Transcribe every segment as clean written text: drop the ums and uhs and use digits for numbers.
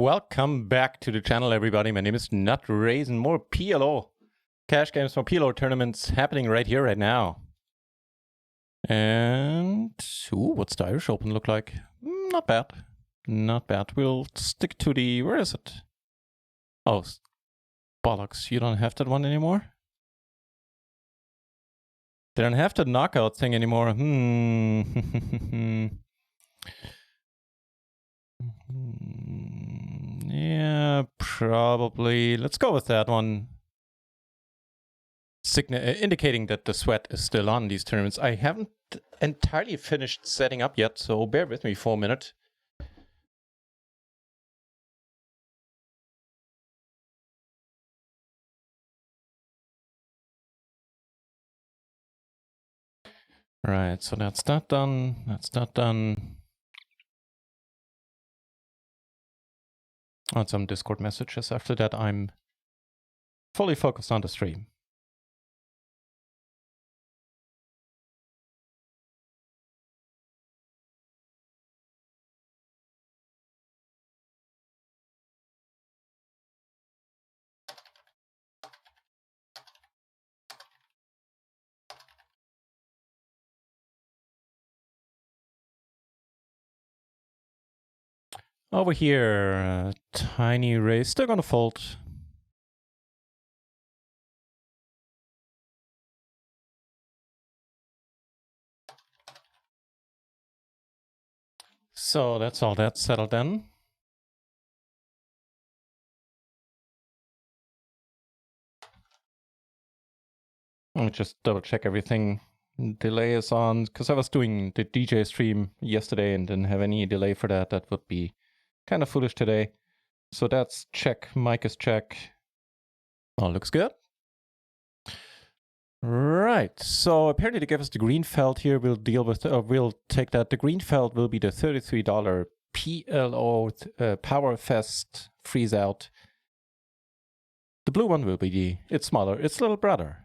Welcome back to the channel, everybody. My name is NutRaisin. More PLO cash games for PLO tournaments happening right here, right now. And what's the Irish Open look like? Not bad, not bad. We'll stick to the, where is it? Oh, bollocks! You don't have that one anymore. They don't have the knockout thing anymore. Yeah, probably. Let's go with that one. Indicating that the sweat is still on these tournaments. I haven't entirely finished setting up yet, so bear with me for a minute. Right, so that's not done. That's not done. On some Discord messages. After that, I'm fully focused on the stream. Over here, tiny raise, still gonna fold. So that's all that settled then. Let me just double check everything. Delay is on, because I was doing the DJ stream yesterday and didn't have any delay for that. That would be kind of foolish today. So that's check, mic is check. All looks good. Right, so apparently to give us the green felt here, we'll deal with, we'll take that. The green felt will be the $33 PLO Powerfest freeze out. The blue one will be it's smaller, it's little brother.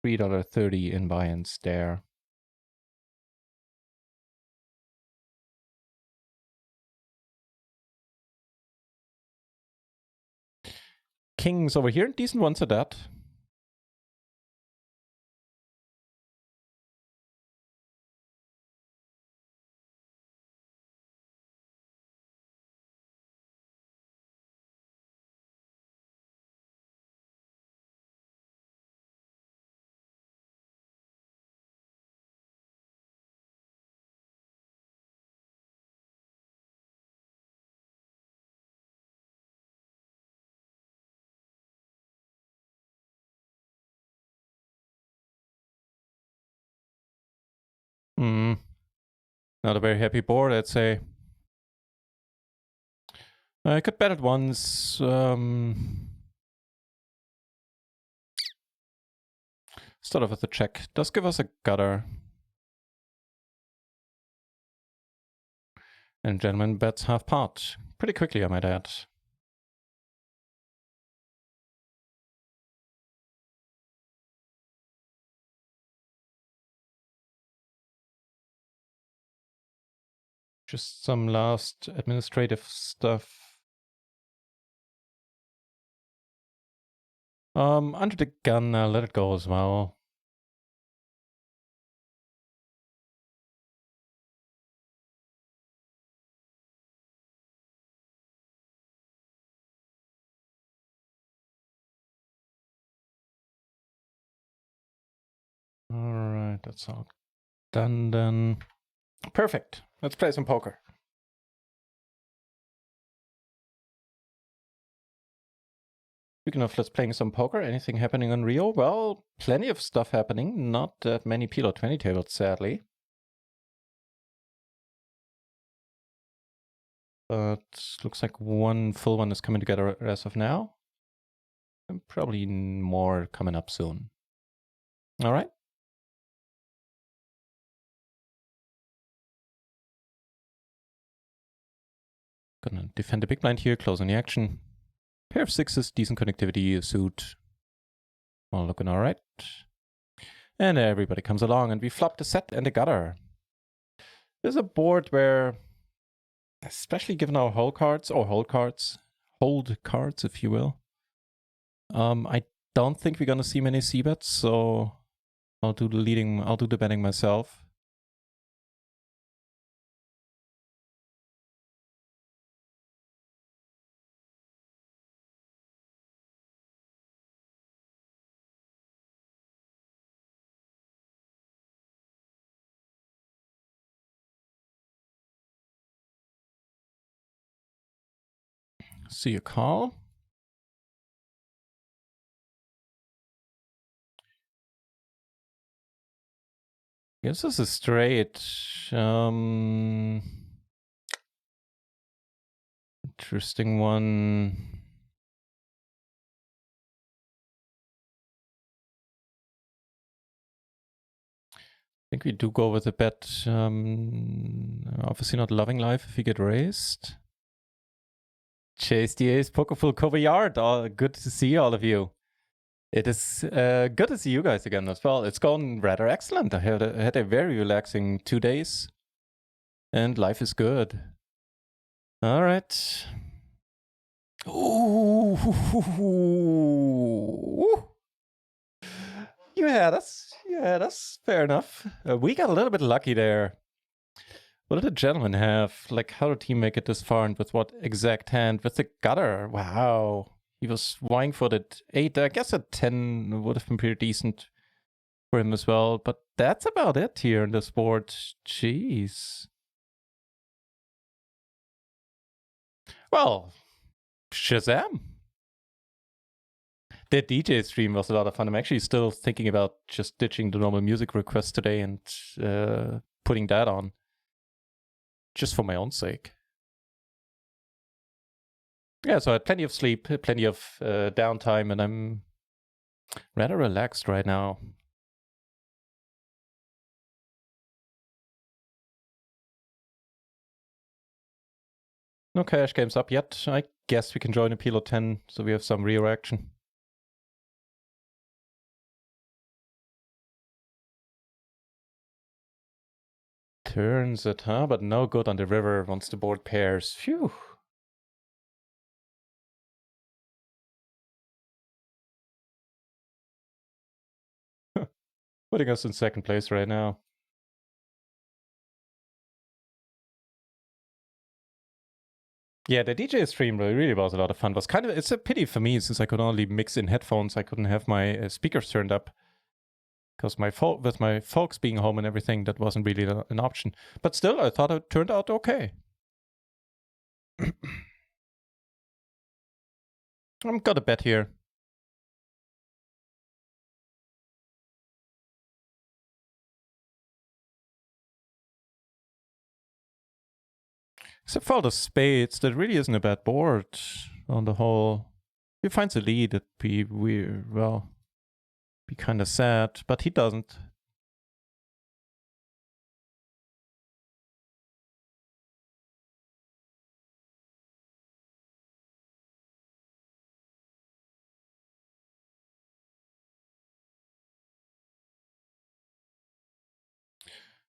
$3.30 in buy-ins there. Kings over here, decent ones at that. Not a very happy board, I'd say. I could bet it once. Start off with a check. Does give us a gutter. And gentlemen bets half pot. Pretty quickly, I might add. Just some last administrative stuff. Under the gun, I'll let it go as well. Alright, that's all done then. Perfect. Let's play some poker. Speaking of let's playing some poker, anything happening on RIO? Well, plenty of stuff happening. Not that many PLO 20 tables, sadly. But looks like one full one is coming together as of now. And probably more coming up soon. All right. Gonna defend the big blind here, closing the action. Pair of sixes, decent connectivity, suit. All looking all right. And everybody comes along and we flop the set and the gutter. There's a board where especially given our hold cards, if you will. I don't think we're gonna see many c-bets, so I'll do the betting myself. See a call. Yes, this is straight. Interesting one. I think we do go with a bet. Obviously not loving life if we get raised. Chase the Ace, Pokerful, Kobe Yard. Good to see all of you. It is good to see you guys again as well. It's gone rather excellent. I had a very relaxing 2 days, and life is good. All right. Ooh. You had us. Fair enough. We got a little bit lucky there. What did the gentleman have? Like, how did he make it this far, and with what exact hand? With the gutter. Wow. He was wine-footed 8. I guess a 10 would have been pretty decent for him as well. But that's about it here in this board. Jeez. Well, Shazam. The DJ stream was a lot of fun. I'm actually still thinking about just ditching the normal music request today and putting that on. Just for my own sake. Yeah, so I had plenty of sleep, plenty of downtime, and I'm rather relaxed right now. No cash games up yet. I guess we can join a PLO 10, so we have some RIO action. Turns it, huh? But no good on the river once the board pairs. Phew. Putting us in second place right now. Yeah, the DJ stream really was a lot of fun. It's a pity for me since I could only mix in headphones. I couldn't have my speakers turned up because with my folks being home and everything, that wasn't really an option. But still, I thought it turned out okay. I'm got a bet here. Except for all the spades, that really isn't a bad board on the whole. If he finds a lead, it'd be weird. Well, be kind of sad, but he doesn't.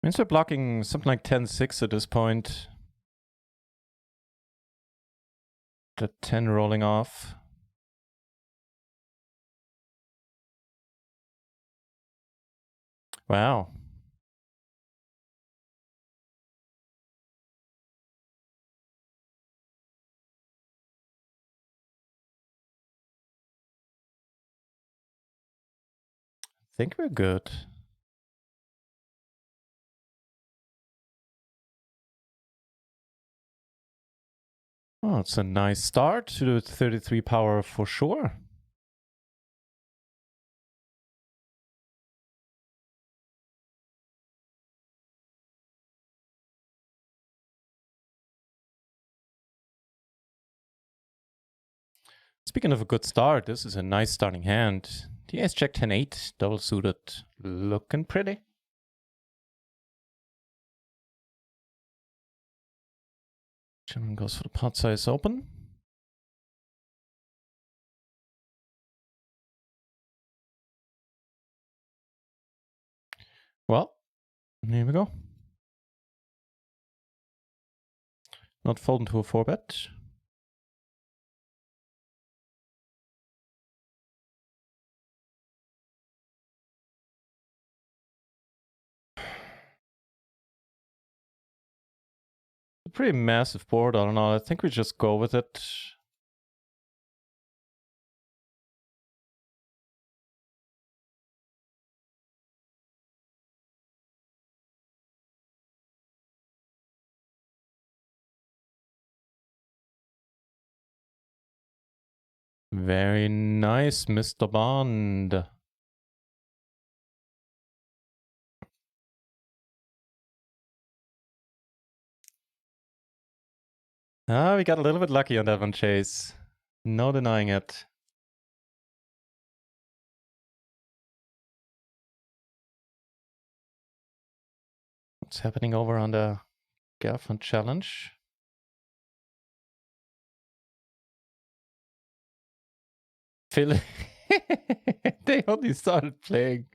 Means we're blocking something like 10-6 at this point. The 10 rolling off. Wow. I think we're good. Oh, it's a nice start to the 33 power for sure. Speaking of a good start, this is a nice starting hand. The ace jack 10-8, double suited, looking pretty. Gentleman goes for the pot size open. Well, here we go. Not fold into a 4-bet. A pretty massive board, I don't know. I think we just go with it. Very nice, Mr. Bond. We got a little bit lucky on that one, Chase. No denying it. What's happening over on the Gaffon challenge? Phil, they only started playing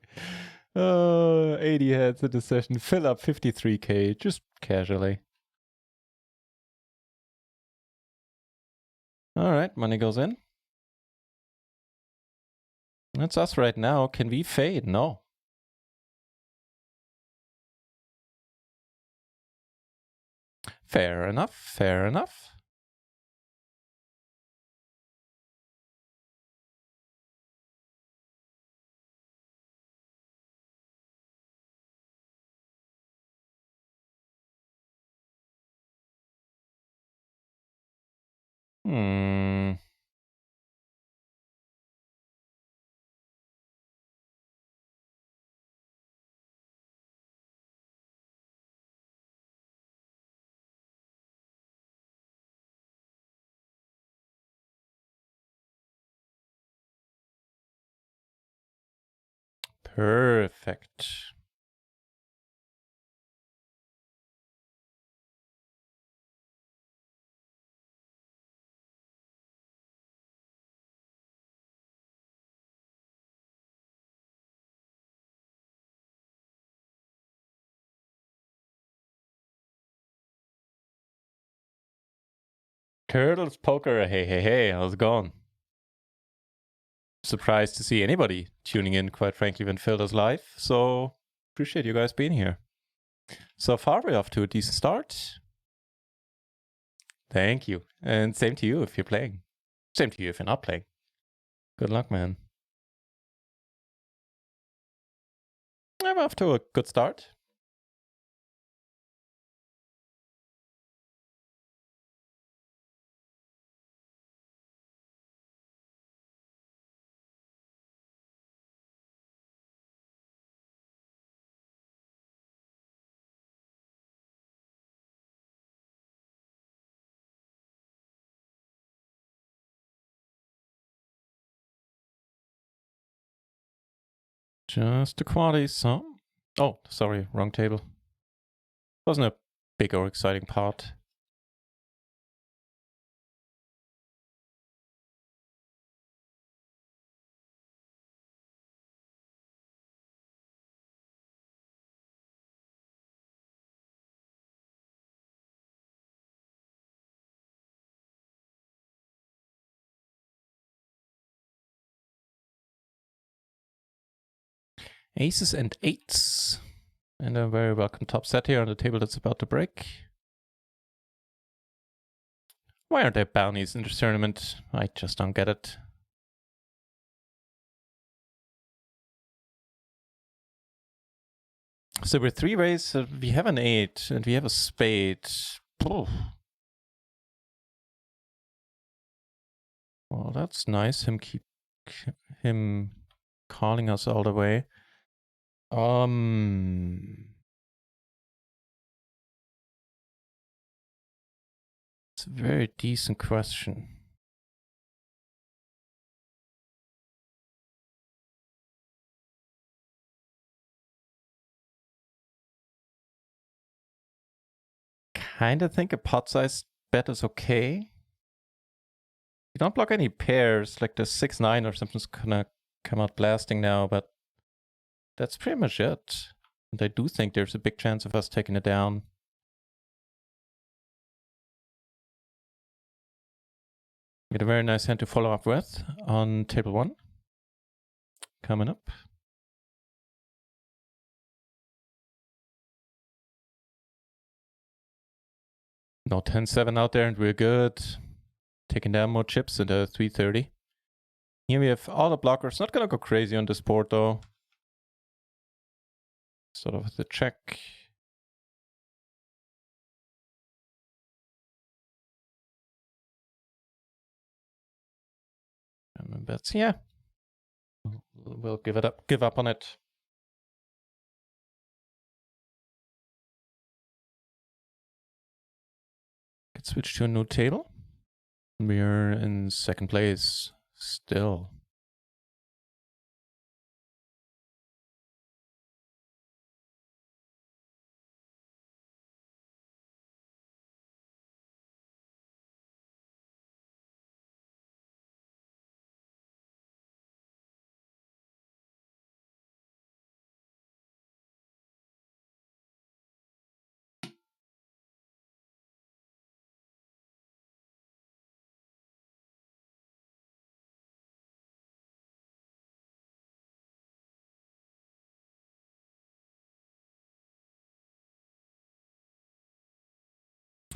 80 heads in the session. Fill up 53k, just casually. All right, money goes in. That's us right now. Can we fade? No. Fair enough, fair enough. Perfect. Turtles Poker, hey, hey, hey, how's it going? Surprised to see anybody tuning in, quite frankly, when Phil does live. So appreciate you guys being here. So far, we're off to a decent start. Thank you. And same to you if you're playing. Same to you if you're not playing. Good luck, man. I'm off to a good start. Just a quality sum. Oh, sorry, wrong table. Wasn't a big or exciting part. Aces and eights. And a very welcome top set here on the table that's about to break. Why aren't there bounties in this tournament? I just don't get it. So we're three ways. We have an 8 and we have a spade. Oh. Well, that's nice. Him calling us all the way. It's a very decent question. Kind of think a pot size bet is okay. You don't block any pairs, like the 6-9 or something's gonna come out blasting now, but that's pretty much it. And I do think there's a big chance of us taking it down. Get a very nice hand to follow up with on table 1. Coming up. No 10-7 out there and we're good. Taking down more chips into 330. Here we have all the blockers. Not gonna go crazy on this board though. Sort of the check. And bets, yeah. We'll give up on it. Could switch to a new table. We're in second place still.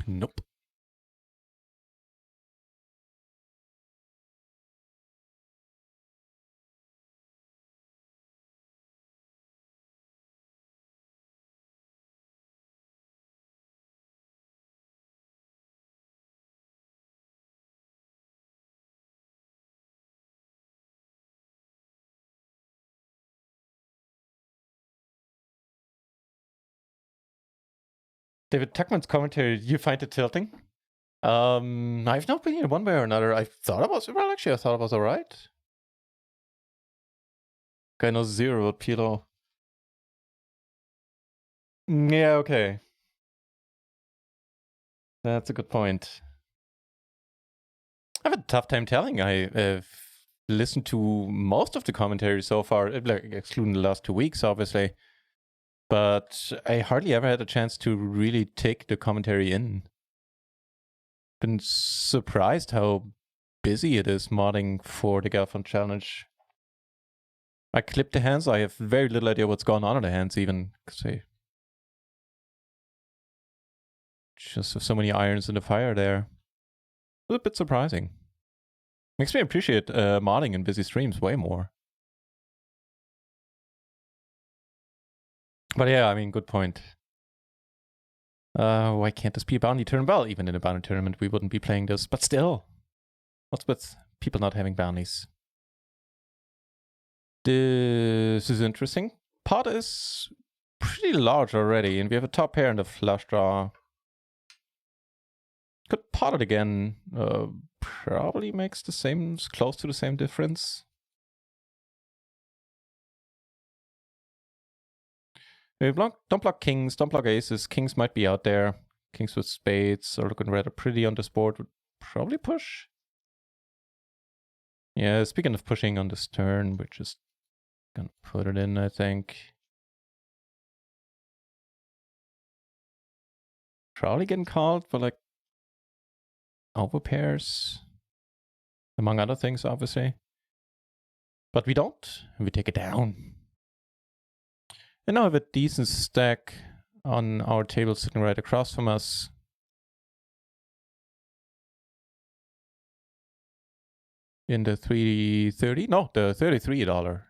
Nope. David Tuckman's commentary, you find it tilting? I've not been in one way or another. I thought it was, well, actually, I thought it was alright. Guy knows zero about PLO. Yeah, okay. That's a good point. I've had a tough time telling. I've listened to most of the commentary so far, like, excluding the last 2 weeks, obviously. But I hardly ever had a chance to really take the commentary in. Been surprised how busy it is modding for the Galfond Challenge. I clipped the hands. I have very little idea what's going on in the hands, even. Cause I just have so many irons in the fire there. It was a bit surprising. Makes me appreciate modding in busy streams way more. But yeah, I mean, good point. Why can't this be a bounty tournament? Well, even in a bounty tournament, we wouldn't be playing this. But still, what's with people not having bounties? This is interesting. Pot is pretty large already, and we have a top pair and a flush draw. Could pot it again. Probably makes the same, close to the same difference. We don't block kings, don't block aces. Kings might be out there. Kings with spades are looking rather pretty on this board. Would probably push. Yeah, speaking of pushing on this turn, we're just gonna put it in, I think. Probably getting called for like overpairs, among other things, obviously. But we don't, and we take it down. And now I have a decent stack on our table sitting right across from us. In the 330? No, the $33.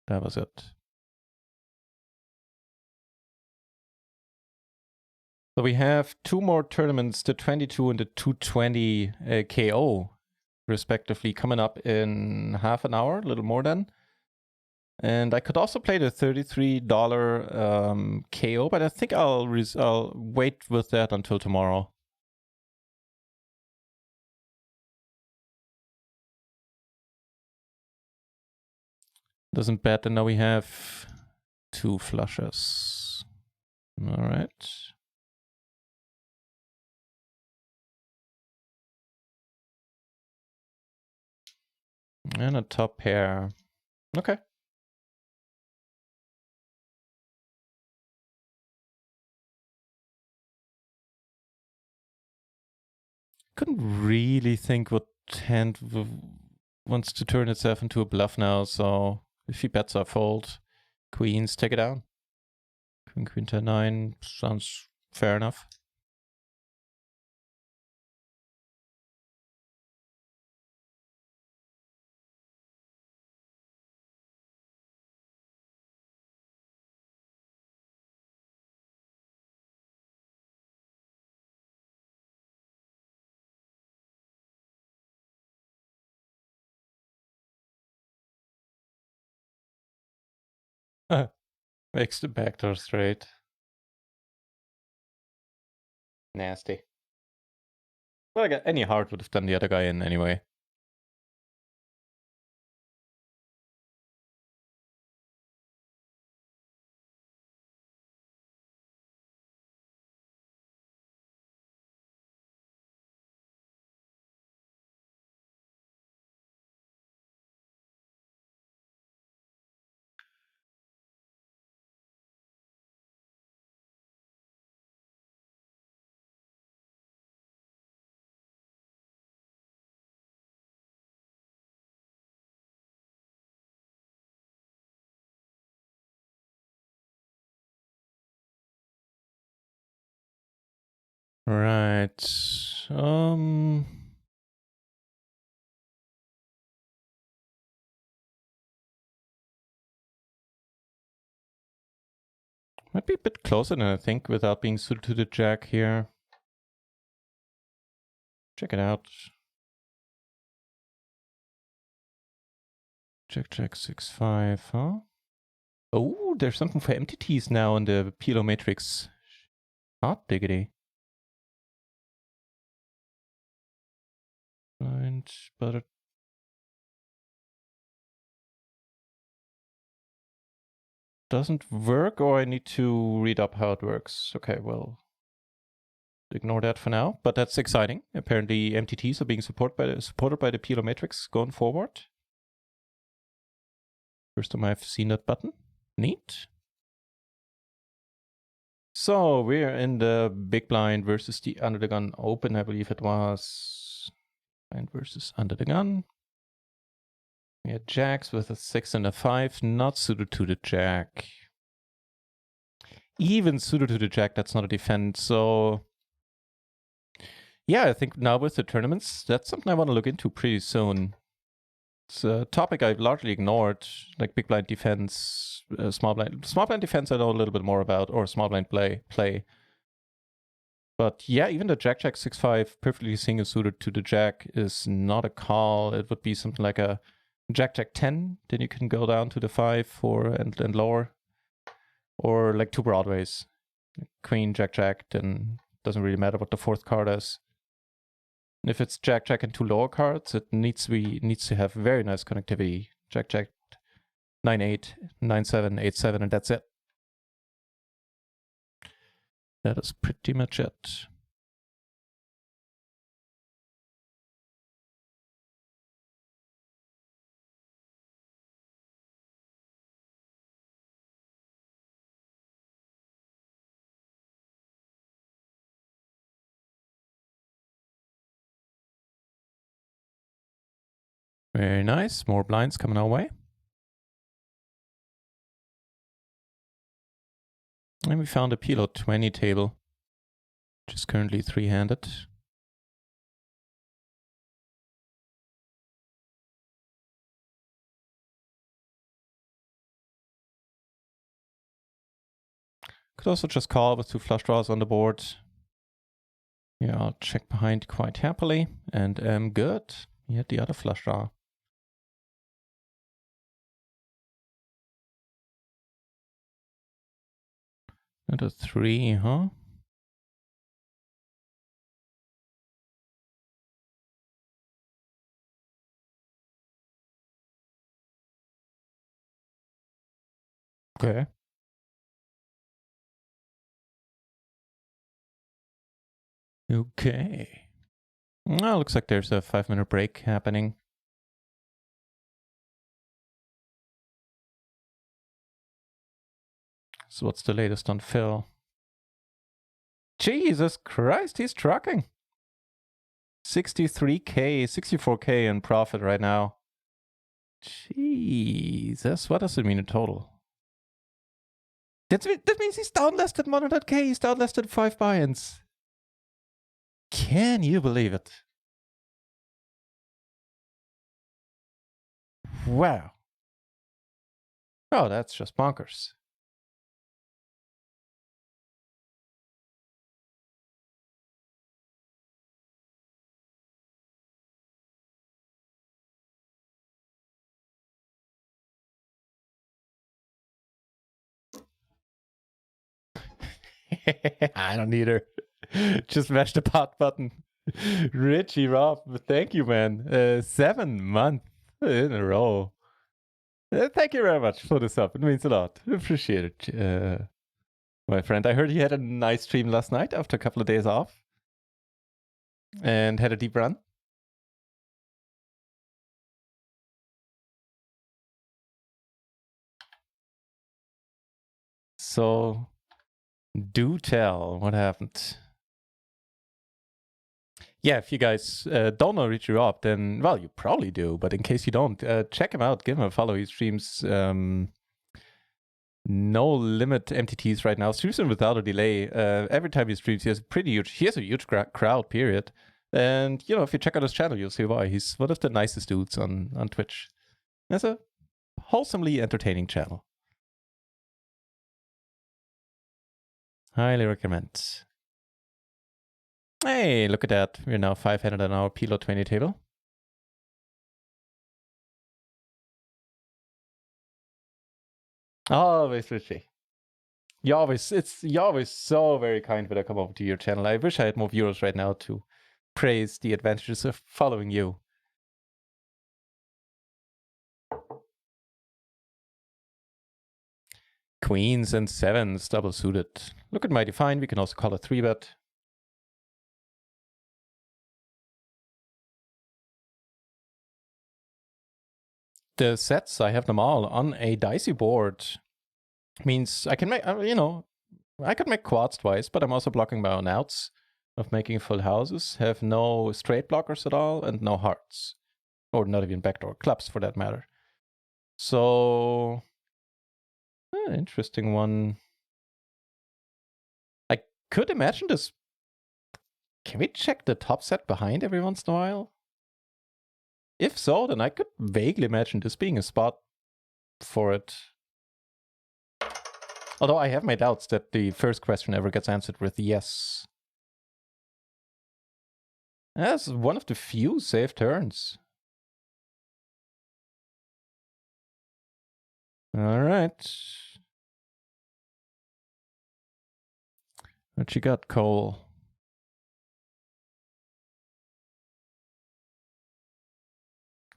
That was it. So we have 2 more tournaments, the 22 and the 220 KO, respectively, coming up in half an hour, a little more than. And I could also play the $33 KO, but I think I'll wait with that until tomorrow. Doesn't bet, and now we have 2 flushes. All right. And a top pair. Okay. couldn't really think what hand wants to turn itself into a bluff now, so if he bets I fold. Queens, take it down. Queen 10-9 sounds fair enough. Makes the backdoor straight. Nasty. Well, I got any heart would have done the other guy in anyway. Right. Might be a bit closer than I think without being suited to the jack here. Check it out. Jack 6-5, huh? Oh, there's something for MTTs now in the PLO matrix. Hot diggity. Blind, but it doesn't work, or I need to read up how it works. Okay, well, ignore that for now, but that's exciting. Apparently MTTs are being supported by the PLO matrix going forward. First time I've seen that button. Neat. So we're in the big blind versus the under the gun open, I believe it was. Blind versus under the gun. We had jacks with a 6 and a 5, not suited to the jack. Even suited to the jack, that's not a defense. So yeah, I think now with the tournaments, that's something I want to look into pretty soon. It's a topic I've largely ignored, like big blind defense, small blind defense I know a little bit more about, or small blind play. But yeah, even the jack 6-5 perfectly single suited to the jack is not a call. It would be something like a jack 10, then you can go down to the 5 and lower, or like two broadways, queen jack, then doesn't really matter what the fourth card is. And if it's jack and two lower cards, it needs to have very nice connectivity. Jack 9-8, 9-7, 8-7, and that's it. That is pretty much it. Very nice. More blinds coming our way. And we found a PLO 20 table, which is currently three-handed. Could also just call with two flush draws on the board. Yeah, I'll check behind quite happily, and am good. He had the other flush draw. Another 3, huh? Okay. Okay. Well, looks like there's a 5-minute break happening. So what's the latest on Phil? Jesus Christ, he's trucking. 63K, 64K in profit right now. Jesus, what does it mean in total? That means he's down less than 100K. He's down less than 5 buy-ins. Can you believe it? Wow. Oh, that's just bonkers. I don't need her. Just mash the pot button. Richie Rob, thank you, man. 7 months in a row. Thank you very much for the sub. It means a lot. Appreciate it, my friend. I heard you had a nice stream last night after a couple of days off and had a deep run. So, do tell what happened. Yeah, if you guys don't know Richie Rob, then, well, you probably do. But in case you don't, check him out. Give him a follow. He streams no limit MTTs right now. Streams them without a delay. Every time he streams, he has a huge crowd, period. And, you know, if you check out his channel, you'll see why. He's one of the nicest dudes on Twitch. It's a wholesomely entertaining channel. Highly recommend. Hey, look at that. We're now 500 on our PLO 20 table. Always, Richie. You're always so very kind when I come over to your channel. I wish I had more viewers right now to praise the advantages of following you. Queens and sevens double suited. Look at Mighty Fine. We can also call a 3-bet. The sets, I have them all on a dicey board. Means I can make, I could make quads twice, but I'm also blocking my own outs of making full houses. Have no straight blockers at all and no hearts. Or not even backdoor clubs for that matter. So, interesting one. I could imagine this. Can we check the top set behind every once in a while? If so, then I could vaguely imagine this being a spot for it. Although I have my doubts that the first question ever gets answered with yes. That's one of the few safe turns. All right. What you got, Cole?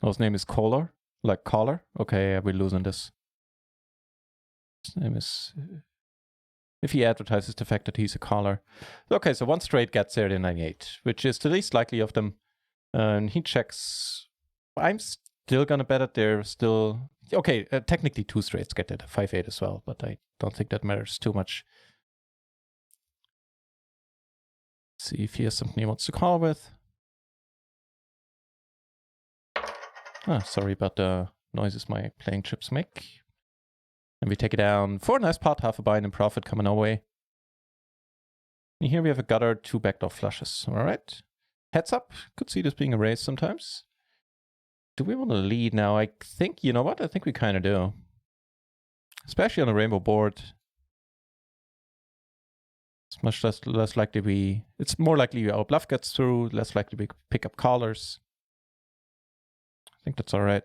Oh, his name is Kohler? Like Collar? Okay, yeah, we're losing this. His name is... If he advertises the fact that he's a caller. Okay, so one straight gets there in 98, which is the least likely of them. And he checks... I'm still gonna bet it. They're still... Okay, technically 2 straights get it, 5-8 as well, but I don't think that matters too much. See if he has something he wants to call with. Sorry about the noises my playing chips make. And we take it down for a nice pot, half a buy-in and profit coming our way. And here we have a gutter, 2 backdoor flushes. All right. Heads up. Could see this being a raise sometimes. Do we want to lead now? I think, you know what? I think we kind of do. Especially on a rainbow board. It's much less likely it's more likely our bluff gets through, less likely we pick up callers. I think that's all right.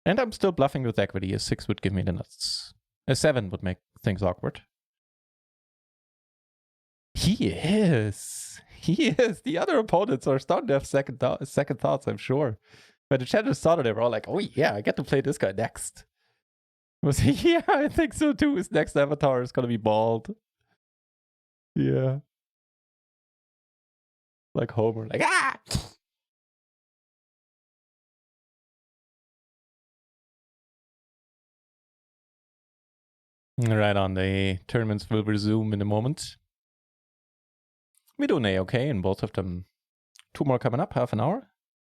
And I'm still bluffing with equity. A 6 would give me the nuts. A 7 would make things awkward. He is. The other opponents are starting to have second thoughts, I'm sure. But the chat started, they were all like, oh yeah, I get to play this guy next. Was he? Yeah, I think so too. His next avatar is gonna be bald. Yeah. Like Homer, like, ah! Right on, the tournaments will resume in a moment. We're doing A-okay in both of them. 2 more coming up, half an hour.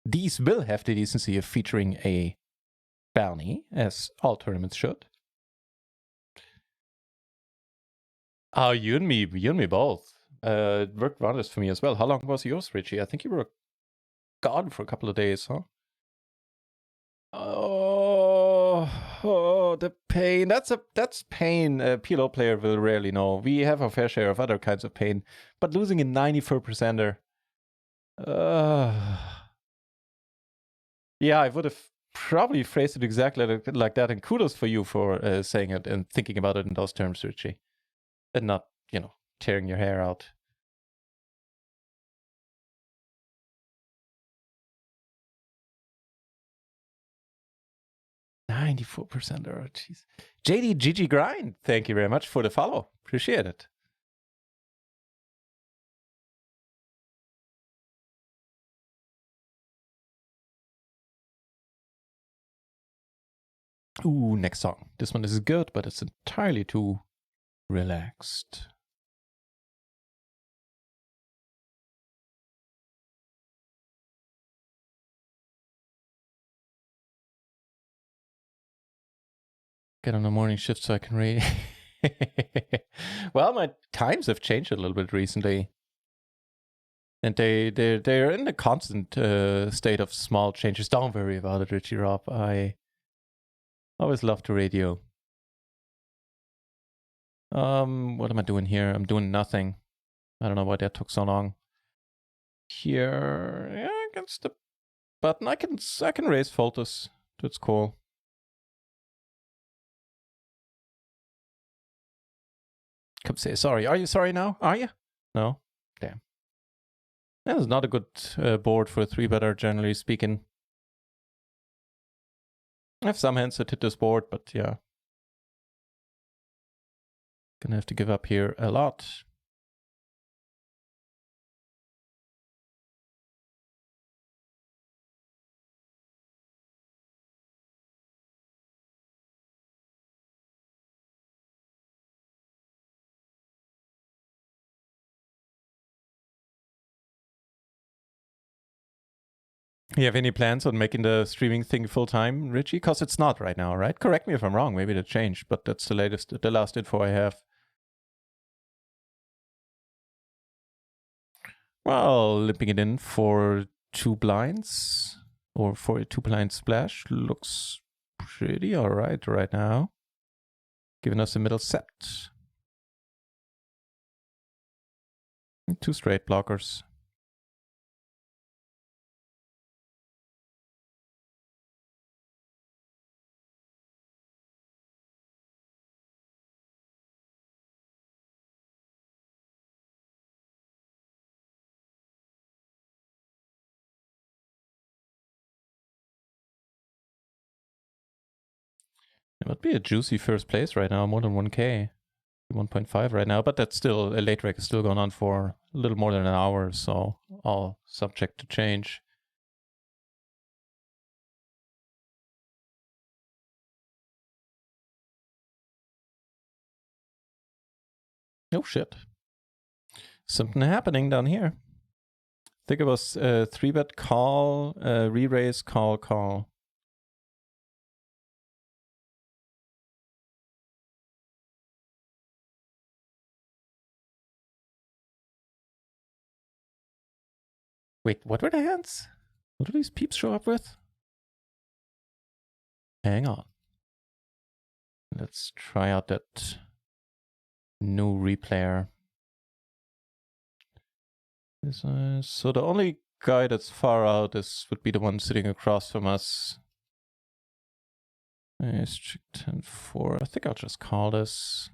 These will have the decency of featuring a bounty, as all tournaments should. Oh, you and me both. It worked wonders for me as well. How long was yours, Richie? I think you were gone for a couple of days, huh? Oh, the pain. That's pain a PLO player will rarely know. We have our fair share of other kinds of pain, but losing a 94%er. Yeah, I would have probably phrased it exactly like that, and kudos for you for saying it and thinking about it in those terms, Richie. And not, tearing your hair out. %. Oh, jeez. JD GG Grind, thank you very much for the follow. Appreciate it. Ooh, next song. This one is good, but it's entirely too relaxed. Get on a morning shift so I can read. Well, my times have changed a little bit recently. And they're in a constant state of small changes. Don't worry about it, Richie Rob. I always love the radio. What am I doing here? I'm doing nothing. I don't know why that took so long. Here, yeah, against the button, I can raise photos. That's cool. Come say sorry. Are you sorry now? Are you? No? Damn. That is not a good board for a 3-better, generally speaking. I have some hands that hit this board, but yeah. Gonna have to give up here a lot. You have any plans on making the streaming thing full time, Richie? Because it's not right now, right? Correct me if I'm wrong. Maybe that changed, but that's the last info I have. Well, limping it in for 2 blinds or for a 2-blind splash looks pretty all right now. Giving us a middle set. 2 straight blockers. It would be a juicy first place right now, more than 1K. 1.5 right now, but that's still, a late rec is still going on for a little more than an hour, so all subject to change. Oh shit. Something happening down here. I think it was 3-bet call, re-raise, call. Wait, what were the hands? What do these peeps show up with? Hang on. Let's try out that new replayer. So the only guy that's far out would be the one sitting across from us. It's 10-4. I think I'll just call this.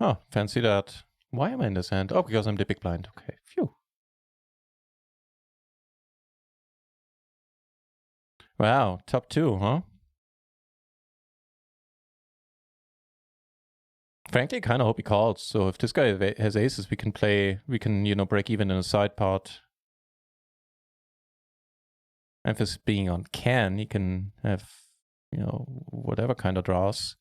Oh, fancy that. Why am I in this hand? Oh, because I'm the big blind. Okay, phew. Wow, top 2, huh? Frankly, I kind of hope he calls. So if this guy has aces, we can, break even in a side pot. emphasis being on can, he can have, you know, whatever kind of draws.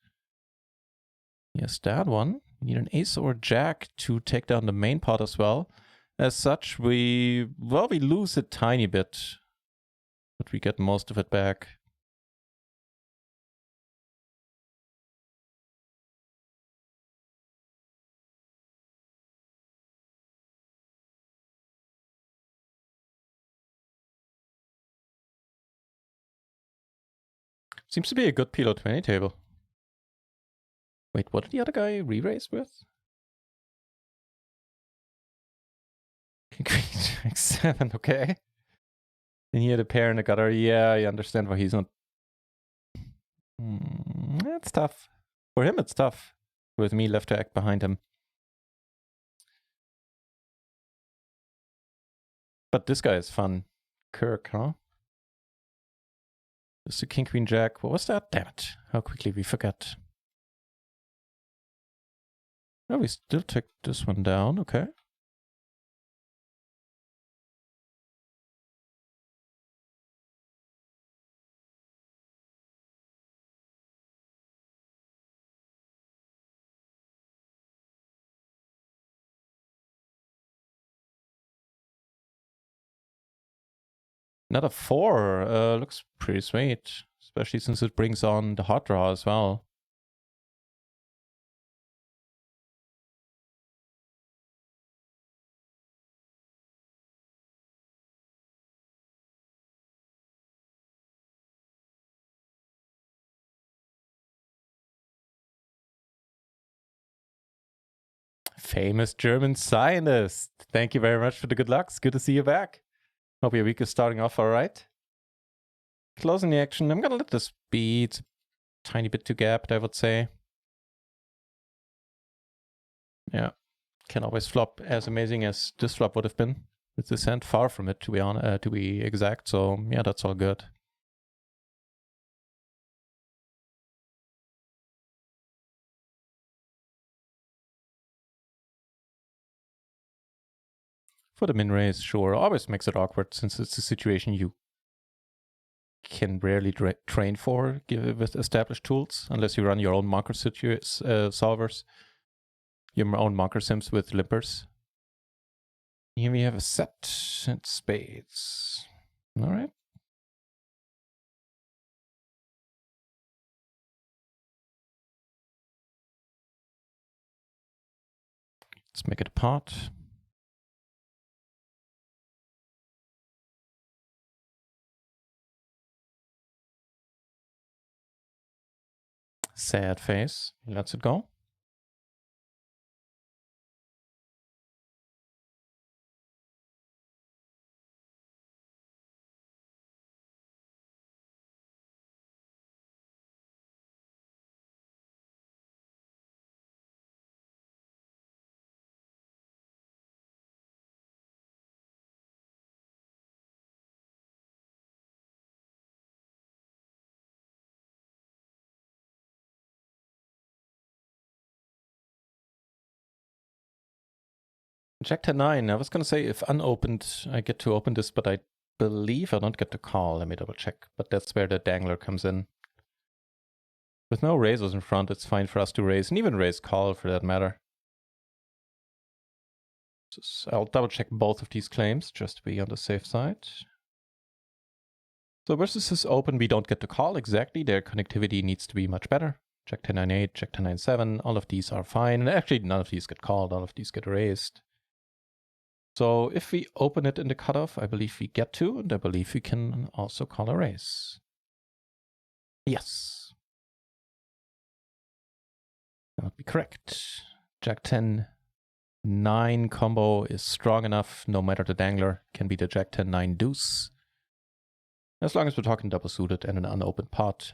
Yes, that one. Need an ace or jack to take down the main pot as well. As such, we lose a tiny bit, but we get most of it back. Seems to be a good PLO 20 table. Wait, what did the other guy re-raise with? Queen Jack 7, okay. And he had a pair and a gutter. Yeah, I understand why he's not. That's tough. For him, it's tough. With me left to act behind him. But this guy is fun. Kirk, huh? This is a King Queen Jack. What was that? Damn it. How quickly we forget. Oh, we still took this one down. Okay. Another 4 looks pretty sweet, especially since it brings on the hot draw as well. Famous German scientist. Thank you very much for the good luck. It's good to see you back. Hope your week is starting off all right. Closing the action. I'm going to let this be. It's a tiny bit too gapped, I would say. Yeah. Can always flop as amazing as this flop would have been. With this hand, far from it, to be honest, to be exact. So, yeah, that's all good. For the min raise, sure. Always makes it awkward since it's a situation you can rarely train for with established tools, unless you run your own marker solvers, your own marker sims with limpers. Here we have a set and spades. All right. Let's make it a pot. Sad face. Lets it go. Jack 10-9. I was going to say if unopened, I get to open this, but I believe I don't get to call. Let me double check. But that's where the dangler comes in. With no raisers in front, it's fine for us to raise, and even raise call for that matter. So I'll double check both of these claims just to be on the safe side. So versus this open, we don't get to call exactly. Their connectivity needs to be much better. Jack 10-9-8, Jack 10-9-7, all of these are fine. And actually, none of these get called, all of these get raised. So if we open it in the cutoff, I believe we get to, and I believe we can also call a raise. Yes. That would be correct. Jack 10-9 combo is strong enough, no matter the dangler, can be the Jack 10-9 deuce. As long as we're talking double suited and an unopened pot.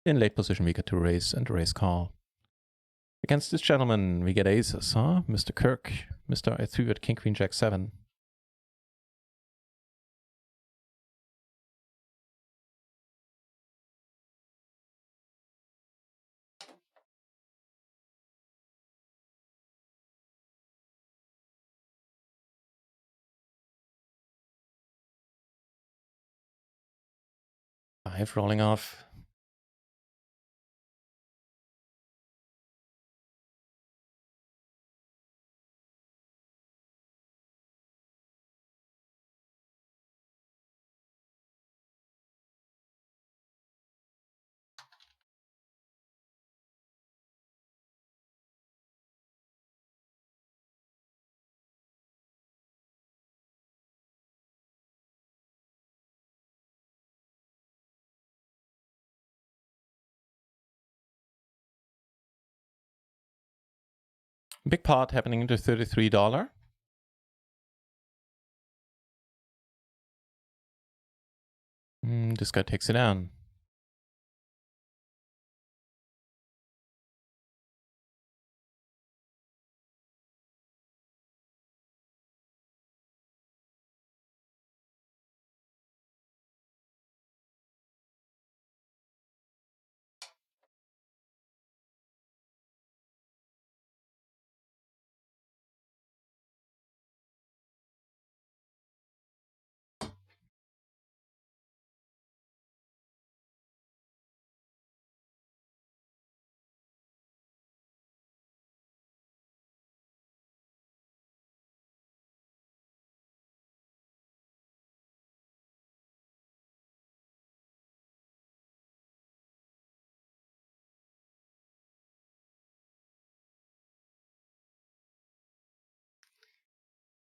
In late position, we get to raise and raise call. Against this gentleman, we get aces, huh? Mr. Kirk. Mr. I threw at King Queen Jack 7. 5 rolling off. Big pot happening into $33. This guy takes it down.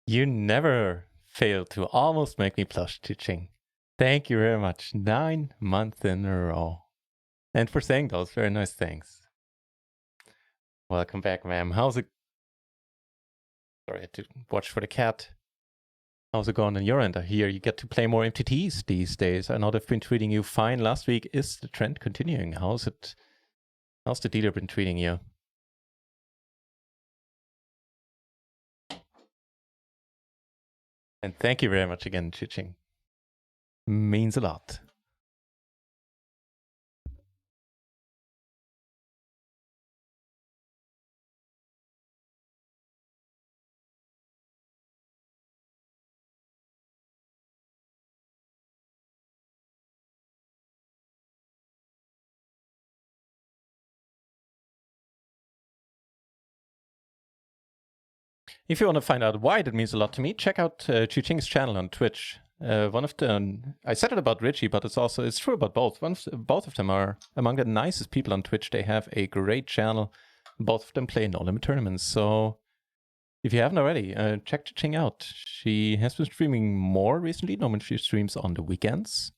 You never fail to almost make me blush, Chi-Ching. Thank you very much. 9 months in a row. And for saying those very nice things. Welcome back, ma'am. How's it? Sorry, I had to watch for the cat. How's it going on your end? I hear you get to play more MTTs these days. I know they've been treating you fine last week. Is the trend continuing? How's it? How's the dealer been treating you? And thank you very much again, Chi-Ching. Means a lot. If you want to find out why that means a lot to me, check out Chi-Ching's channel on Twitch. One of the I said it about Richie, but it's true about both. Both of them are among the nicest people on Twitch. They have a great channel. Both of them play No Limit tournaments. So if you haven't already, check Chi-Ching out. She has been streaming more recently. Normally she streams on the weekends.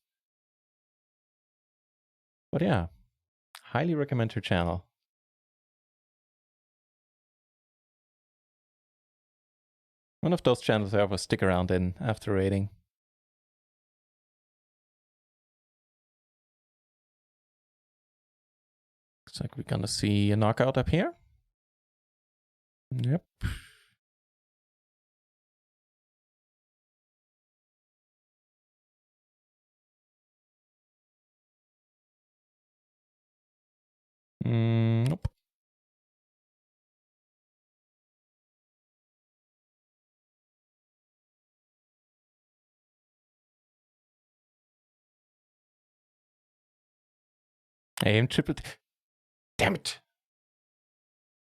But yeah, highly recommend her channel. One of those channels I always stick around in after raiding. Looks like we're gonna see a knockout up here. Yep. Nope. AM triple. Damn it!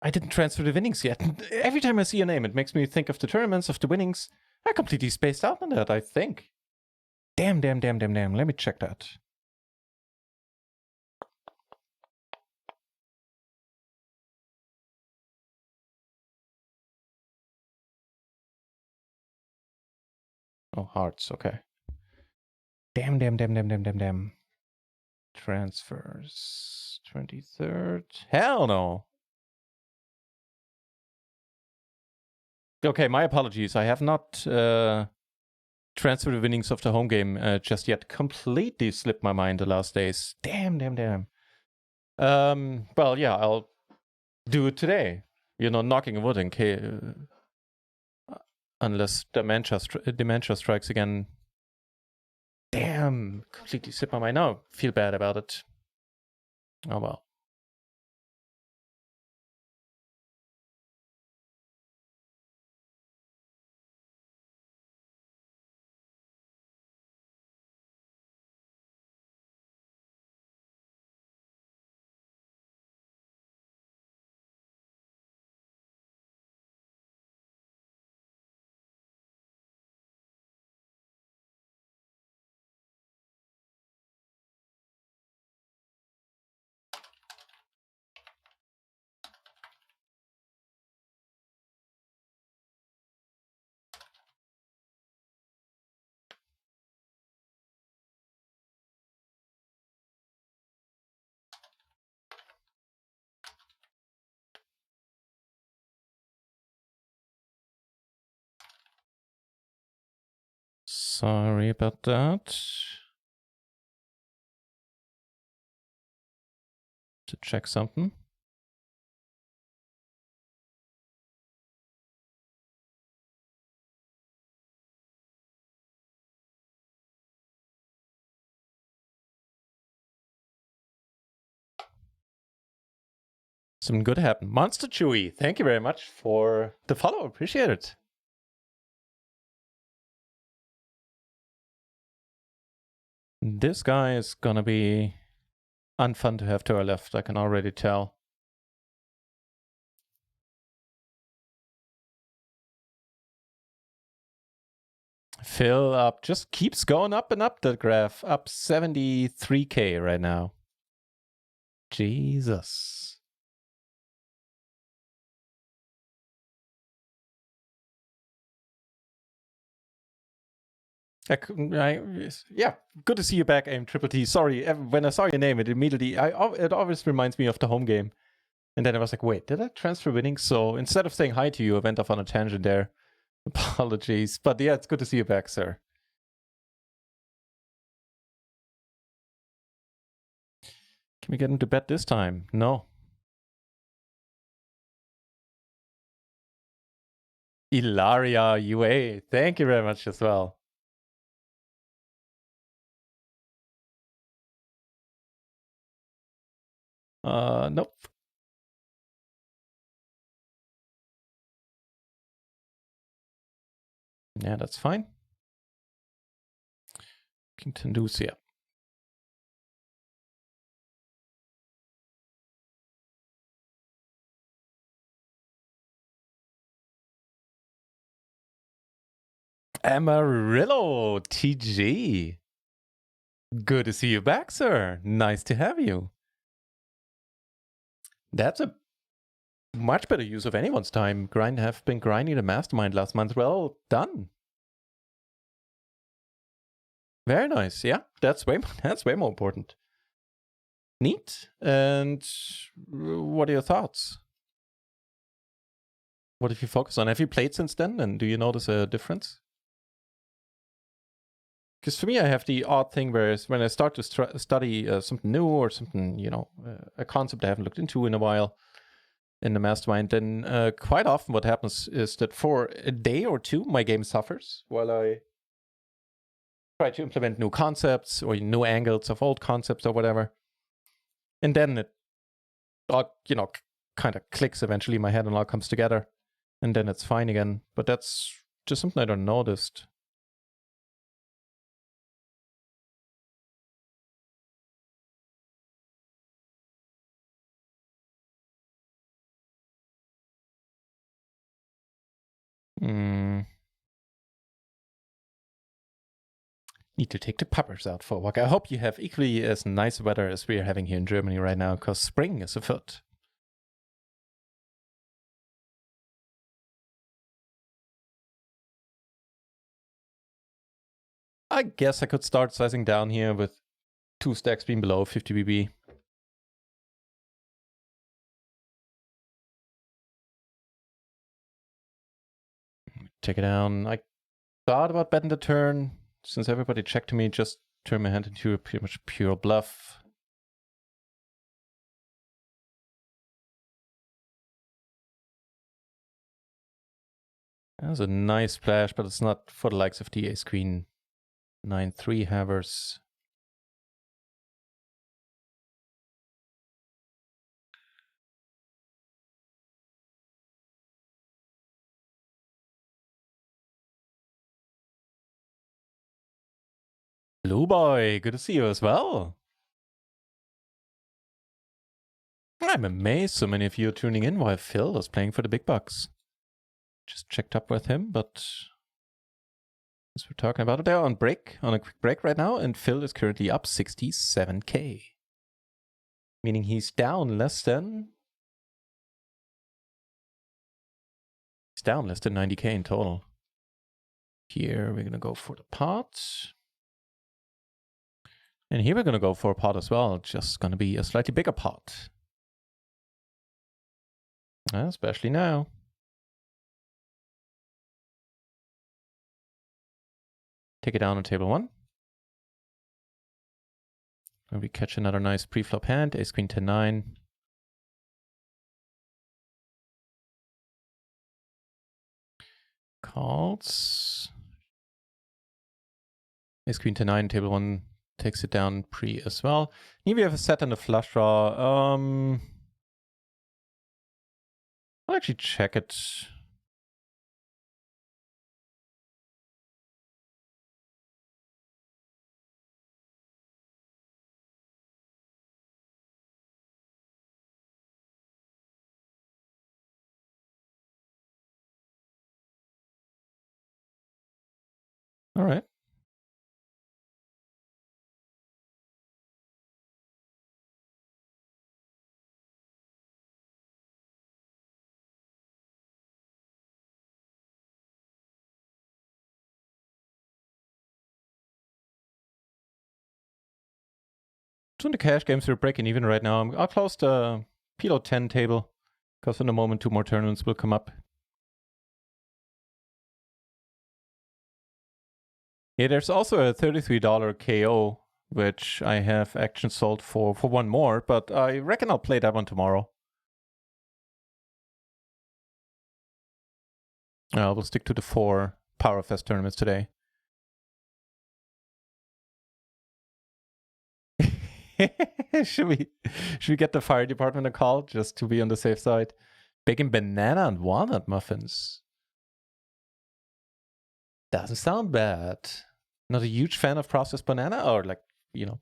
I didn't transfer the winnings yet. Every time I see a name, it makes me think of the tournaments, of the winnings. I completely spaced out on that, I think. Damn. Let me check that. Oh, hearts, okay. Damn. Transfers. 23rd. Hell no. Okay, my apologies. I have not transferred the winnings of the home game just yet. Completely slipped my mind the last days. Damn. Well, yeah, I'll do it today. You know, knocking wood in case... unless dementia strikes again. Damn, completely slipped my mind. Now I feel bad about it. Oh well. Sorry about that. To check something. Something good happened. Monster Chewy, thank you very much for the follow. Appreciate it. This guy is gonna be unfun to have to our left, I can already tell. Phil up, just keeps going up and up that graph. Up 73k right now. Jesus. Yeah, good to see you back, Aim Triple T. Sorry, when I saw your name, it immediately, it always reminds me of the home game. And then I was like, wait, did I transfer winning? So instead of saying hi to you, I went off on a tangent there. Apologies. But yeah, it's good to see you back, sir. Can we get him to bed this time? No. Ilaria UA, thank you very much as well. Nope. Yeah, that's fine. Kington Lucia. Amarillo TG. Good to see you back, sir. Nice to have you. That's a much better use of anyone's time. Have been grinding the mastermind last month. Well done. Very nice. Yeah, that's way more important. Neat. And what are your thoughts? What have you focused on? Have you played since then? And do you notice a difference? Because for me, I have the odd thing where when I start to study something new or something, a concept I haven't looked into in a while in the mastermind, then quite often what happens is that for a day or two, my game suffers while I try to implement new concepts or new angles of old concepts or whatever. And then it all, kind of clicks eventually in my head and all comes together. And then it's fine again. But that's just something I don't noticed. Need to take the puppers out for a walk. I hope you have equally as nice weather as we are having here in Germany right now, because spring is afoot. I guess I could start sizing down here with 2 stacks being below 50 BB. Take it down. I thought about betting the turn. Since everybody checked me, just turn my hand into a pretty much pure bluff. That was a nice splash, but it's not for the likes of the ace queen 9-3 havers. Blue boy, good to see you as well. I'm amazed so many of you are tuning in while Phil is playing for the big bucks. Just checked up with him, but as we're talking about it, they're on a quick break right now, and Phil is currently up 67k. Meaning he's down less than 90k in total. Here we're gonna go for the pot. And here we're gonna go for a pot as well, just gonna be a slightly bigger pot. Especially now. Take it down on table 1. And we catch another nice pre-flop hand. Ace queen 10-9. Calls. Ace queen 10-9. Table 1 takes it down pre as well. Here we have a set and a flush draw. I'll actually check it. All right. So in the cash games, we're breaking even right now. I'll close the PLO 10 table because in a moment 2 more tournaments will come up. Yeah, there's also a $33 KO, which I have action sold for 1 more, but I reckon I'll play that one tomorrow. We'll stick to the 4 Powerfest tournaments today. should we get the fire department a call just to be on the safe side? Bacon, banana, and walnut muffins. Doesn't sound bad. Not a huge fan of processed banana or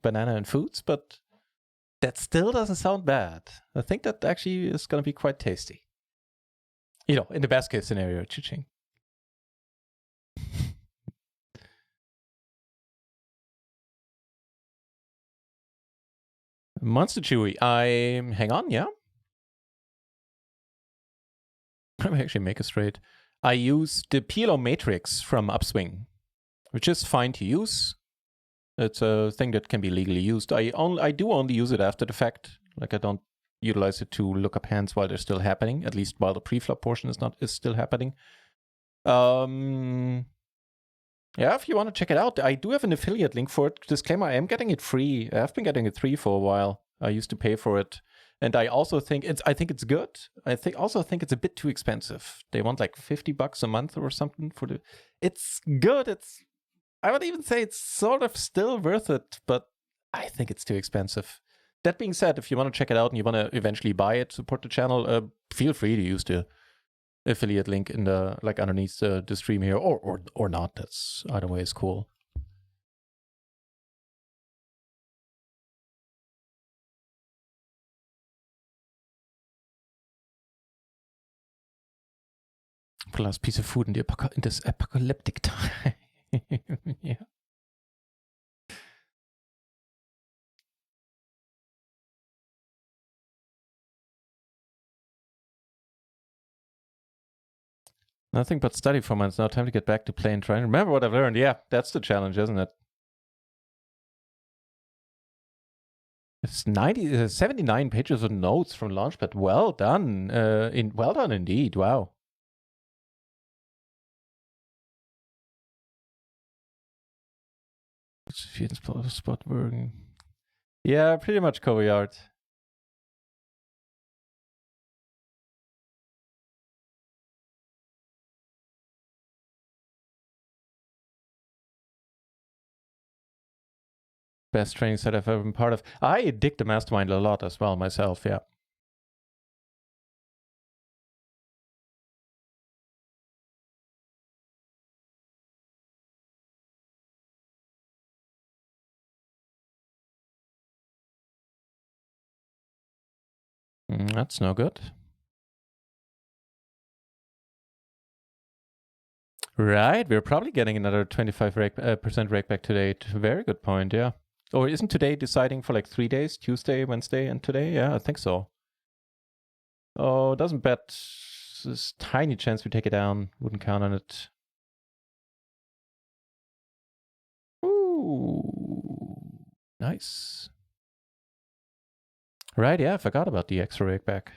banana and foods, but that still doesn't sound bad. I think that actually is going to be quite tasty. In the best case scenario, Chiching. Monster Chewy. Hang on, yeah. I may actually make a straight. I use the PLO matrix from Upswing, which is fine to use. It's a thing that can be legally used. I do only use it after the fact. Like I don't utilize it to look up hands while they're still happening, at least while the pre-flop portion is still happening. Yeah, if you want to check it out, I do have an affiliate link for it. Disclaimer, I am getting it free. I have been getting it free for a while. I used to pay for it. And I also think it's good. I also think it's a bit too expensive. They want like $50 a month or something for the. It's good. I would even say it's sort of still worth it, but I think it's too expensive. That being said, if you want to check it out and you want to eventually buy it, support the channel, feel free to use the affiliate link in the underneath the stream here, or not. That's either way is cool. For the last piece of food in this apocalyptic time. Yeah. Nothing but study for months. Now time to get back to play and try and remember what I've learned. Yeah, that's the challenge, isn't it? It's 79 pages of notes from Launchpad. Well done. Well done indeed. Wow. Spot working. Yeah, pretty much cover art. Best training set I've ever been part of. I dig the mastermind a lot as well myself, yeah. That's no good. Right, we're probably getting another 25% rake back today. Very good point, yeah. Or isn't today deciding for like 3 days? Tuesday, Wednesday, and today? Yeah, I think so. Oh, doesn't bet. There's a tiny chance we take it down. Wouldn't count on it. Ooh, nice. Right, yeah, I forgot about the extra rake back.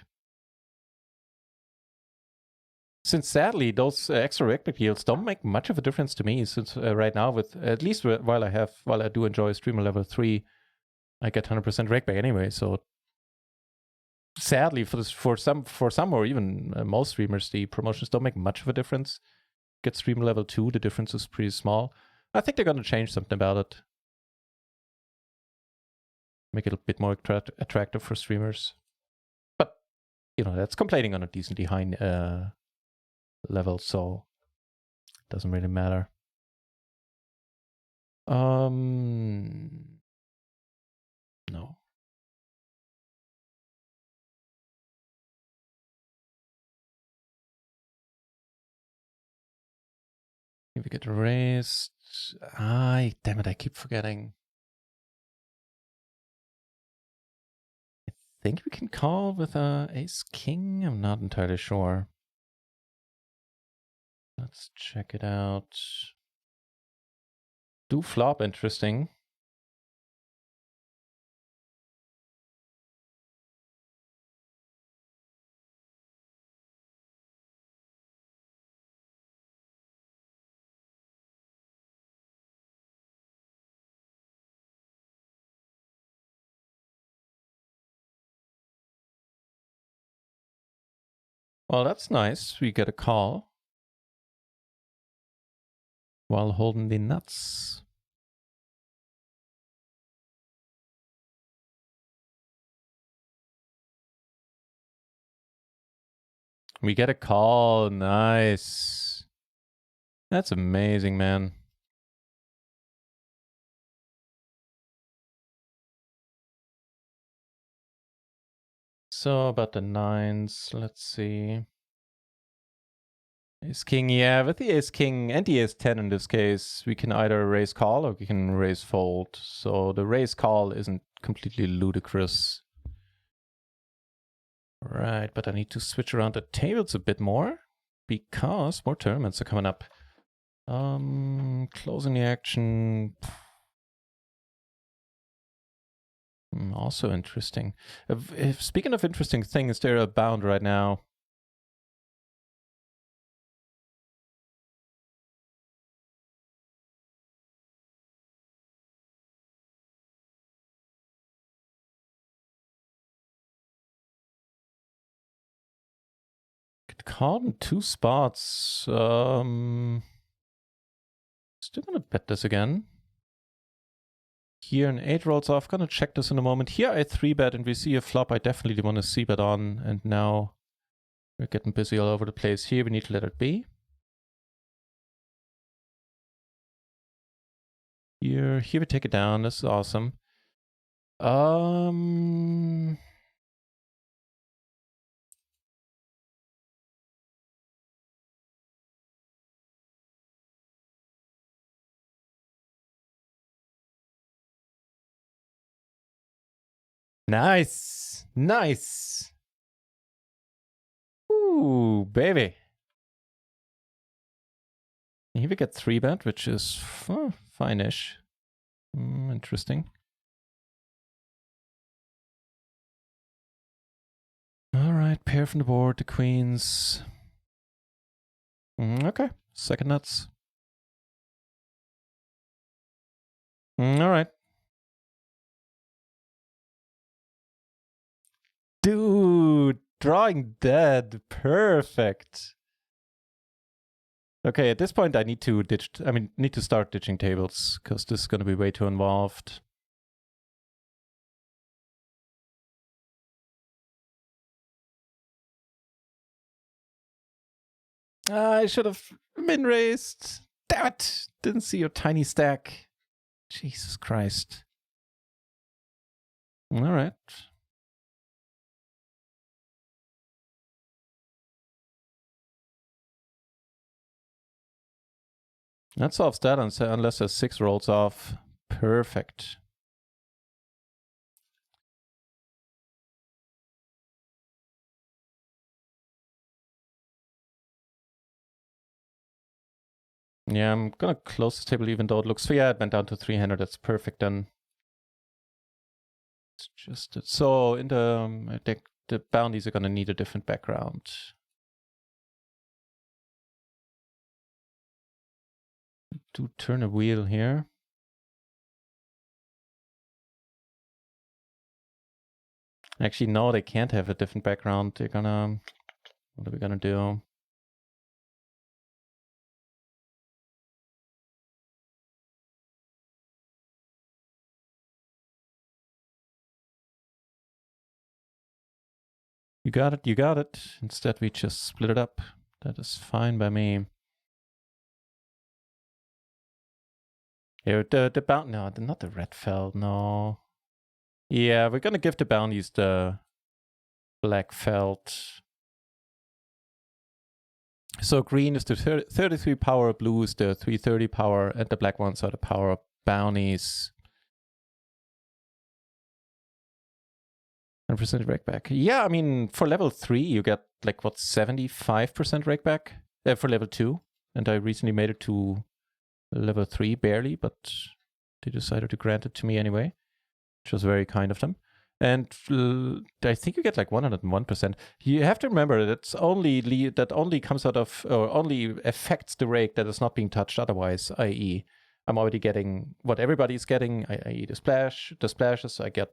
Since sadly those extra rec yields don't make much of a difference to me, since right now, with at least while I do enjoy streamer level 3, I get 100% rec back anyway. So sadly, for some or even most streamers, the promotions don't make much of a difference. Get streamer level 2, the difference is pretty small. I think they're gonna change something about it, make it a bit more attractive for streamers. But you know, that's complaining on a decently high level, so it doesn't really matter. No. If we get raised, damn it, I keep forgetting. I think we can call with ace king. I'm not entirely sure. Let's check it out. Do flop, interesting. Well, that's nice. We get a call while holding the nuts. We get a call. Nice. That's amazing, man. So about the nines, let's see. Ace king, yeah, with the ace king and the ace 10 in this case, we can either raise call or we can raise fold. So the raise call isn't completely ludicrous. Right, but I need to switch around the tables a bit more because more tournaments are coming up. Closing the action. Also interesting. Speaking of interesting things, they're abound right now. Get called in 2 spots. Still gonna bet this again. Here an 8 rolls off. Gonna check this in a moment. Here I 3-bet and we see a flop I definitely want to c-bet on. And now we're getting busy all over the place. Here we need to let it be. Here we take it down. This is awesome. Nice. Nice. Ooh, baby. Here we get 3-bet, which is fine-ish. Interesting. All right, pair from the board, the queens. Okay, second nuts. All right. Dude, drawing dead. Perfect. Okay, at this point I need to need to start ditching tables because this is going to be way too involved. I should have min raised. Damn it! Didn't see your tiny stack. Jesus Christ. All right. That solves that unless a 6 rolls off. Perfect. Yeah, I'm gonna close this table even though it looks... Yeah, it went down to 300. That's perfect then. It's just... So in the bounties are gonna need a different background. do turn a wheel here. Actually, no, they can't have a different background. They're gonna... What are we gonna do? You got it, you got it. Instead, we just split it up. That is fine by me. Yeah, the bounty... No, not the red felt, no. Yeah, we're gonna give the bounties the black felt. So green is the 33 power, blue is the 330 power, and the black ones are the power bounties. 100% rake back. Yeah, I mean, for level 3, you get like, what, 75% rake back for level 2. And I recently made it to level 3, barely, but they decided to grant it to me anyway, which was very kind of them. And I think you get like 101%. You have to remember that it's only that only comes out of, or only affects the rake that is not being touched otherwise, i.e. I'm already getting what everybody's getting, i.e. the splashes, I get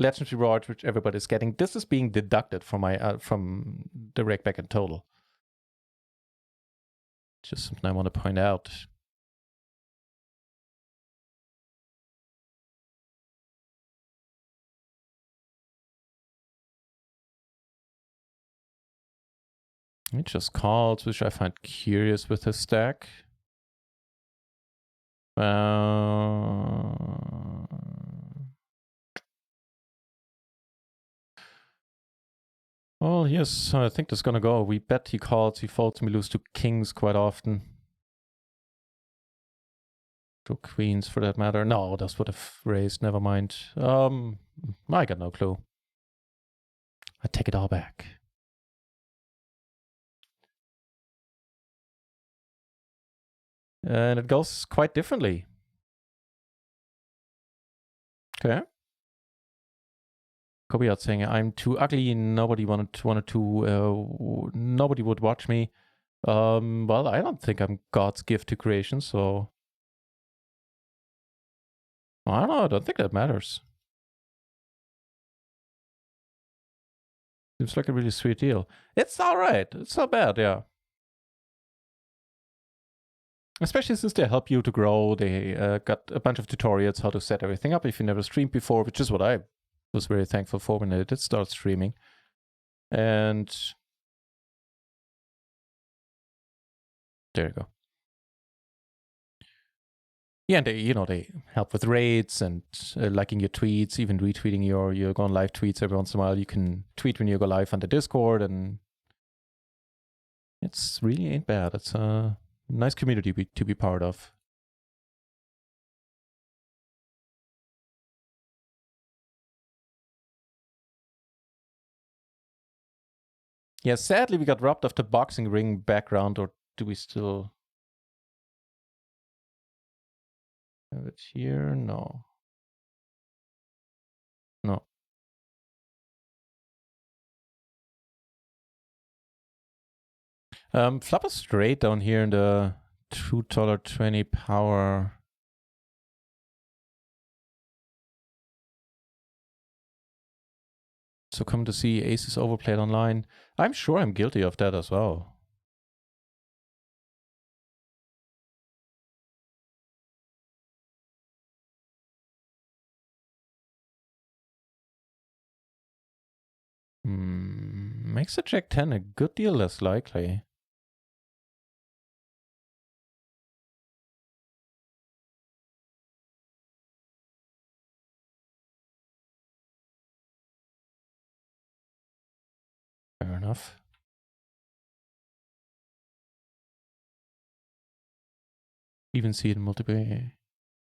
Legendary Reward, which everybody's getting. This is being deducted from my from the rake back in total. Just something I want to point out. He just called, which I find curious with his stack. Well, yes, I think that's gonna go. We bet he calls, he folds, we lose to kings quite often. To queens, for that matter. No, this would have raised, never mind. I got no clue. I take it all back. And it goes quite differently. Okay. Kobe out saying, I'm too ugly, nobody wanted to, nobody would watch me. Well, I don't think I'm God's gift to creation, so... I don't know, I don't think that matters. Seems like a really sweet deal. It's alright, it's not bad, yeah. Especially since they help you to grow, they got a bunch of tutorials how to set everything up if you never streamed before, which is what I was very thankful for when I did start streaming. And there you go. Yeah, and they help with raids and liking your tweets, even retweeting your Gone Live tweets every once in a while. You can tweet when you go live on the Discord, and it's really ain't bad. It's a nice community to be part of. Yeah, sadly we got robbed of the boxing ring background, or do we still have it here? No. No. Flop us straight down here in the $2.20 power. So come to see aces overplayed online. I'm sure I'm guilty of that as well. Makes a Jack 10 a good deal less likely. Fair enough. Even see it in multiple.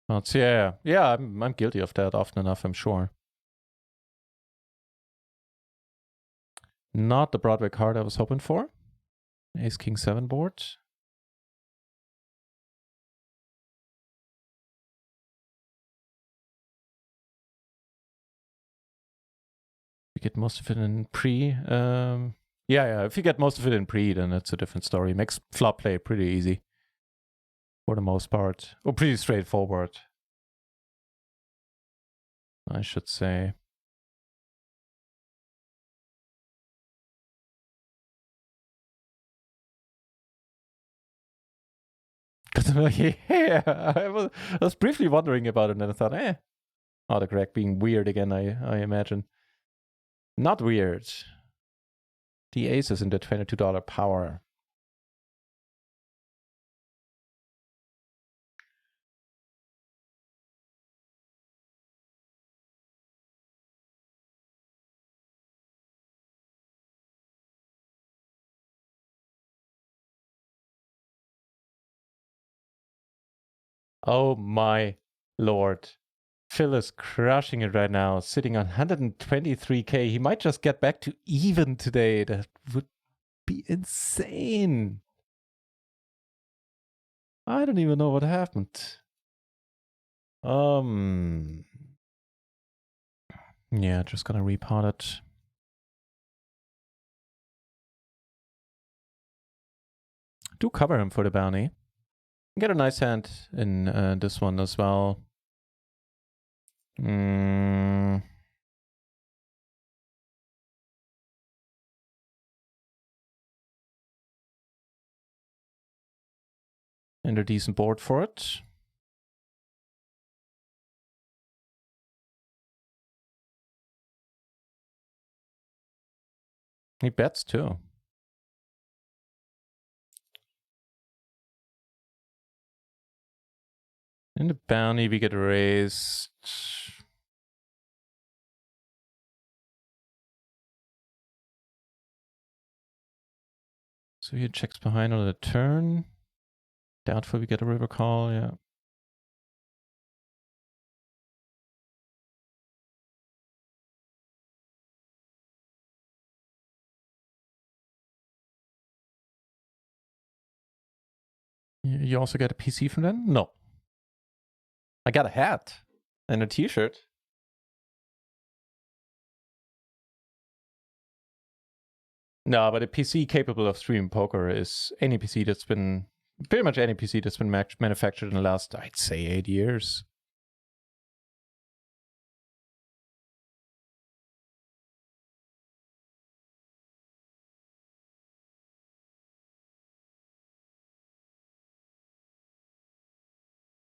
Oh, yeah, I'm guilty of that often enough, I'm sure. Not the Broadway card I was hoping for. Ace King 7 board. You get most of it in pre. Yeah, if you get most of it in pre, then it's a different story. Makes flop play pretty easy. for the most part. Or pretty straightforward, I should say. Yeah, I was briefly wondering about it, and then I thought, autocorrect being weird again, I imagine. Not weird. The ace is in the $22 power. Oh my lord. Phil is crushing it right now, sitting on 123k. He might just get back to even today. That would be insane. I don't even know what happened. Yeah, just gonna repot it. Do cover him for the bounty. Get a nice hand in this one as well. And a decent board for it. He bets too. In the bounty, we get raised. So he checks behind on the turn. Doubtful we get a river call, yeah. You also get a PC from them? No. I got a hat and a t-shirt. No, but a PC capable of streaming poker is any PC that's been, pretty much any PC that's been manufactured in the last, I'd say, 8 years.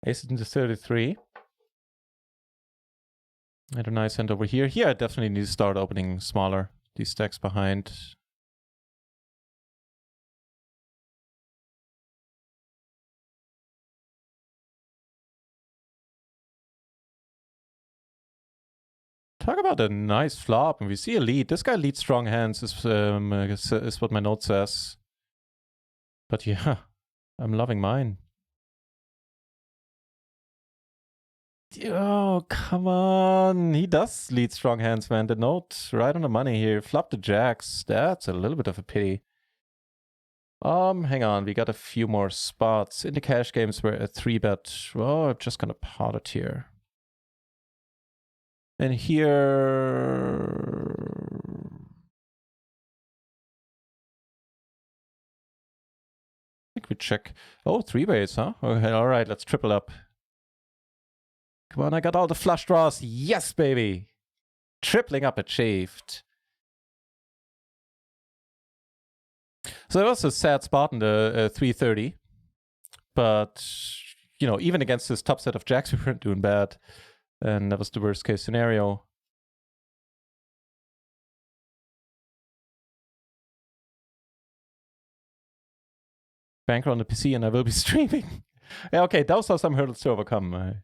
Ace into 33. And a nice hand over here. Here I definitely need to start opening smaller. These stacks behind. Talk about a nice flop, and we see a lead. This guy leads strong hands, is what my note says. But yeah, I'm loving mine. Oh, come on. He does lead strong hands, man. The note right on the money here. Flop the jacks. That's a little bit of a pity. Hang on. We got a few more spots. In the cash games, we're at 3-bet. Well, I'm just gonna pot it here. And here... I think we check. Oh, 3-ways, huh? Okay, all right, let's triple up. Come on, I got all the flush draws. Yes, baby. Tripling up achieved. So that was a sad spot in the 330. But, you know, even against this top set of jacks, we weren't doing bad. And that was the worst case scenario. Banker on the PC and I will be streaming. Yeah, okay, those are some hurdles to overcome.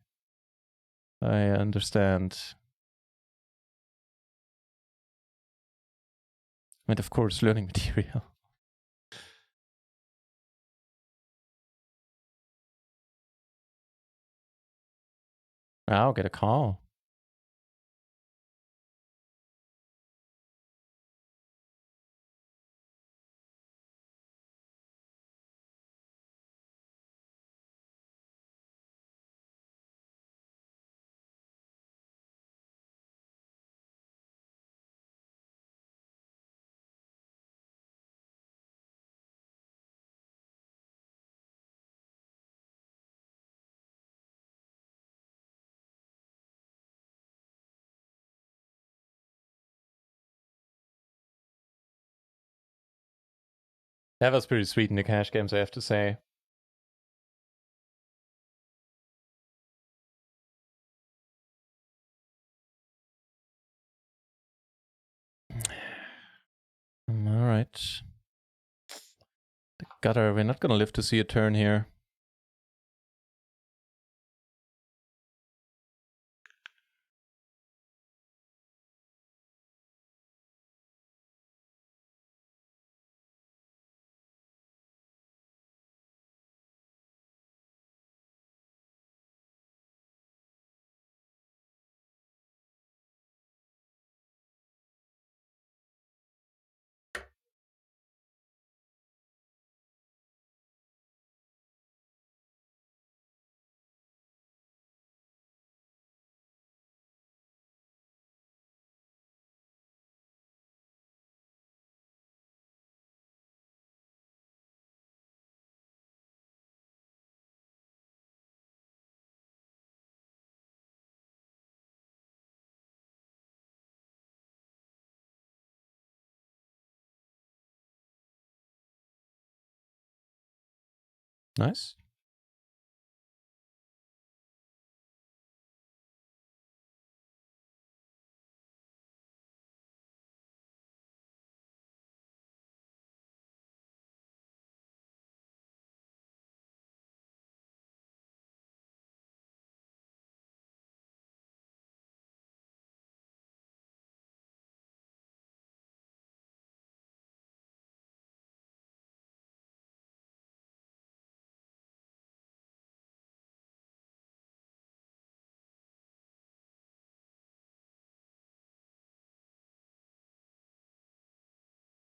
I understand. And of course, learning material. I'll get a call. That was pretty sweet in the cash games, I have to say. Alright. The gutter, we're not gonna live to see a turn here. Nice.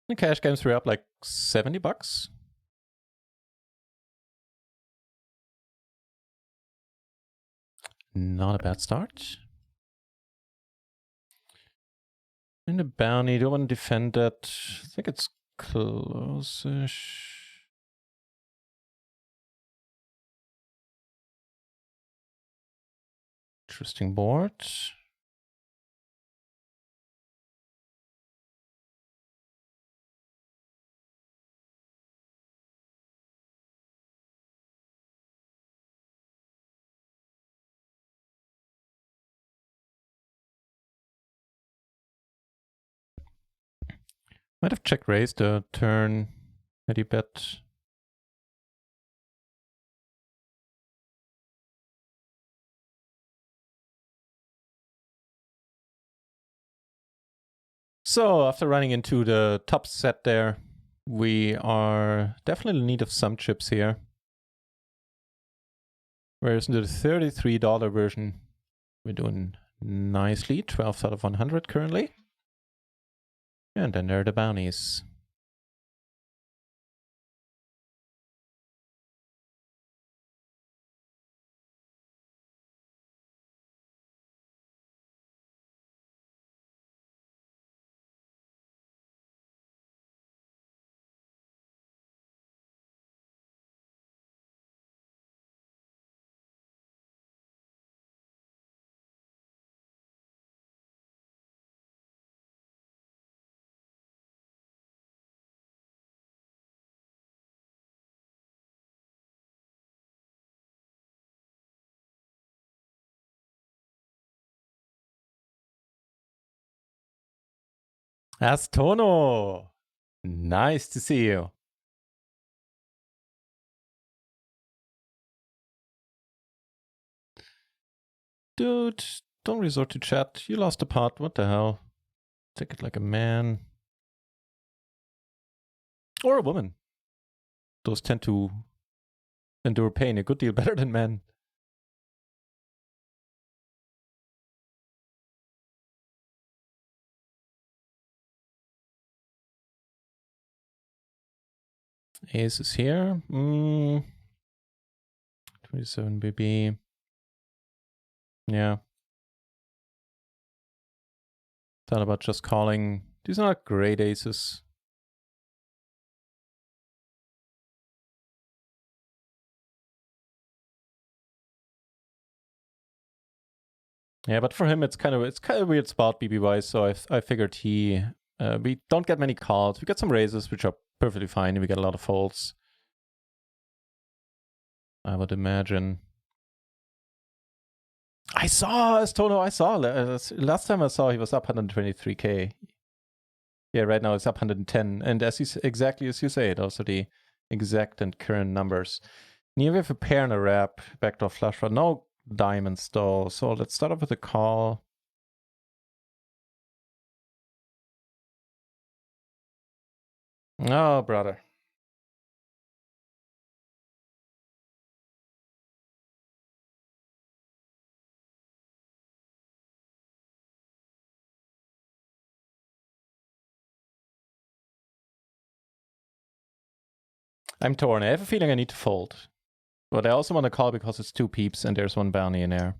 The cash games were up like $70. Not a bad start. In the bounty, do I want to defend that? I think it's close-ish. Interesting board. Might have check raised the turn. Had he bet? So after running into the top set there, we are definitely in need of some chips here. Whereas in the $33 version, we're doing nicely. 12 out of 100 currently. And then there are the bounties. Astono! Nice to see you. Dude, don't resort to chat. You lost a pot. What the hell? Take it like a man. Or a woman. Those tend to endure pain a good deal better than men. Ace is here. 27 BB. Yeah. Thought about just calling. These are not great aces. Yeah, but for him it's kind of a weird spot BB wise, so I figured he We don't get many calls. We get some raises, which are perfectly fine. We get a lot of folds, I would imagine. I saw Astono. I saw last time I saw he was up 123k. Yeah, right now it's up 110. And exactly as you say, those are the exact and current numbers. Here we have a pair and a wrap, backdoor flush draw. No diamonds though. So let's start off with a call. Oh, brother. I'm torn. I have a feeling I need to fold. But I also want to call because it's 2 peeps and there's 1 bounty in there.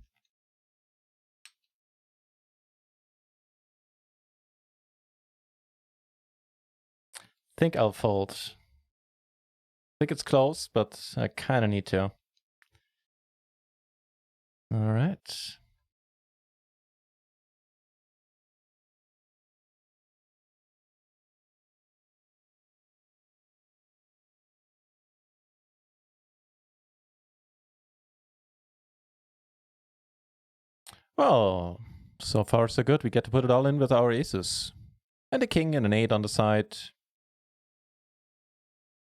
I think I'll fold. I think it's close, but I kind of need to. All right. Well, so far so good. We get to put it all in with our aces. And a king and an 8 on the side.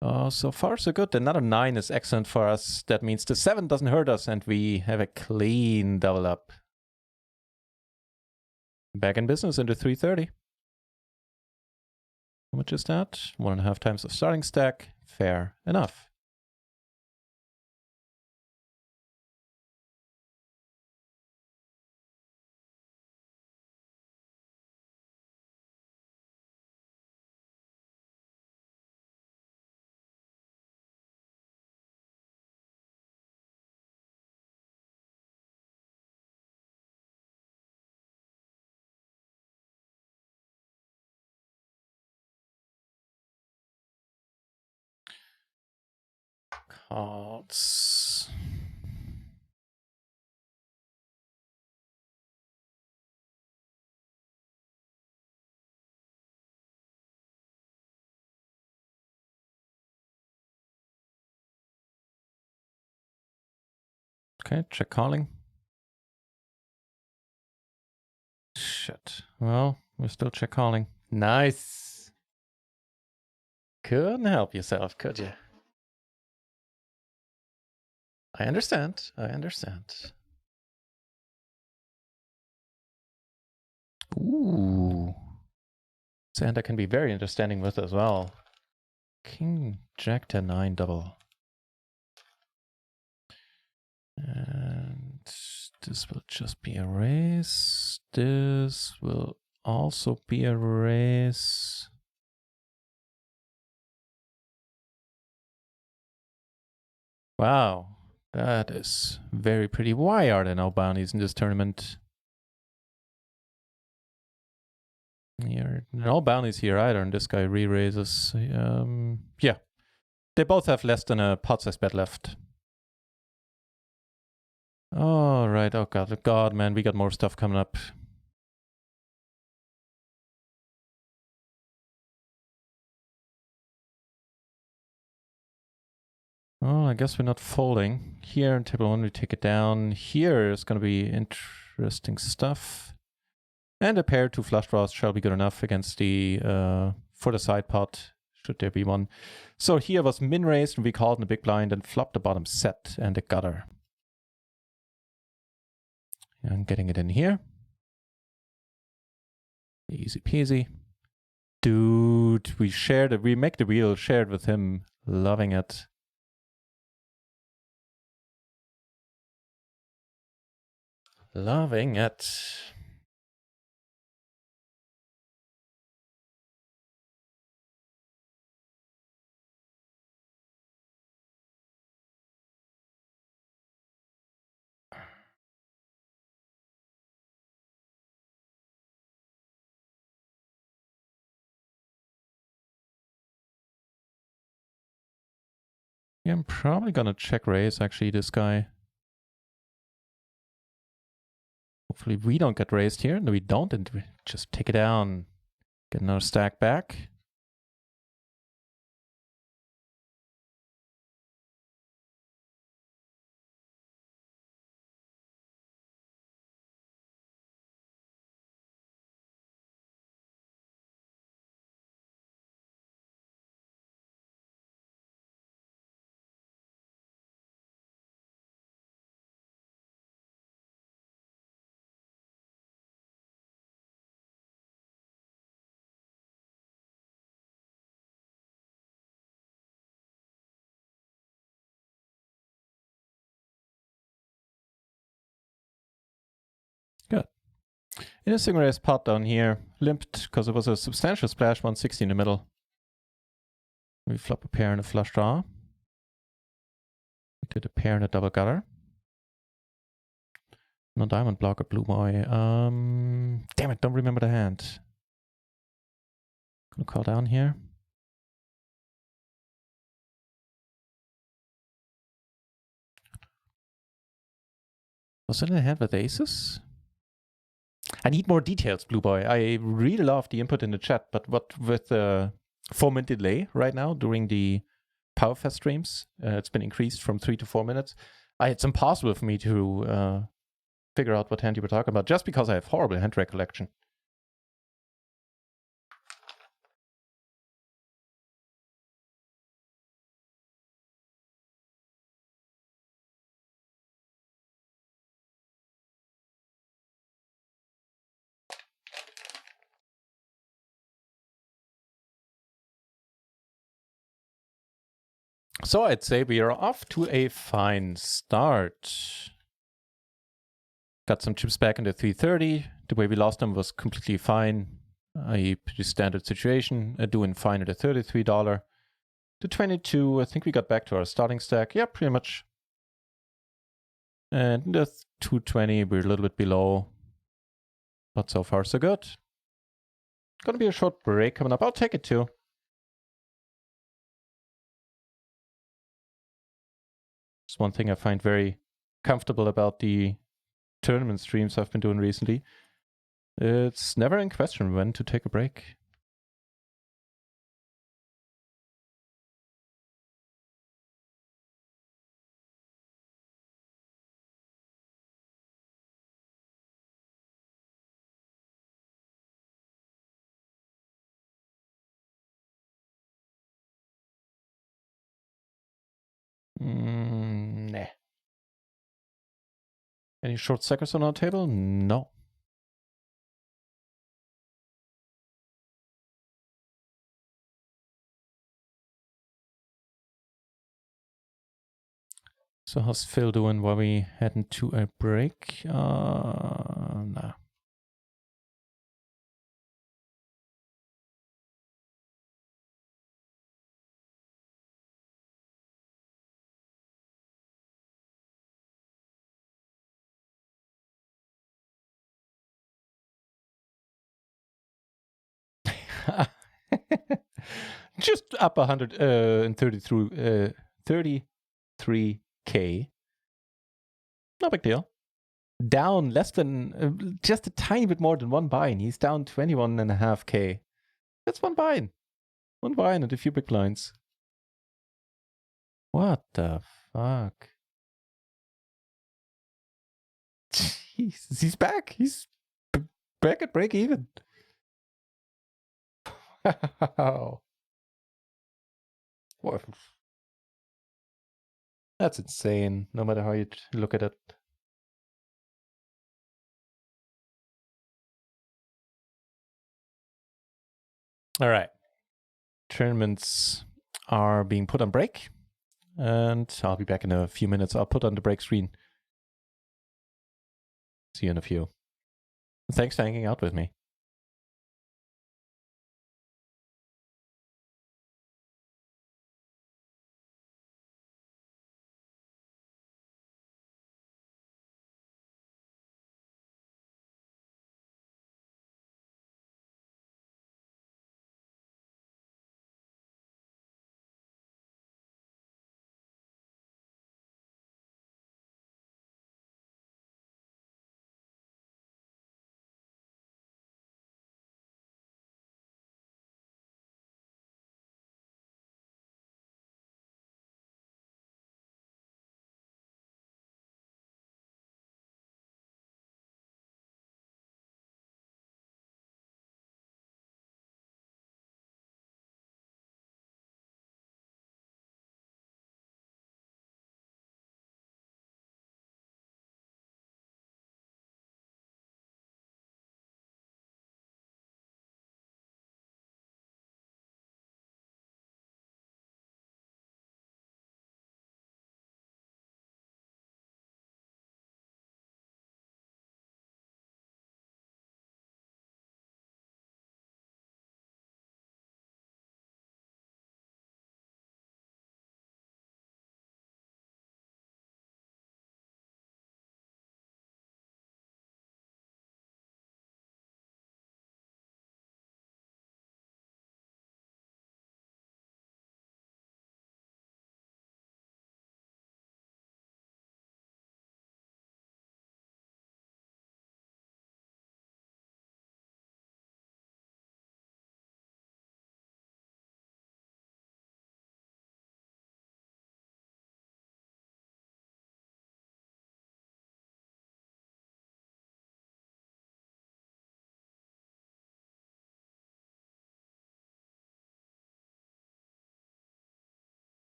Oh, so far so good. Another 9 is excellent for us. That means the 7 doesn't hurt us and we have a clean double up. Back in business into 330. How much is that? 1.5 times the starting stack. Fair enough. Cards. Okay, check calling. Shit. Well, we're still check calling. Nice. Couldn't help yourself, could you? I understand. I understand. Ooh. Santa can be very understanding with as well. King, Jack 10, 9 double. And this will just be a raise. This will also be a raise. Wow, that is very pretty. Why are there no bounties in this tournament? Here, no bounties here either, and this guy re-raises. Yeah, they both have less than a pot size bet left. All right. Oh god, man, we got more stuff coming up. Oh, I guess we're not folding. Here in table 1, we take it down. Here is going to be interesting stuff. And a pair 2 flush draws shall be good enough against the, for the side pot, should there be one. So here was min raised and we called in the big blind and flopped the bottom set and a gutter. And getting it in here. Easy peasy. Dude, we shared it. We make the wheel, shared with him. Loving it. Loving it. Yeah, I'm probably gonna check raise actually this guy. Hopefully we don't get raised here. No, we don't, and we just take it down. Get another stack back. Good. In a synchronized pot down here, limped because it was a substantial splash, 160 in the middle. We flop a pair and a flush draw. We did a pair and a double gutter. No diamond blocker, blue boy. Damn it, don't remember the hand. Gonna call down here. Was it in a hand with aces? I need more details, blue boy. I really love the input in the chat, but what with the 4-minute delay right now during the Powerfest streams, it's been increased from 3 to 4 minutes. It's impossible for me to figure out what hand you were talking about, just because I have horrible hand recollection. So I'd say we are off to a fine start. Got some chips back into 330. The way we lost them was completely fine. A pretty standard situation. Doing fine at a $33. To 22, I think we got back to our starting stack. Yeah, pretty much. And the 220, we're a little bit below. But so far, so good. Gonna be a short break coming up. I'll take it too. It's one thing I find very comfortable about the tournament streams I've been doing recently. It's never in question when to take a break. Nah. Any short stackers on our table? No. So how's Phil doing while we heading to a break? Nah. Just up 130 through 33K. No big deal. Down less than, just a tiny bit more than one buy, and he's down 21.5K. That's one buy. One buy and a few big blinds. What the fuck? Jesus, he's back. He's back at break even. Wow. What? That's insane, no matter how you look at it. All right. Tournaments are being put on break, and I'll be back in a few minutes. I'll put on the break screen. See you in a few. Thanks for hanging out with me.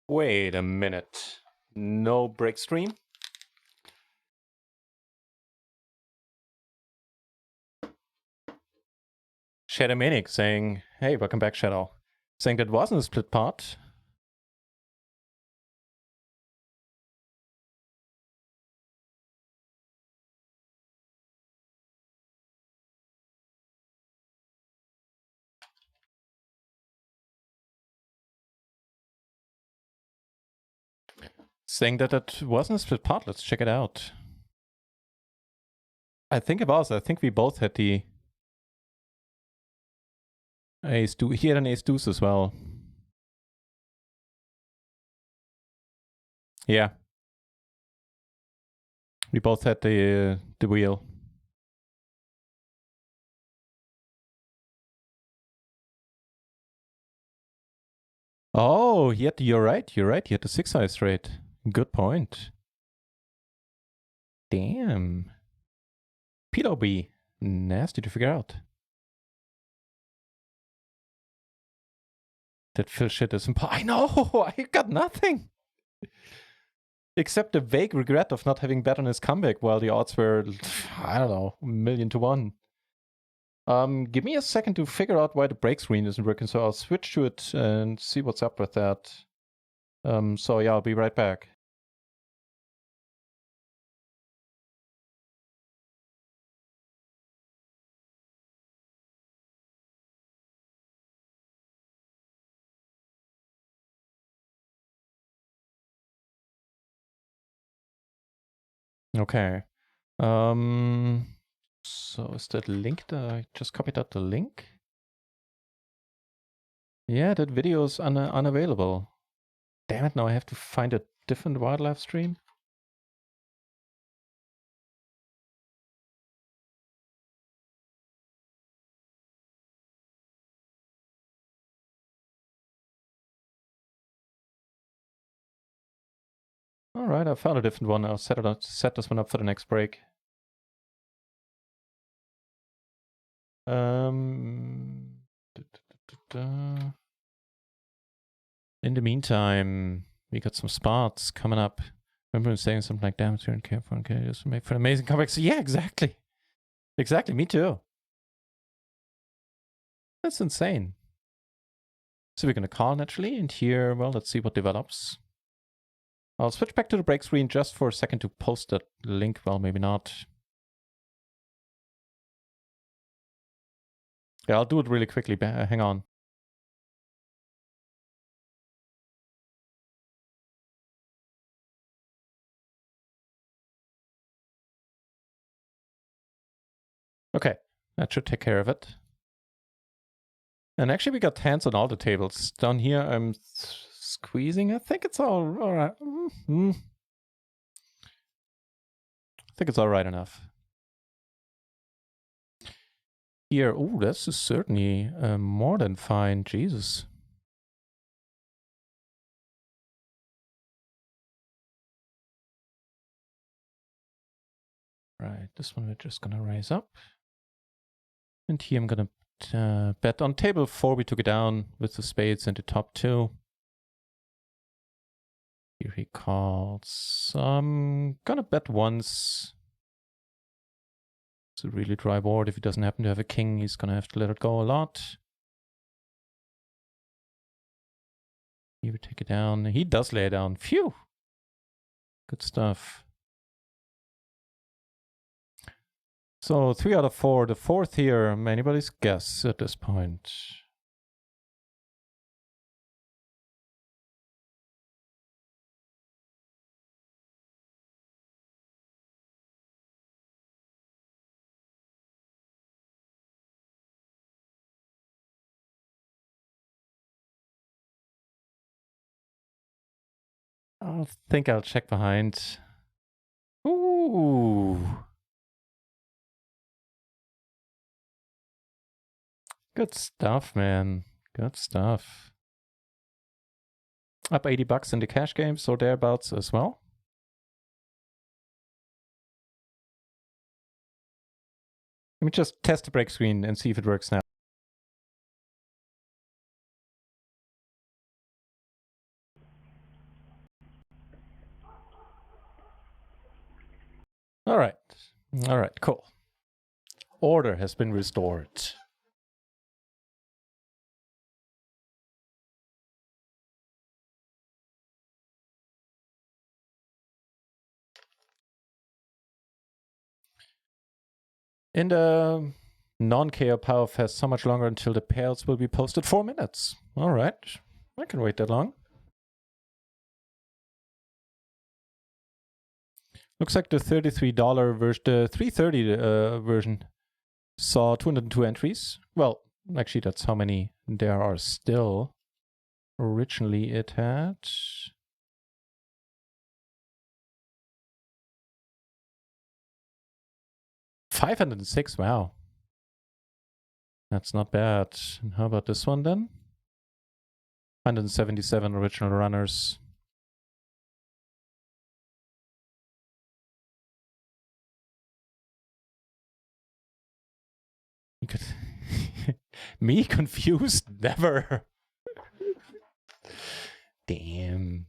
Wait a minute. No break stream? Shadow Manic saying, hey, welcome back, Shadow. Saying that wasn't a split part. Saying that it wasn't a split part. Let's check it out. I think it was. I think we both had the ace deuce. He had an ace deuce as well. Yeah. We both had the wheel. Oh, you're right. You're right. He had the 6-eye straight. Good point. Damn. PLO. Nasty to figure out. That Phil shit is impossible. I know! I got nothing! Except a vague regret of not having bet on his comeback while the odds were, I don't know, 1,000,000 to 1. Give me a second to figure out why the break screen isn't working, so I'll switch to it and see what's up with that. So yeah, I'll be right back. Okay. So is that link I just copied out the link? Yeah, that video is unavailable. Damn it, now I have to find a different wildlife stream? Alright, I found a different one. I'll set this one up for the next break. In the meantime, we got some spots coming up. Remember him saying something like, damn, turn careful, okay, just make for an amazing comebacks. Yeah, exactly. Exactly, me too. That's insane. So we're going to call naturally, and here, well, let's see what develops. I'll switch back to the break screen just for a second to post that link. Well, maybe not. Yeah, I'll do it really quickly. Hang on. Okay, that should take care of it. And actually, we got hands on all the tables. Down here, I'm squeezing. I think it's all right. I think it's all right enough. Here, oh, this is certainly more than fine. Jesus. Right, this one we're just gonna raise up. And here I'm gonna bet on table 4. We took it down with the spades and the top 2. Here he calls. I'm gonna bet once. It's a really dry board. If he doesn't happen to have a king, he's gonna have to let it go a lot. Here we take it down. He does lay it down. Phew! Good stuff. So 3 out of 4. The 4th here, anybody's guess at this point. I think I'll check behind. Ooh. Good stuff, man. Good stuff. Up $80 in the cash games or thereabouts as well. Let me just test the break screen and see if it works now. All right. All right, cool. Order has been restored. In the non-KO Powerfest, so much longer until the pairs will be posted? 4 minutes. All right. I can wait that long. Looks like the $33 version, the 330 version saw 202 entries. Well, actually, that's how many there are still. Originally, it had 506. Wow. That's not bad. And how about this one then? 177 original runners. You could me confused? Never. Damn.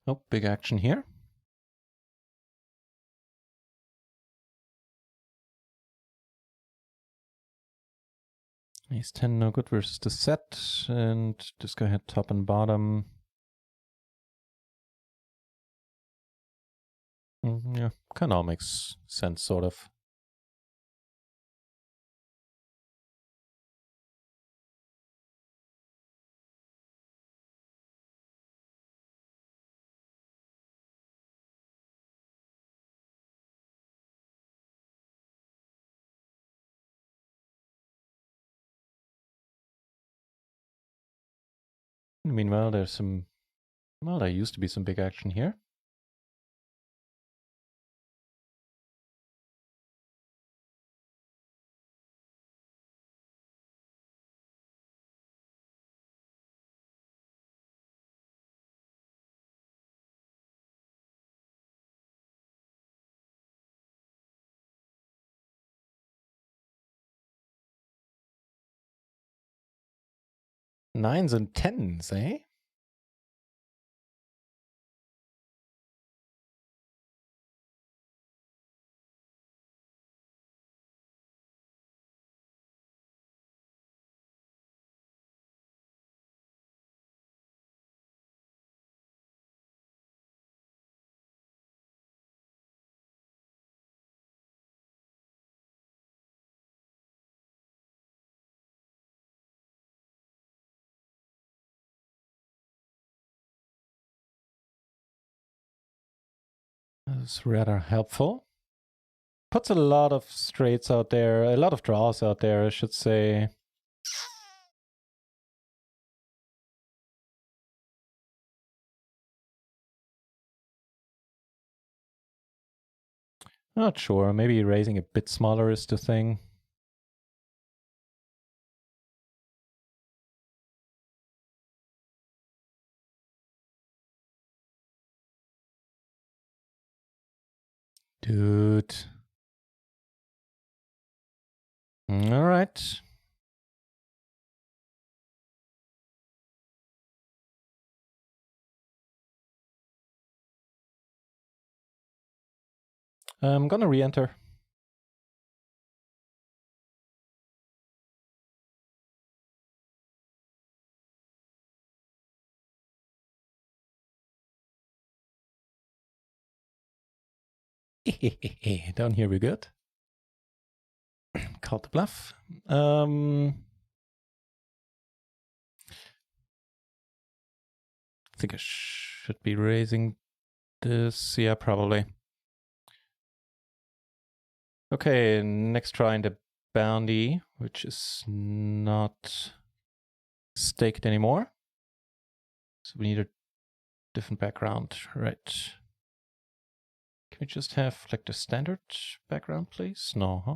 Oh, big action here. Ace 10 no good versus the set, and this guy had top and bottom. Yeah, kind of all makes sense, sort of. Meanwhile, there's some, well, there used to be some big action here. Nines and tens, eh? That's rather helpful. Puts a lot of straights out there, a lot of draws out there, I should say. Not sure, maybe raising a bit smaller is the thing. Dude. All right. I'm gonna re-enter. Down here we good. Called the bluff. I think I should be raising this. Yeah, probably. Okay, next try in the bounty, which is not staked anymore. So we need a different background, right? Can we just have like the standard background, please? No, huh?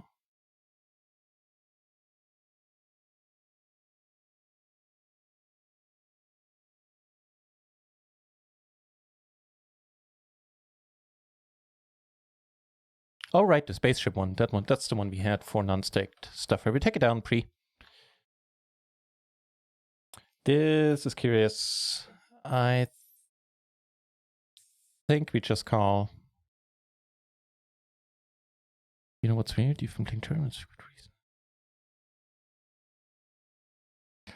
Oh, right, the spaceship one. That one. That's the one we had for non-staked stuff. Where we take it down pre. This is curious. I think we just call. You know what's weird? You've been tournaments for good reason.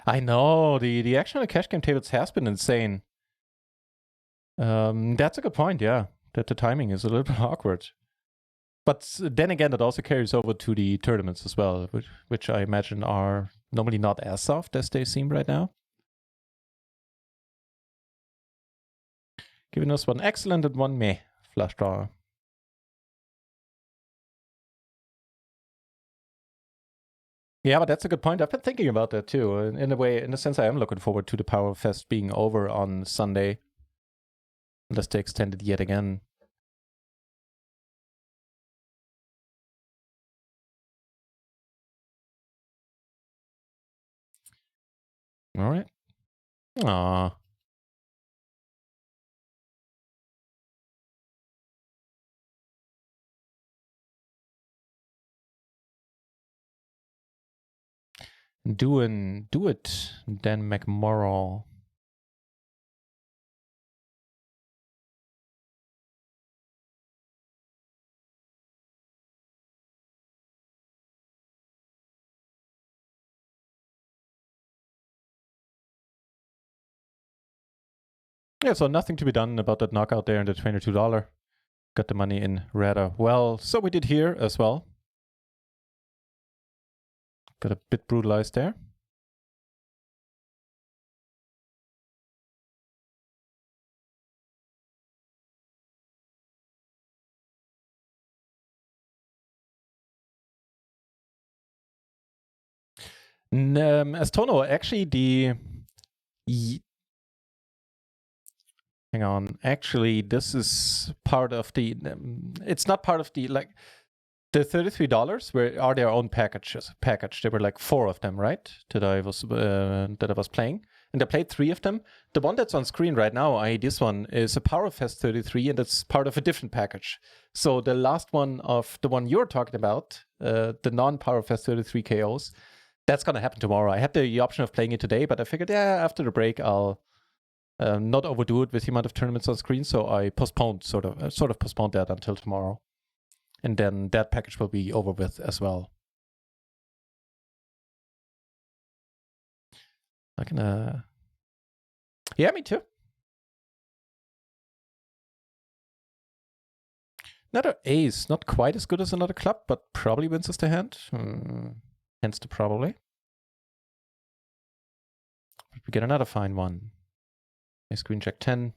I know the action on the cash game tables has been insane. That's a good point. Yeah, that the timing is a little bit awkward. But then again, that also carries over to the tournaments as well, which I imagine are normally not as soft as they seem right now. Giving us one excellent and one meh flush draw. Yeah, but that's a good point. I've been thinking about that too. In a sense, I am looking forward to the Powerfest being over on Sunday. Unless they extend it yet again. All right. Aww. Do it, Dan McMorrow. Yeah, so nothing to be done about that knockout there in the $22. Got the money in rather well. So we did here as well. Got a bit brutalized there. As Tono, actually hang on. Actually, this is part of the. It's not part of the like. The $33 are their own packages. There were like 4 of them, right? That I was playing, and I played 3 of them. The one that's on screen right now, this one is a Powerfest 33, and it's part of a different package. So the last one of the one you're talking about, the non-Powerfest 33 KOs, that's gonna happen tomorrow. I had the option of playing it today, but I figured, after the break, I'll not overdo it with the amount of tournaments on screen. So I postponed, sort of postponed that until tomorrow. And then that package will be over with as well. I can, yeah, me too. Another ace, not quite as good as another club, but probably wins us the hand. Hence the probably. But we get another fine one. Ace queen jack 10.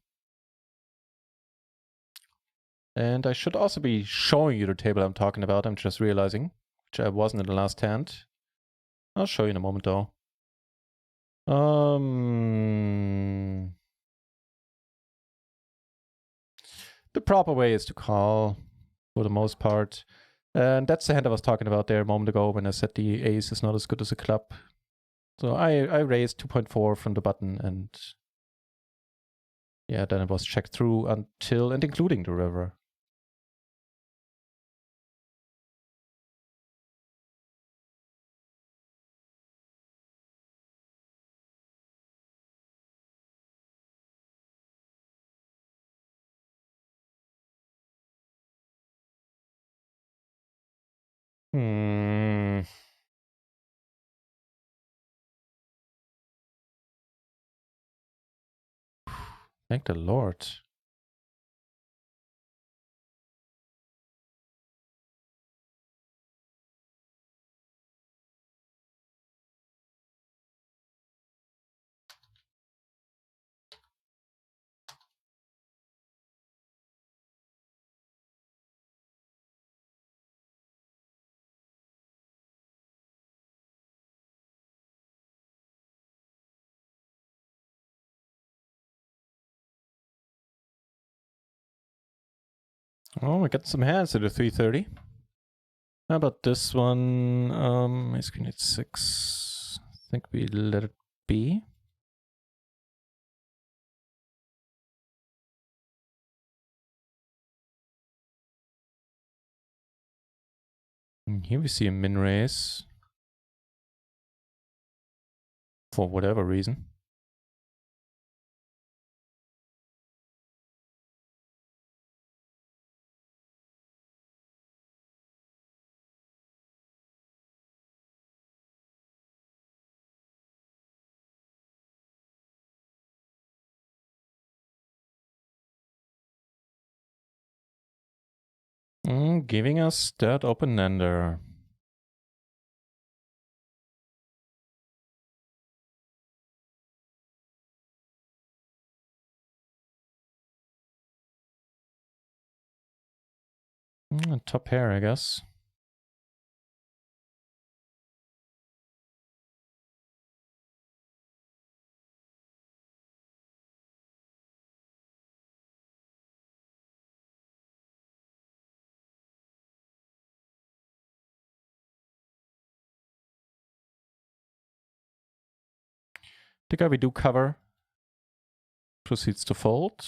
And I should also be showing you the table I'm talking about. I'm just realizing, which I wasn't in the last hand. I'll show you in a moment though. The proper way is to call for the most part. And that's the hand I was talking about there a moment ago when I said the ace is not as good as a club. So I raised 2.4 from the button, and yeah, then it was checked through until and including the river. Thank the Lord. Oh, we got some hands at a 330. How about this one? My screen at 6. I think we let it be. And here we see a min raise. For whatever reason. Giving us that open-ender. Top pair, I guess. The guy we do cover proceeds to fold.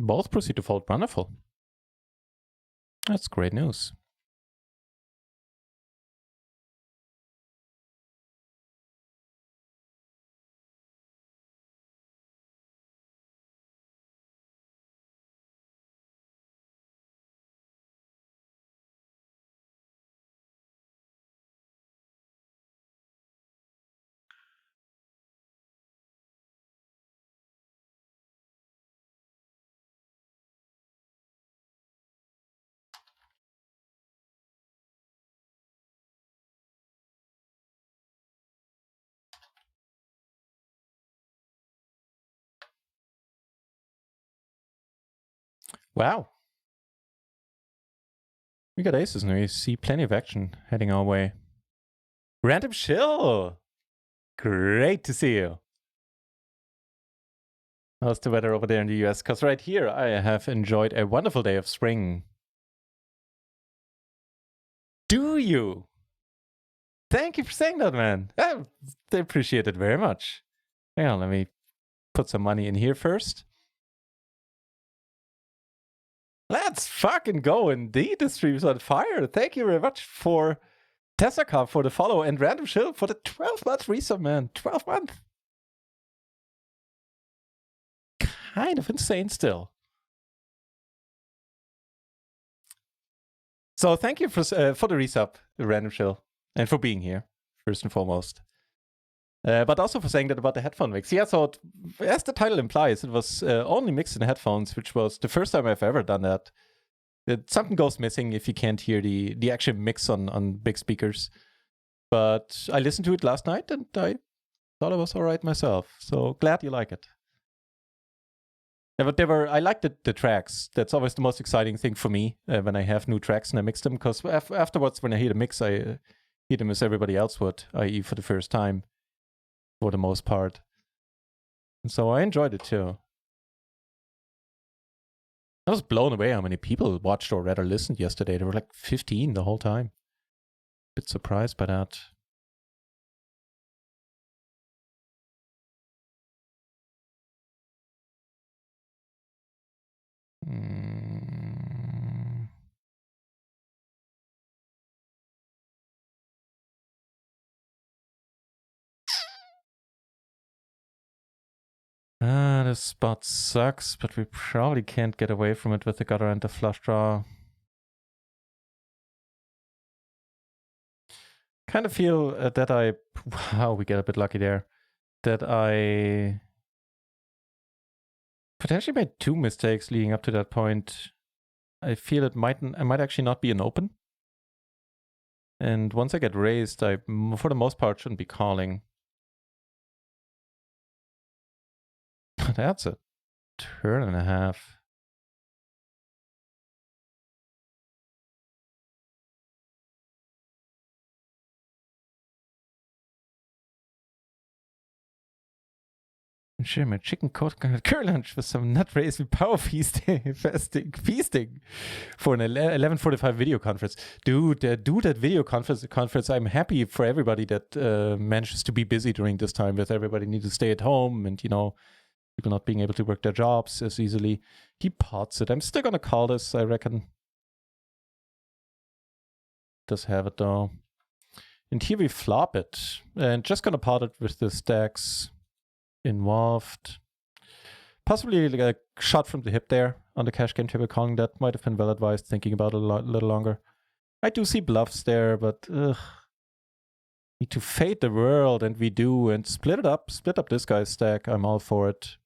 Both proceed to fold. Wonderful. That's great news. Wow. We got aces and we see plenty of action heading our way. Random Shill! Great to see you. How's the weather over there in the US? Because right here I have enjoyed a wonderful day of spring. Do you? Thank you for saying that, man. I appreciate it very much. Yeah, let me put some money in here first. Let's fucking go. Indeed, the stream's on fire. Thank you very much for Tessaka for the follow and Random Shill for the 12-month resub, man. 12 months. Kind of insane still. So thank you for the resub, Random Shill, and for being here, first and foremost. But also for saying that about the headphone mix. Yeah, so as the title implies, it was only mixed in headphones, which was the first time I've ever done that. Something goes missing if you can't hear the actual mix on big speakers. But I listened to it last night and I thought it was all right myself. So glad you like it. Yeah, but I like the tracks. That's always the most exciting thing for me when I have new tracks and I mix them. Because afterwards, when I hear the mix, I hear them as everybody else would, i.e. for the first time, for the most part. And so I enjoyed it too. I was blown away how many people watched or rather listened yesterday. There were like 15 the whole time. Bit surprised by that. This spot sucks, but we probably can't get away from it with the gutter and the flush draw. Kind of feel that wow, we get a bit lucky there. That I potentially made 2 mistakes leading up to that point. I feel it might actually not be an open. And once I get raised, I, for the most part, shouldn't be calling. That's a turn and a half. Share my chicken coat curl lunch with some NutRaisin power feasting for an 11:45 video conference. Dude, do that video conference. I'm happy for everybody that manages to be busy during this time, with everybody need to stay at home and, you know, people not being able to work their jobs as easily. He pots it. I'm still gonna call this, I reckon. Does have it though. And here we flop it. And just gonna pot it with the stacks involved. Possibly like a shot from the hip there on the cash game table calling. That might have been well advised, thinking about it a little longer. I do see bluffs there, but need to fade the world, and we do, and split it up. Split up this guy's stack. I'm all for it.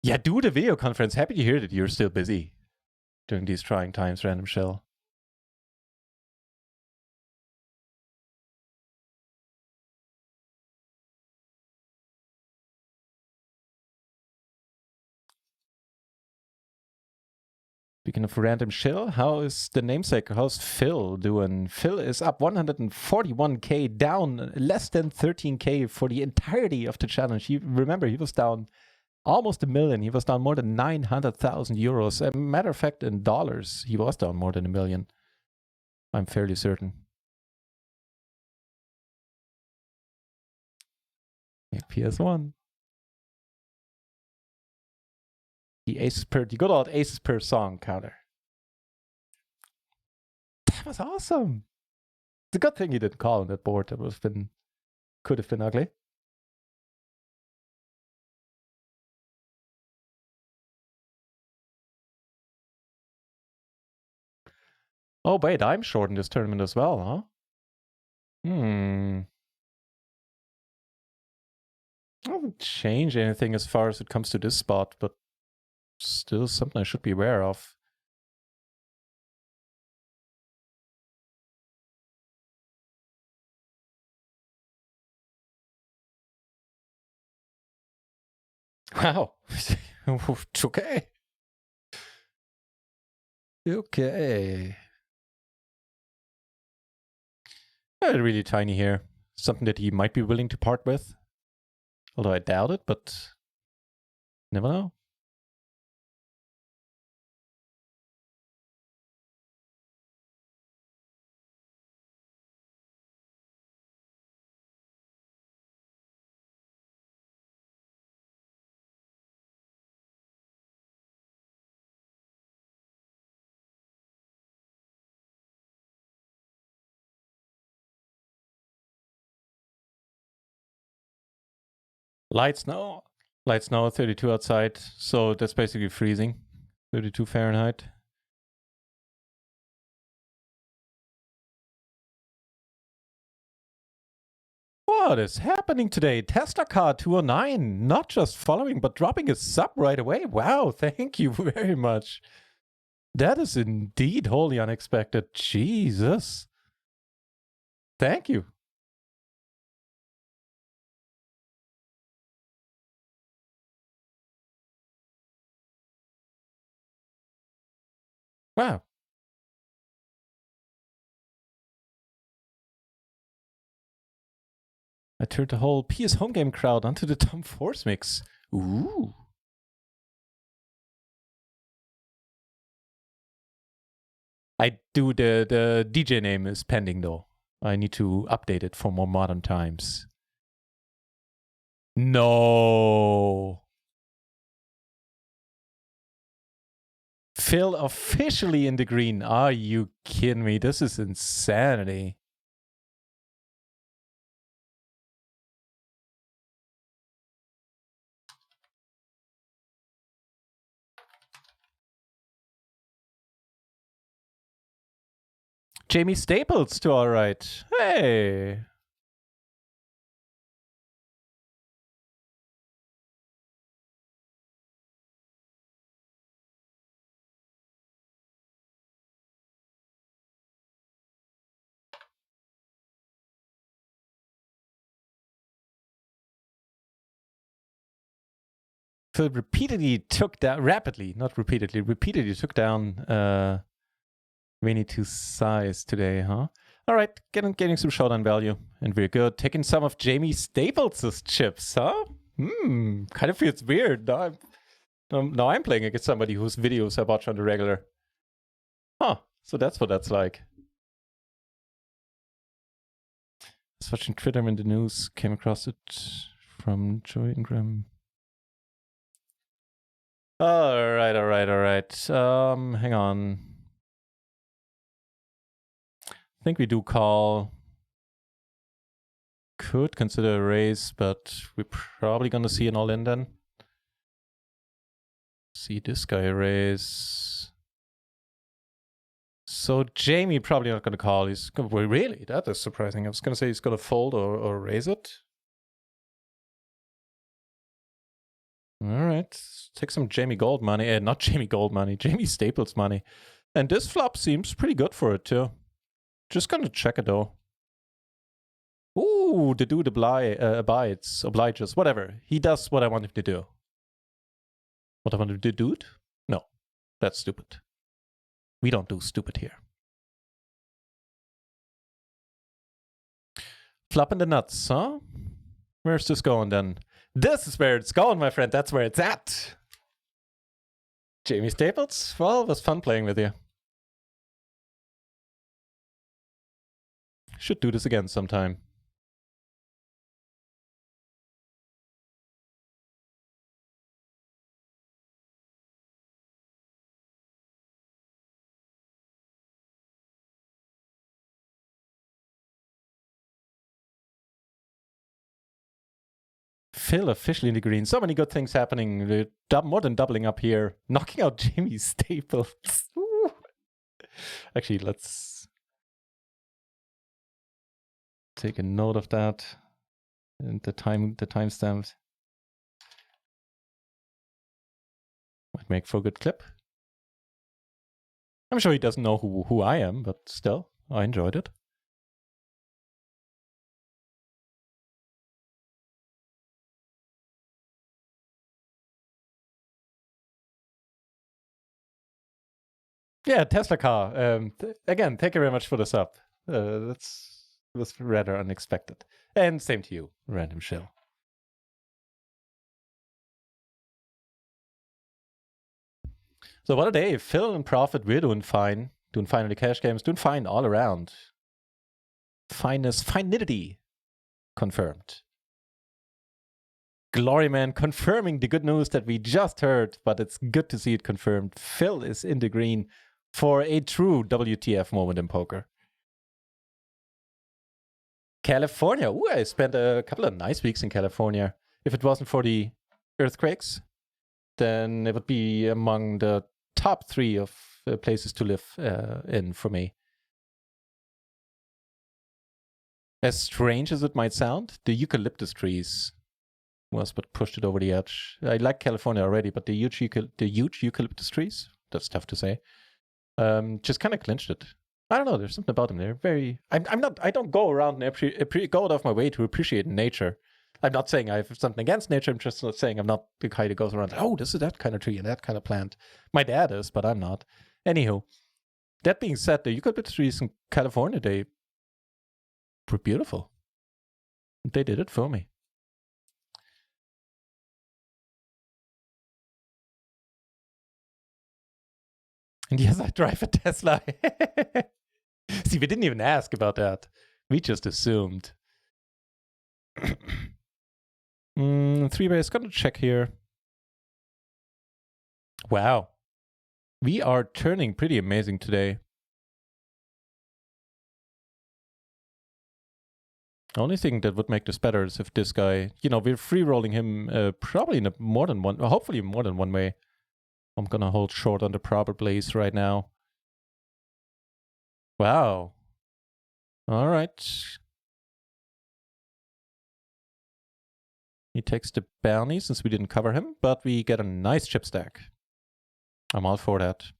Yeah, do the video conference. Happy to hear that you're still busy during these trying times, Random Shell. Speaking of Random Shell, how is the namesake? How's Phil doing? Phil is up 141k, down less than 13k for the entirety of the challenge. Remember, he was down almost $1 million. He was down more than 900,000 euros. As a matter of fact, in dollars, he was down more than $1 million. I'm fairly certain. PS1. The good old aces per song counter. That was awesome. It's a good thing he didn't call on that board. That could have been ugly. Oh wait, I'm short in this tournament as well, huh? I don't change anything as far as it comes to this spot, but still something I should be aware of. Wow. Okay. Okay. Really tiny here. Something that he might be willing to part with. Although I doubt it, but never know. Light snow, 32 outside, so that's basically freezing. 32 Fahrenheit. What is happening today? Tesla Car 209, not just following, but dropping a sub right away. Wow, thank you very much. That is indeed wholly unexpected. Jesus. Thank you. Wow. I turned the whole PS home game crowd onto the Tom Force mix. Ooh. I do the DJ name is pending though. I need to update it for more modern times. No. Phil officially in the green. Are you kidding me? This is insanity. Jamie Staples to our right. Hey. Phil repeatedly took down, repeatedly took down Rainy to size today, huh? All All right, getting some showdown value, and we're good. Taking some of Jamie Staples' chips, huh? Kind of feels weird. Now I'm playing against somebody whose videos I watch on the regular. Huh, so that's what that's like. I was watching Twitter in the news, came across it from Joy Ingram. All right. Hang on. I think we do call. Could consider a raise, but we're probably gonna see an all-in then. See this guy raise. So Jamie probably not gonna call. He's gonna, well, really, that is surprising. I was gonna say he's gonna fold or raise it. All right, take some Jamie Gold money. Not Jamie Gold money, Jamie Staples money. And this flop seems pretty good for it too. Just gonna check it though. Ooh, the dude abides, obliges, whatever. He does what I want him to do. What I want him to do? No, that's stupid. We don't do stupid here. Flopping the nuts, huh? Where's this going then? This is where it's going, my friend. That's where it's at. Jamie Staples? Well, it was fun playing with you. Should do this again sometime. Phil officially in the green. So many good things happening. More than doubling up here. Knocking out Jamie Staples. Actually, let's take a note of that. And the timestamp. Might make for a good clip. I'm sure he doesn't know who I am, but still, I enjoyed it. Yeah, Tesla car. Again, thank you very much for the sub. That was rather unexpected. And same to you, Random Shell. So what a day. Phil and Profit, we're doing fine. Doing fine in the cash games. Doing fine all around. Finity confirmed. Gloryman confirming the good news that we just heard, but it's good to see it confirmed. Phil is in the green for a true WTF moment in poker. California. Ooh, I spent a couple of nice weeks in California. If it wasn't for the earthquakes, then it would be among the top 3 of places to live in for me. As strange as it might sound, the eucalyptus trees was what pushed it over the edge. I like California already, but the huge eucalyptus trees, that's tough to say, just kind of clinched it. I don't know, there's something about them. They're very... I don't go around and go out of my way to appreciate nature. I'm not saying I have something against nature. I'm just not saying I'm not the guy that goes around, oh, this is that kind of tree and that kind of plant. My dad is, but I'm not. Anywho, that being said, the eucalyptus trees in California, they were beautiful. They did it for me. And yes, I drive a Tesla. See, we didn't even ask about that. We just assumed. 3-way, gonna check here. Wow. We are turning pretty amazing today. The only thing that would make this better is if this guy, we're free rolling him probably in more than one, hopefully more than one way. I'm gonna hold short on the probably right now. Wow. All right. He takes the bounty since we didn't cover him, but we get a nice chip stack. I'm all for that.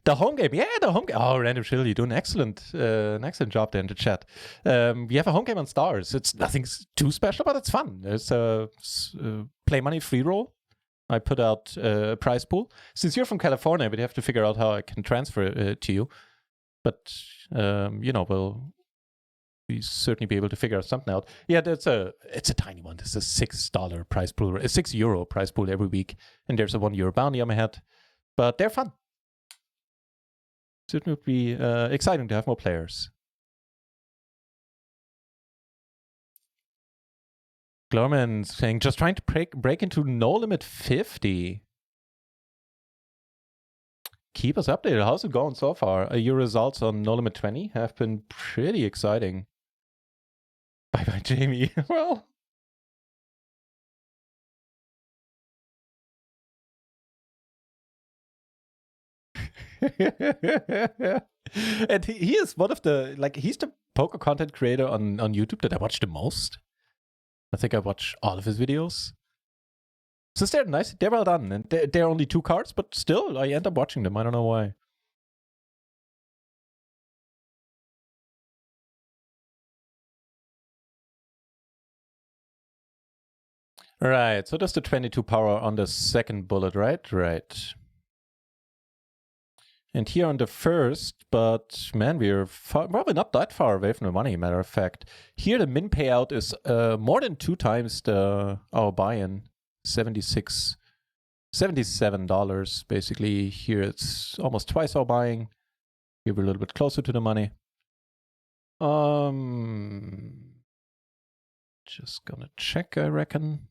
The home game, yeah, the home game. Oh, Random Chill, you do an excellent job there in the chat. We have a home game on Stars. It's nothing too special, but it's fun. There's a play money free roll. I put out a prize pool. Since you're from California, we'd have to figure out how I can transfer it to you. But we certainly be able to figure something out. Yeah, it's a tiny one. It's a $6 prize pool, a €6 prize pool every week, and there's a €1 bounty on my head. But they're fun. So it would be exciting to have more players. Glorman saying, just trying to break into No Limit 50. Keep us updated. How's it going so far? Your results on No Limit 20 have been pretty exciting. Bye-bye, Jamie. Well... and he is one of the, he's the poker content creator on YouTube that I watch the most. I think I watch all of his videos. So they're nice. They're well done. And they're only 2 cards, but still, I end up watching them. I don't know why. All right. So that's the 22 power on the second bullet, right? Right. And here on the first, but man, we're probably not that far away from the money, matter of fact. Here the min payout is more than 2 times our buy-in, $77 basically. Here it's almost twice our buying. Here we're a little bit closer to the money. Just gonna check, I reckon.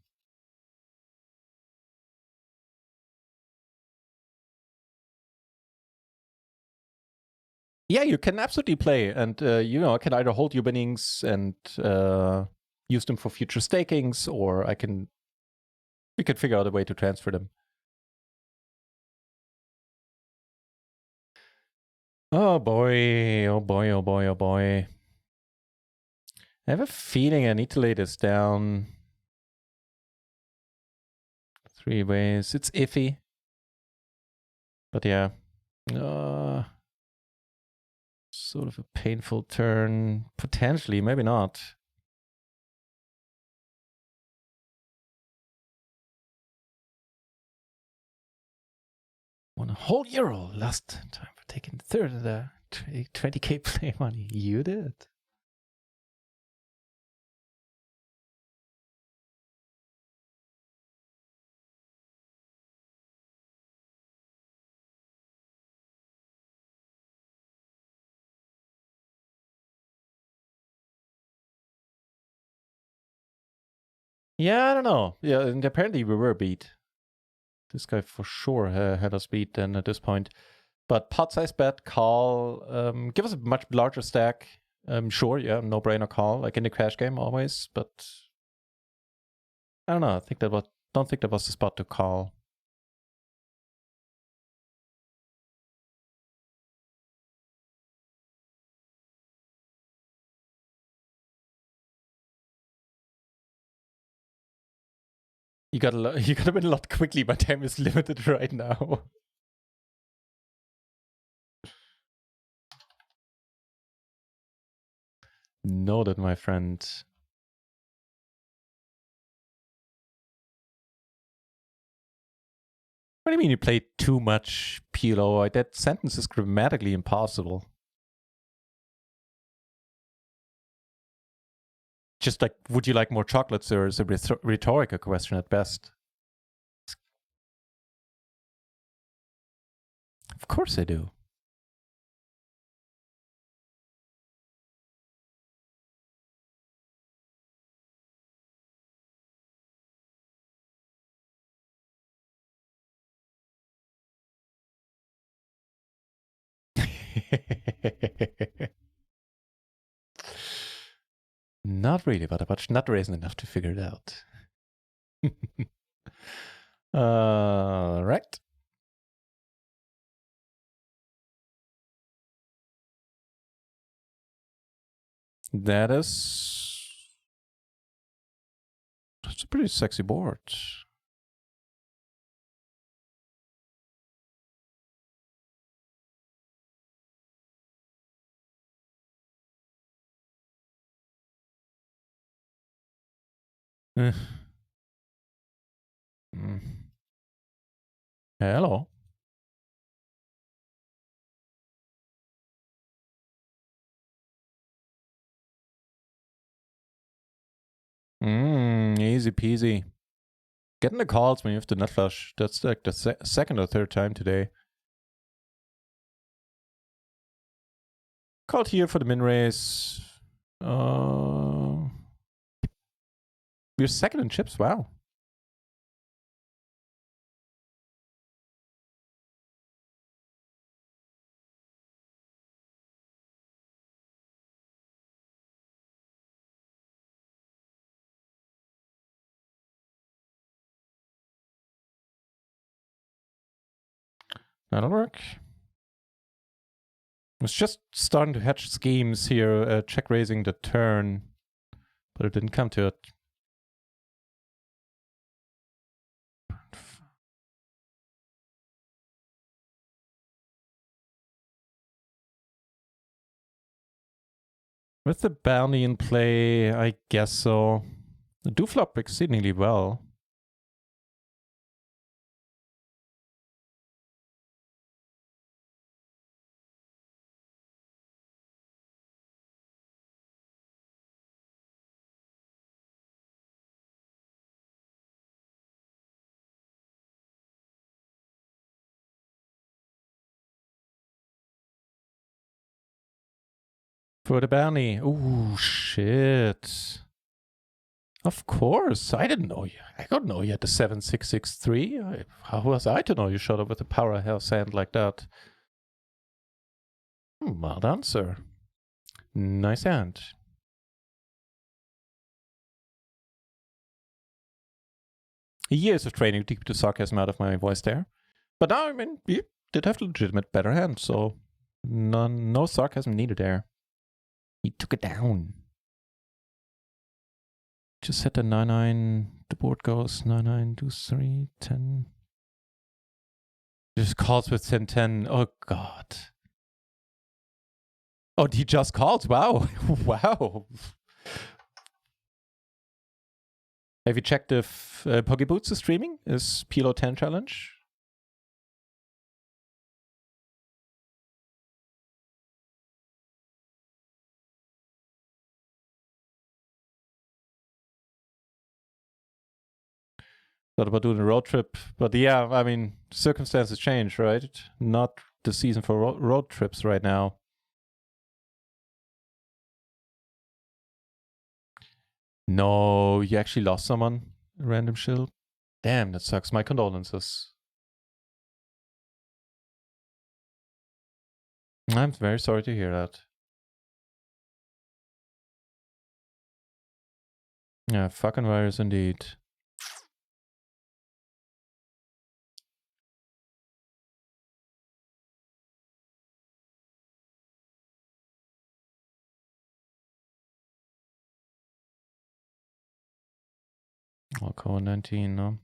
Yeah, you can absolutely play, and I can either hold your winnings and use them for future stakings, or we could figure out a way to transfer them. Oh boy, oh boy, oh boy, oh boy. I have a feeling I need to lay this down. 3 ways. It's iffy. But yeah. Sort of a painful turn. Potentially, maybe not. Won a whole euro last time for taking the third of the 20k play money. You did. Yeah, I don't know. Yeah, and apparently we were beat. This guy for sure had us beat then at this point. But pot size bet, call, give us a much larger stack. Sure, yeah, no brainer call, like in the cash game always. But I don't know. Don't think that was the spot to call. You gotta win a lot quickly. My time is limited right now. Noted, my friend. What do you mean you played too much PLO? That sentence is grammatically impossible. Just like, would you like more chocolates, or is a rhetorical question at best? Of course I do. Not really, but I watched NutRaisin enough to figure it out. Right. That's a pretty sexy board. Mm. Hello. Easy peasy. Getting the calls when you have to nut flush. That's like the second or third time today. Called here for the min race. We're second in chips. Wow. That'll work. I was just starting to hatch schemes here, check raising the turn, but it didn't come to it. With the bounty in play, I guess so. The do flop exceedingly well. For the bounty. Ooh, shit. Of course. I didn't know you. I don't know you had the 7663. How was I to know you showed up with a powerhouse hand like that? Well done, sir. Nice hand. Years of training to keep the sarcasm out of my voice there. But now, I mean, you did have a legitimate better hand, so no sarcasm needed there. He took it down. Just hit the 9-9. The board goes 9-9, deuce 3, 10. Just calls with 10-10. Oh, God. Oh, he just called. Wow. Wow. Have you checked if Pokeboots is streaming? Is PLO 10 challenge? Thought about doing a road trip, but yeah, I mean, circumstances change, right? Not the season for road trips right now. No, you actually lost someone? Random shield? Damn, that sucks. My condolences. I'm very sorry to hear that. Yeah, fucking virus indeed. I'll call 19, no?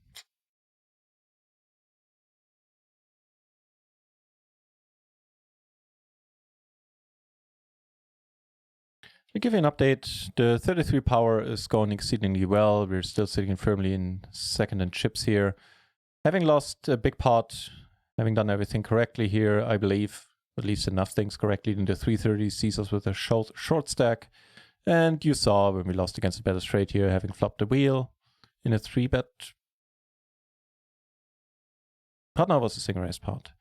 To give you an update, the 33 power is going exceedingly well. We're still sitting firmly in second in chips here. Having lost a big pot, having done everything correctly here, I believe, at least enough things correctly, in the 330 sees us with a short stack. And you saw when we lost against a better straight here, having flopped the wheel in a 3-bet. Partner was a single race pot.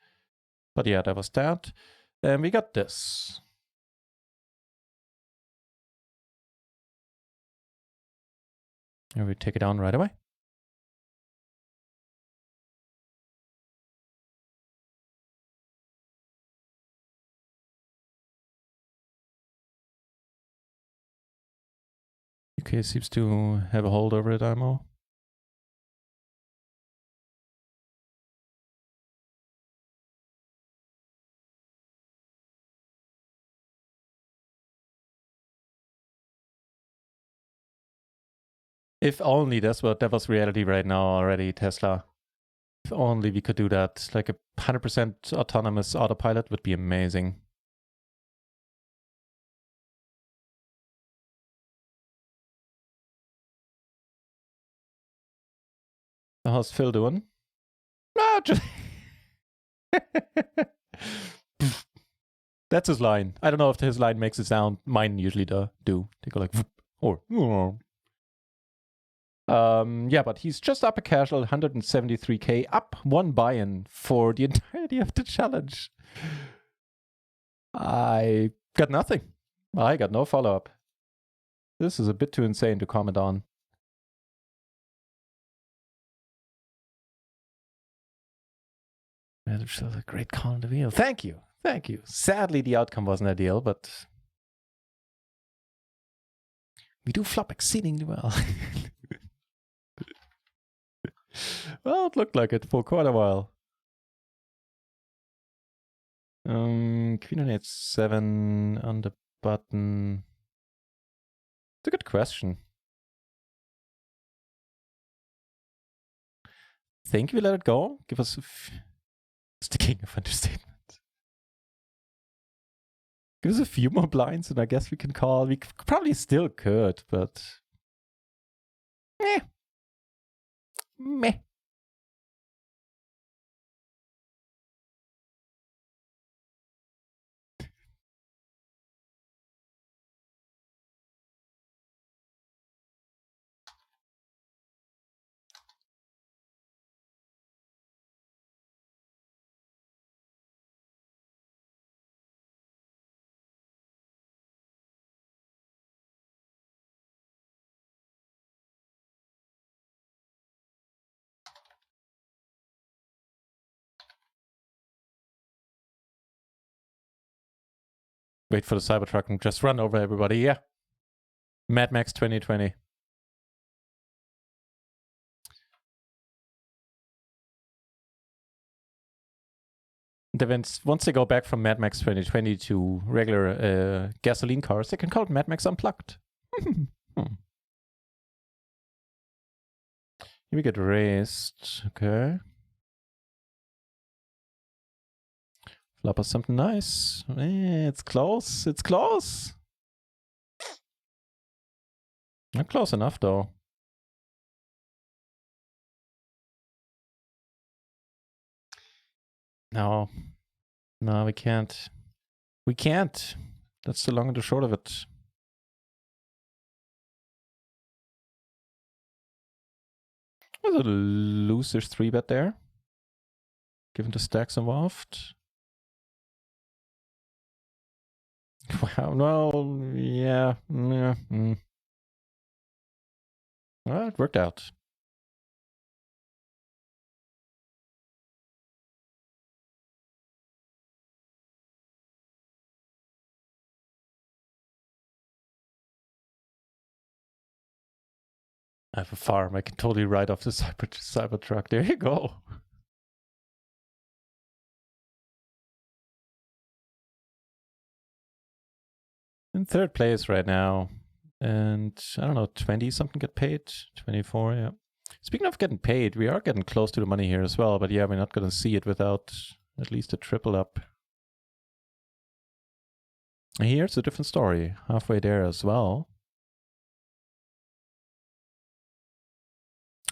But yeah, that was that. And we got this. And we take it down right away. UK seems to have a hold over it, IMO. If only that was reality right now already, Tesla. If only we could do that. Like a 100% autonomous autopilot would be amazing. How's Phil doing? Ah, That's his line. I don't know if his line makes a sound. Mine usually do. They go like, or. Yeah, but he's just up a casual, 173k, up one buy-in for the entirety of the challenge. I got nothing. I got no follow-up. This is a bit too insane to comment on. That was a great call to wheel. Thank you. Thank you. Sadly, the outcome wasn't ideal, but we do flop exceedingly well. Well, it looked like it for quite a while. Queen on h7 on the button. It's a good question. Think we let it go? Give us it's the king of understatement. Give us a few more blinds and I guess we can call. We probably still could, but meh. Wait for the Cybertruck and just run over everybody. Yeah. Mad Max 2020. Then once they go back from Mad Max 2020 to regular gasoline cars, they can call it Mad Max Unplugged. Here we get raised. Okay. Flop us something nice. It's close. It's close. Not close enough, though. No. No, we can't. We can't. That's the long and the short of it. There's a loser's 3-bet there. Given the stacks involved. Wow, no, yeah. Well, it worked out. I have a farm. I can totally ride off the Cybertruck. There you go. In third place right now. And I don't know, 20 something get paid? 24, yeah. Speaking of getting paid, we are getting close to the money here as well. But yeah, we're not going to see it without at least a triple up. Here's a different story. Halfway there as well.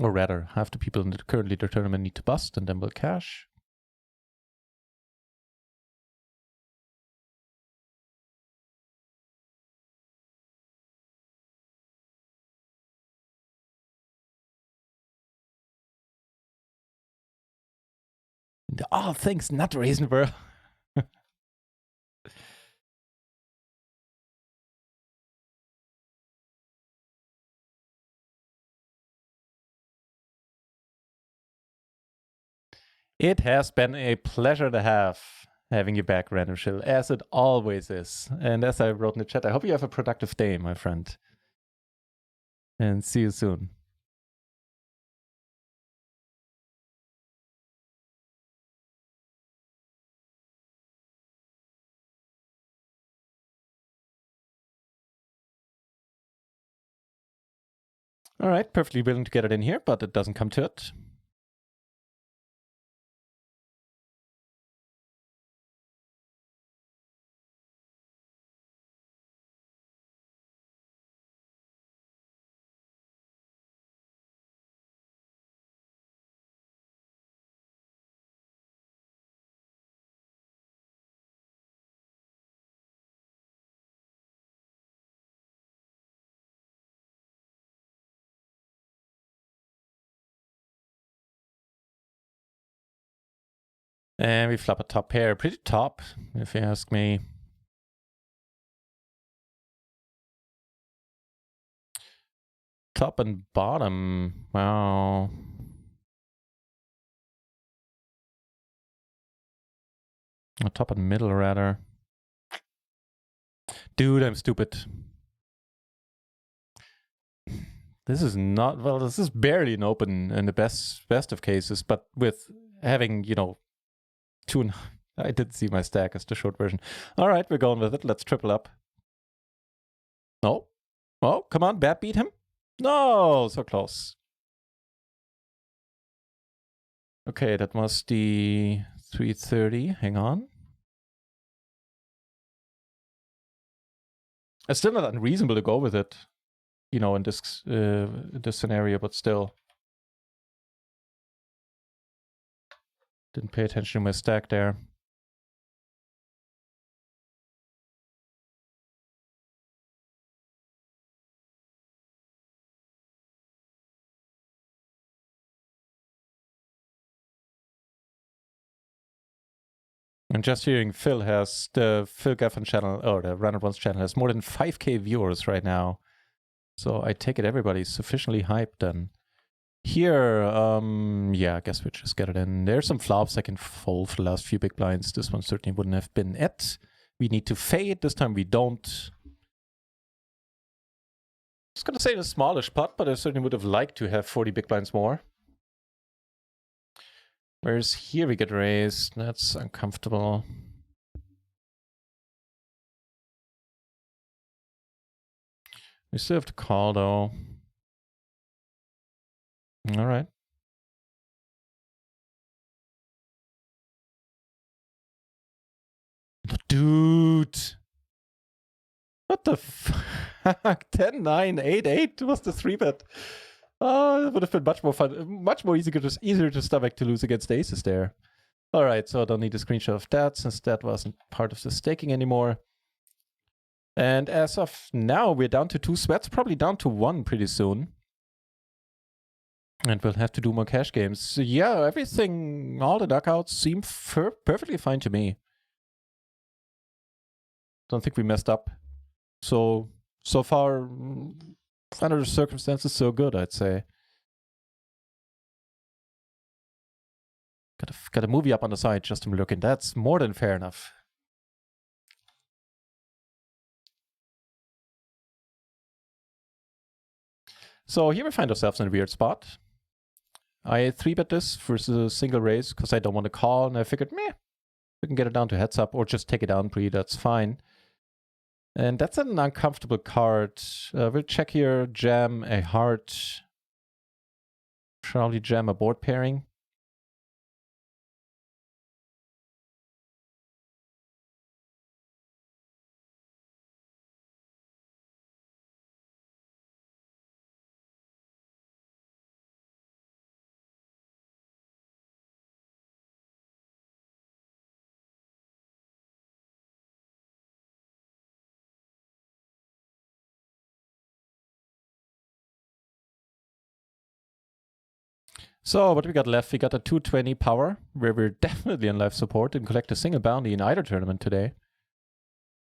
Or rather, half the people in the currently the tournament need to bust and then we'll cash. Oh, thanks, NutRaisin, bro. It has been a pleasure to have having you back, Random Shill, as it always is. And as I wrote in the chat, I hope you have a productive day, my friend. And see you soon. All right, perfectly willing to get it in here, but it doesn't come to it. And we flop a top pair. Pretty top, if you ask me. Top and bottom. Wow. Top and middle, rather. Dude, I'm stupid. This is not, well, this is barely an open in the best of cases, but with having, you know, I didn't see my stack as the short version. All right, we're going with it. Let's triple up. No. Oh, come on, bad beat him. No, so close. Okay, that was the 330. Hang on. It's still not unreasonable to go with it, you know, in this scenario, but still. Didn't pay attention to my stack there. And just hearing Phil Gaffin channel, or the Run It Once channel, has more than 5K viewers right now. So I take it everybody's sufficiently hyped then. Here, yeah, I guess we just get it in. There's some flops I can fold for the last few big blinds. This one certainly wouldn't have been it. We need to fade. This time we don't. I was going to say a smallish pot, but I certainly would have liked to have 40 big blinds more. Whereas here we get raised. That's uncomfortable. We still have to call, though. All right. Dude. What the fuck? 10, 9, 8, 8 was the 3-bet. Oh, it would have been much more fun, much more easier to stomach to lose against aces there. All right, so I don't need a screenshot of that since that wasn't part of the staking anymore. And as of now, we're down to 2 sweats, probably down to 1 pretty soon. And we'll have to do more cash games. So yeah, everything, all the knockouts seem perfectly fine to me. Don't think we messed up. So far, under the circumstances, so good, I'd say. Got a movie up on the side just to look in. That's more than fair enough. So here we find ourselves in a weird spot. I 3-bet this versus a single raise because I don't want to call, and I figured, meh, we can get it down to heads up or just take it down pre, that's fine. And that's an uncomfortable card. We'll check here, jam a heart. Probably jam a board pairing. So what we got left, we got a 220 power, where we're definitely in life support and collect a single bounty in either tournament today.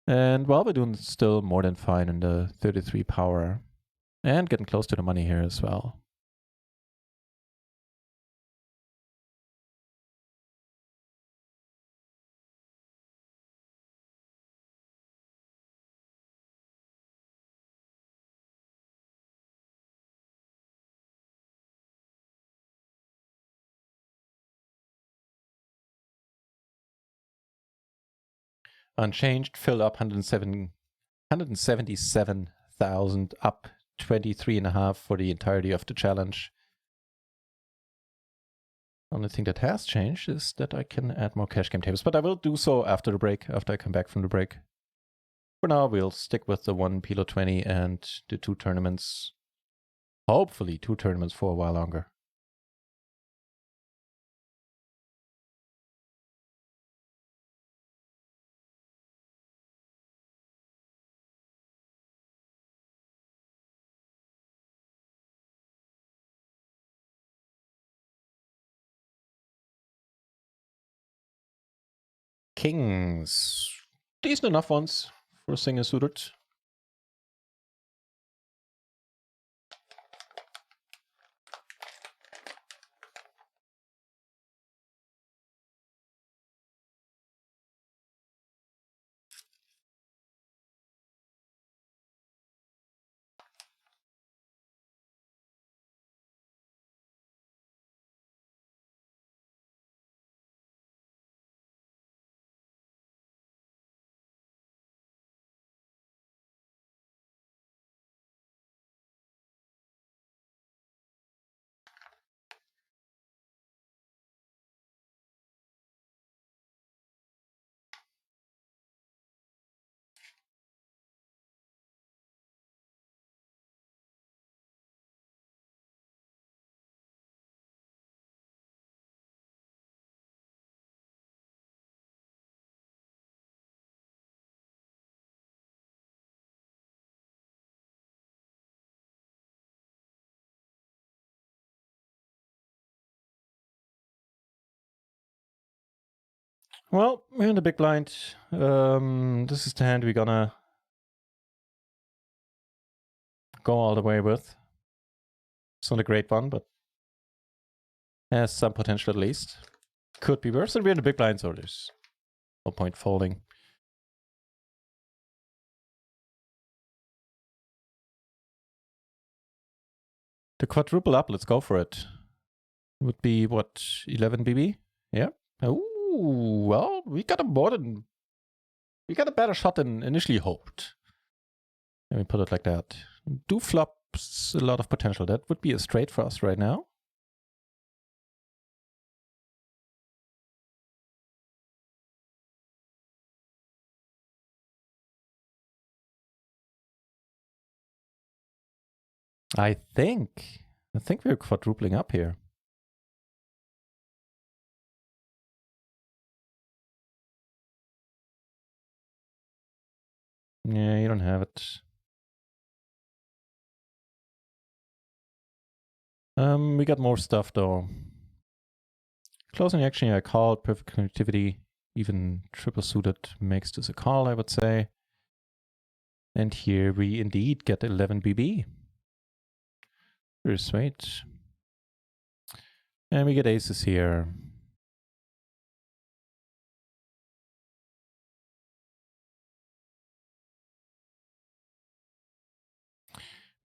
And well, we're doing still more than fine in the 33 power. And getting close to the money here as well. Unchanged, fill up 177,000, up 23.5 for the entirety of the challenge. Only thing that has changed is that I can add more cash game tables, but I will do so after the break, after I come back from the break. For now, we'll stick with the 1 PLO 20 and the 2 tournaments. Hopefully 2 tournaments for a while longer. kings. Decent enough ones for single suited. Well, we're in the big blind. This is the hand we're gonna go all the way with. It's not a great one, but has some potential at least. Could be worse, and we're in the big blind, so there's no point folding. The quadruple up, let's go for it. Would be, what, 11 BB? Yeah. Oh, well, we got a better shot than initially hoped. Let me put it like that. Do flops a lot of potential. That would be a straight for us right now. I think we're quadrupling up here. Yeah, you don't have it. We got more stuff though. Closing action, I called. Perfect connectivity. Even triple suited makes this a call, I would say. And here we indeed get 11 BB. Very sweet. And we get aces here.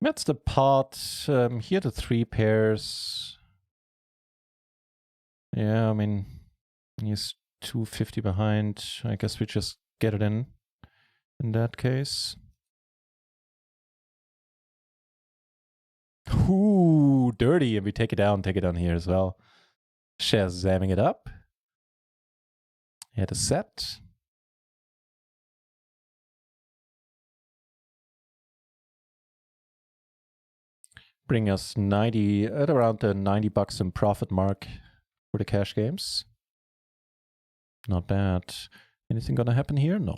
That's the pot. Here the 3 pairs. Yeah, I mean, he's 250 behind. I guess we just get it in that case. Ooh, dirty. And we take it down here as well. Shazamming it up. Had a set. Bring us 90 at around the $90 in profit mark for the cash games. Not bad. Anything gonna happen here? No.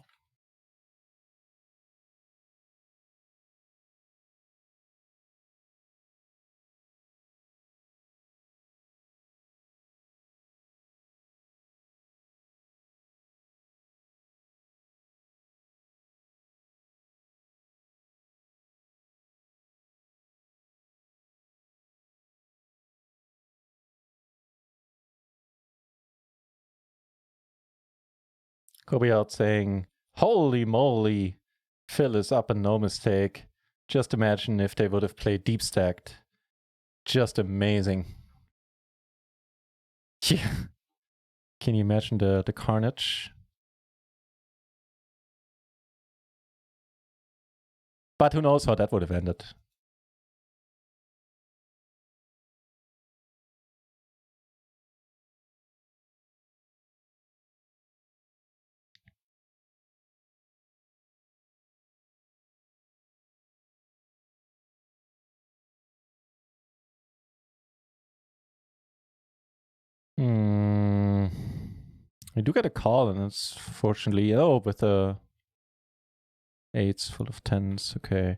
Kobe out saying, holy moly, Phil is up and no mistake. Just imagine if they would have played deep stacked. Just amazing. Yeah. Can you imagine the carnage? But who knows how that would have ended. We do get a call, and it's fortunately, with the 8s full of 10s. Okay.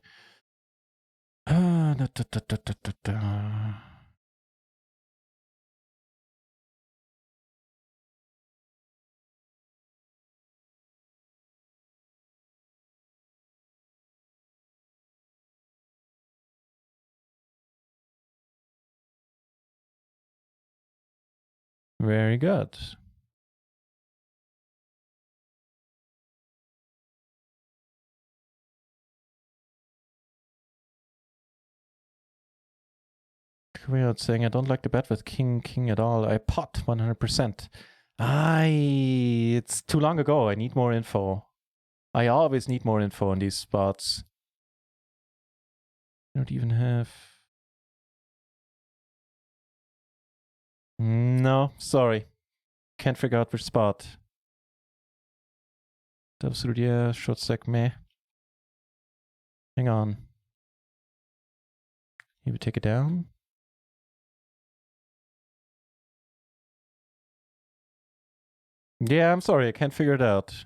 Very good. Weird saying I don't like the bet with king at all. I pot 100%. It's too long ago. I need more info. I always need more info on these spots. I don't even have... No, sorry. Can't figure out which spot. Absolute, yeah, short stack, meh. Hang on. Maybe take it down? Yeah, I'm sorry, I can't figure it out.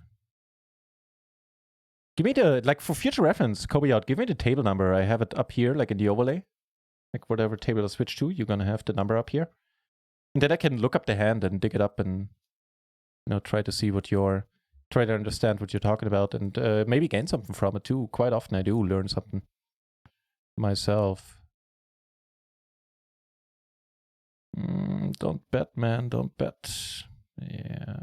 Give me the, like, for future reference, Kobe out, give me the table number. I have it up here, like in the overlay. Like whatever table I switch to, you're gonna have the number up here. And then I can look up the hand and dig it up and, you know, try to see what you're, try to understand what you're talking about and maybe gain something from it too. Quite often I do learn something myself. Don't bet, man, don't bet. Yeah.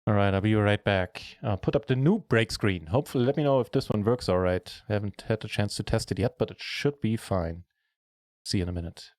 All right, I'll be right back. I'll put up the new break screen. Hopefully, let me know if this one works all right. I haven't had the chance to test it yet, but it should be fine. See you in a minute.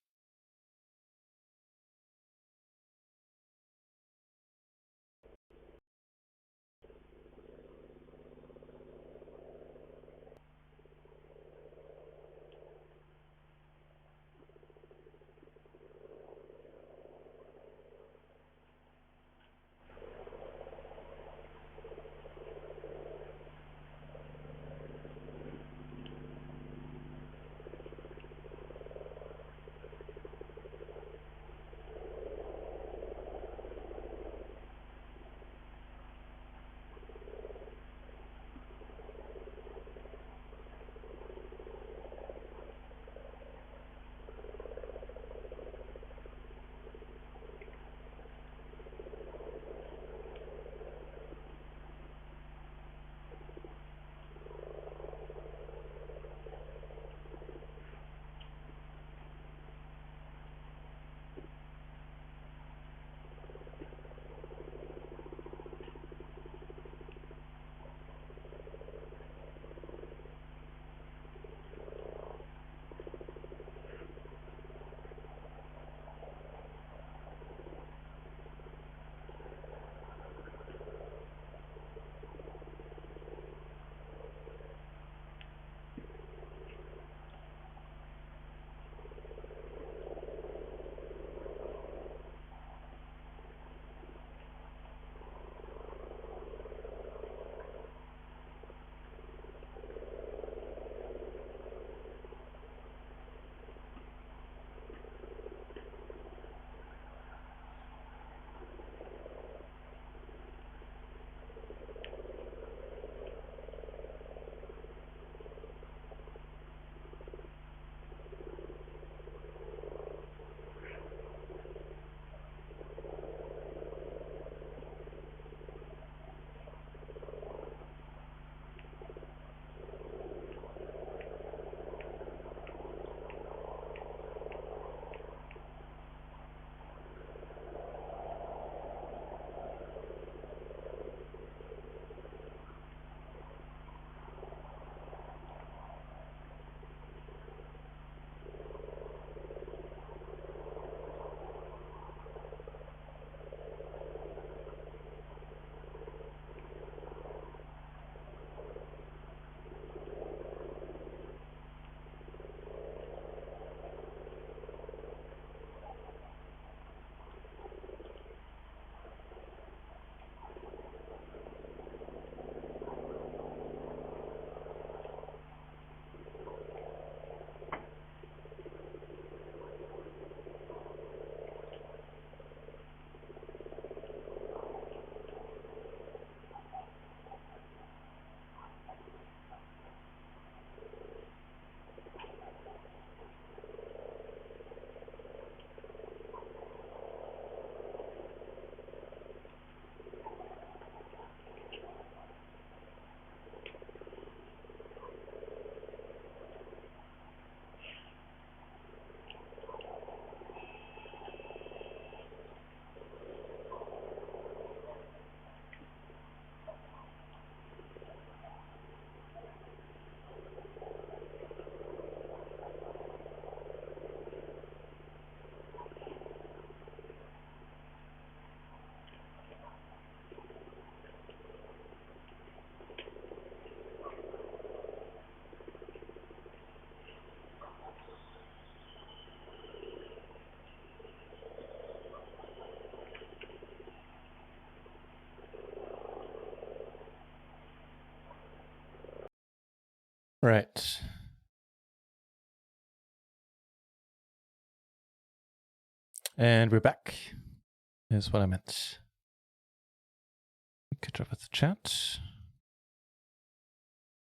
Right. And we're back. Here's what I meant. Catch up with the chat.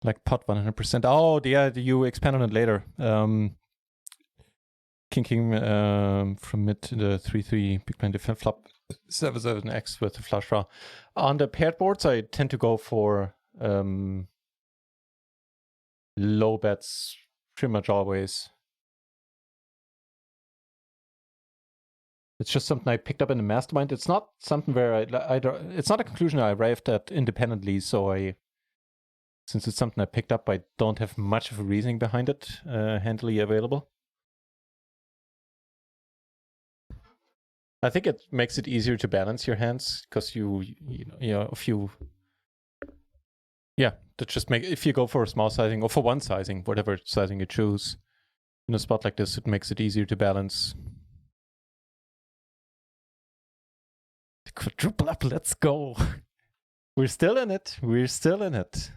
Like pot 100%. Oh, yeah, you expand on it later. Kinking from mid to the 3-3 big blind defense flop 7-7x with the flush draw. On the paired boards, I tend to go for low bets pretty much always. It's just something I picked up in the mastermind. It's not something where it's not a conclusion I arrived at independently. So since it's something I picked up, I don't have much of a reasoning behind it handily available. I think it makes it easier to balance your hands because that just make if you go for a small sizing or for one sizing, whatever sizing you choose, in a spot like this, it makes it easier to balance. The quadruple up, let's go. We're still in it. We're still in it.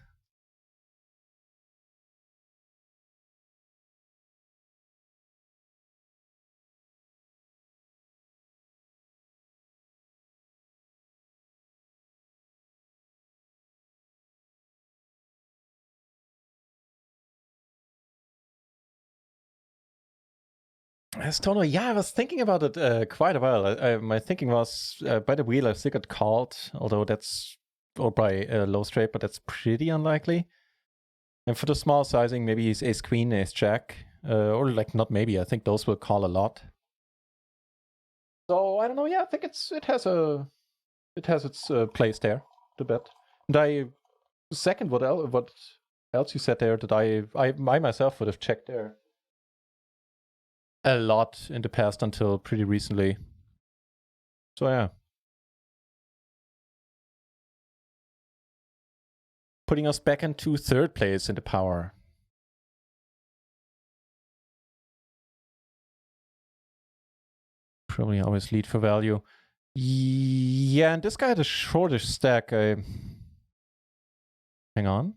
As Tono, yeah, I was thinking about it quite a while. My thinking was by the wheel, I still got called, although or by low straight, but that's pretty unlikely. And for the small sizing, maybe he's ace queen, ace jack, or like not maybe. I think those will call a lot. So I don't know. Yeah, I think it has its place there to bet. And I second what else you said there that I myself would have checked there a lot in the past until pretty recently. So yeah. Putting us back into third place in the power. Probably always lead for value. Yeah, and this guy had a shortish stack. Hang on.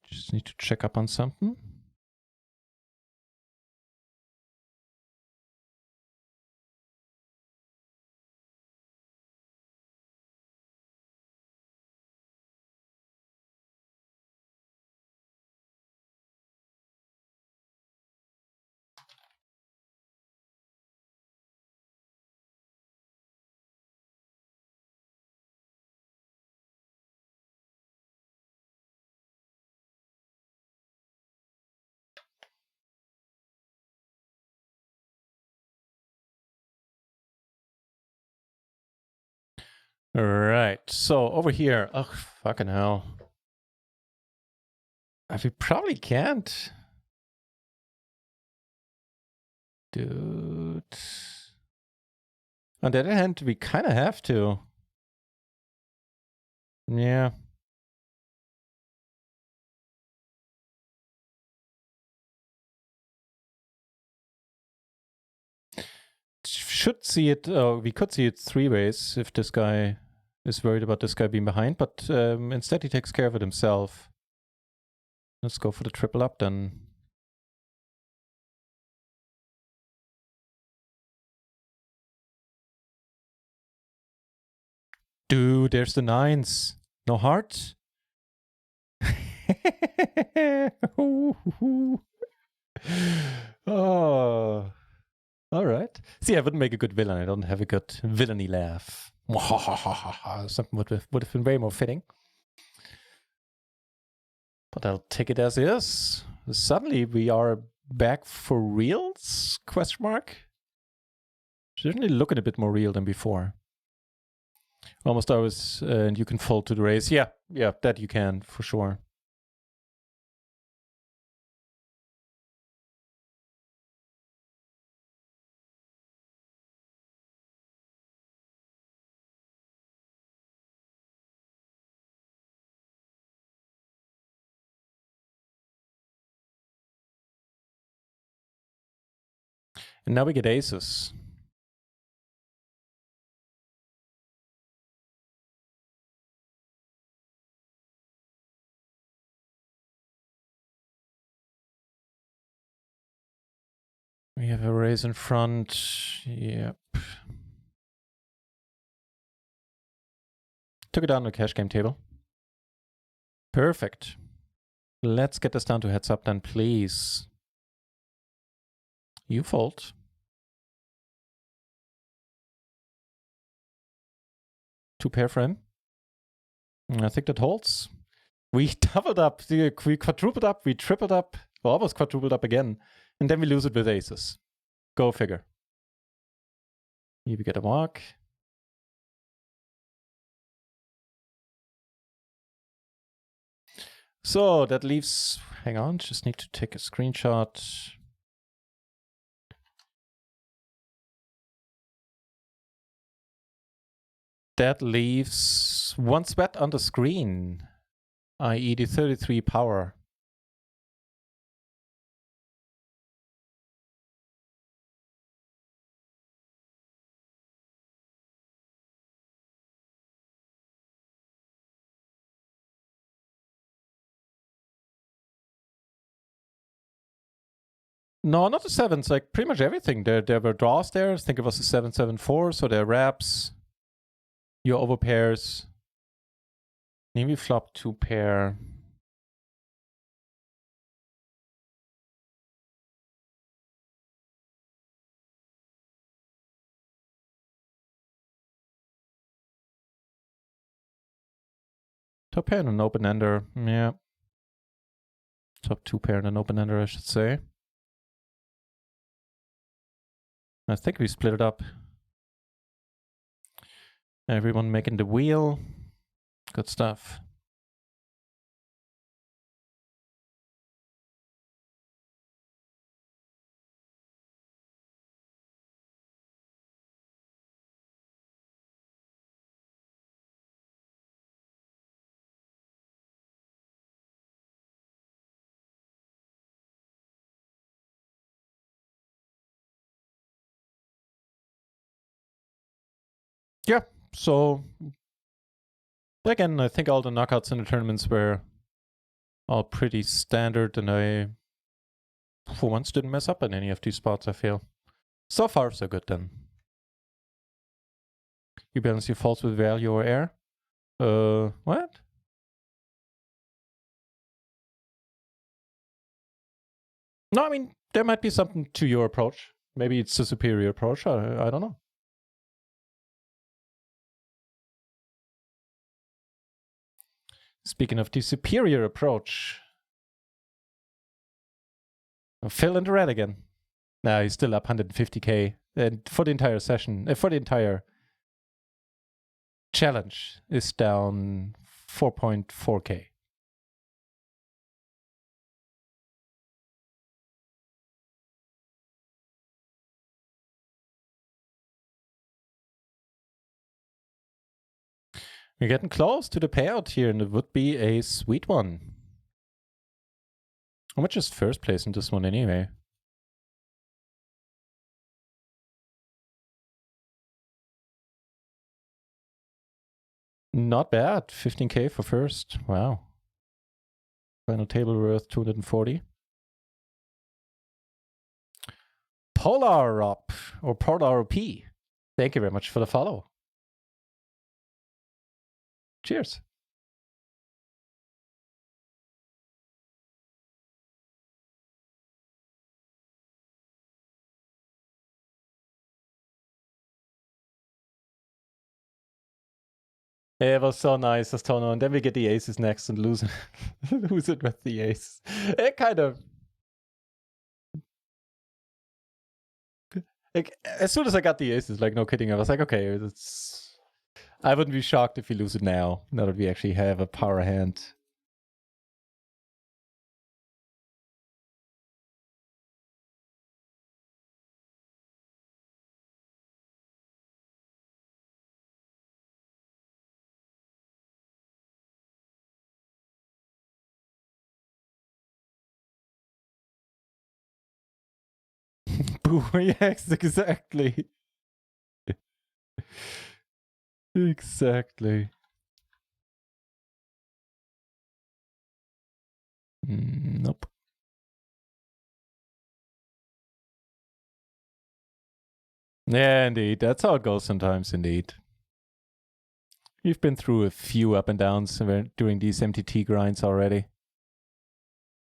Just need to check up on something. All right, so over here, oh fucking hell, we probably can't, dude. On the other hand, we kind of have to. Yeah. Should see it. We could see it three ways if this guy is worried about this guy being behind, but instead he takes care of it himself. Let's go for the triple up then. Dude, there's the nines. No heart? Oh. All right. See, I wouldn't make a good villain. I don't have a good villainy laugh. Something would have been way more fitting. But I'll take it as is. Suddenly we are back for reals? Question mark. Certainly looking a bit more real than before. Almost always, and you can fold to the raise. Yeah, that you can for sure. And now we get aces. We have a raise in front. Yep. Took it down to the cash game table. Perfect. Let's get this down to heads up then, please. You fold. Two pair frame. I think that holds. We doubled up, we quadrupled up, we tripled up, or almost quadrupled up again, and then we lose it with aces. Go figure. Here we get a walk. So that leaves, hang on, just need to take a screenshot. That leaves one sweat on the screen, i.e. the 33 power. No, not the sevens, like pretty much everything. There were draws there. I think it was a 7-7-4, so there are wraps. Your overpairs. Maybe flop two pair. Top pair and an open ender. Yeah. Top two pair and an open ender, I should say. I think we split it up. Everyone making the wheel. Good stuff. Yeah, so again, I think all the knockouts in the tournaments were all pretty standard, and I, for once, didn't mess up in any of these spots, I feel. So far, so good then. You balance your faults with value or air? What? No, I mean, there might be something to your approach. Maybe it's a superior approach, I don't know. Speaking of the superior approach, Phil in the red again. Nah, he's still up 150k. And for the entire session, for the entire challenge, is down 4.4k. We're getting close to the payout here, and it would be a sweet one. How much is first place in this one anyway? Not bad. 15k for first. Wow. Final table worth 240. Polar up, or Polar P. Thank you very much for the follow. Cheers. It was so nice, Astono, and then we get the aces next and lose lose it with the ace. It kind of... Like, as soon as I got the aces, like, no kidding, I was like, okay, it's... I wouldn't be shocked if we lose it now that we actually have a power hand. Boo, yes, exactly. Exactly. Nope. Yeah, indeed. That's how it goes sometimes, indeed. You've been through a few up and downs during these MTT grinds already.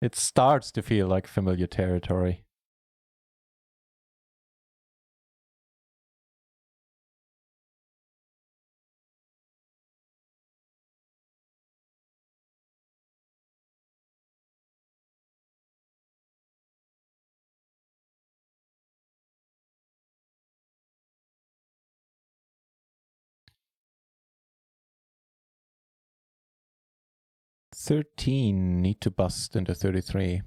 It starts to feel like familiar territory. $13 need to bust into $33.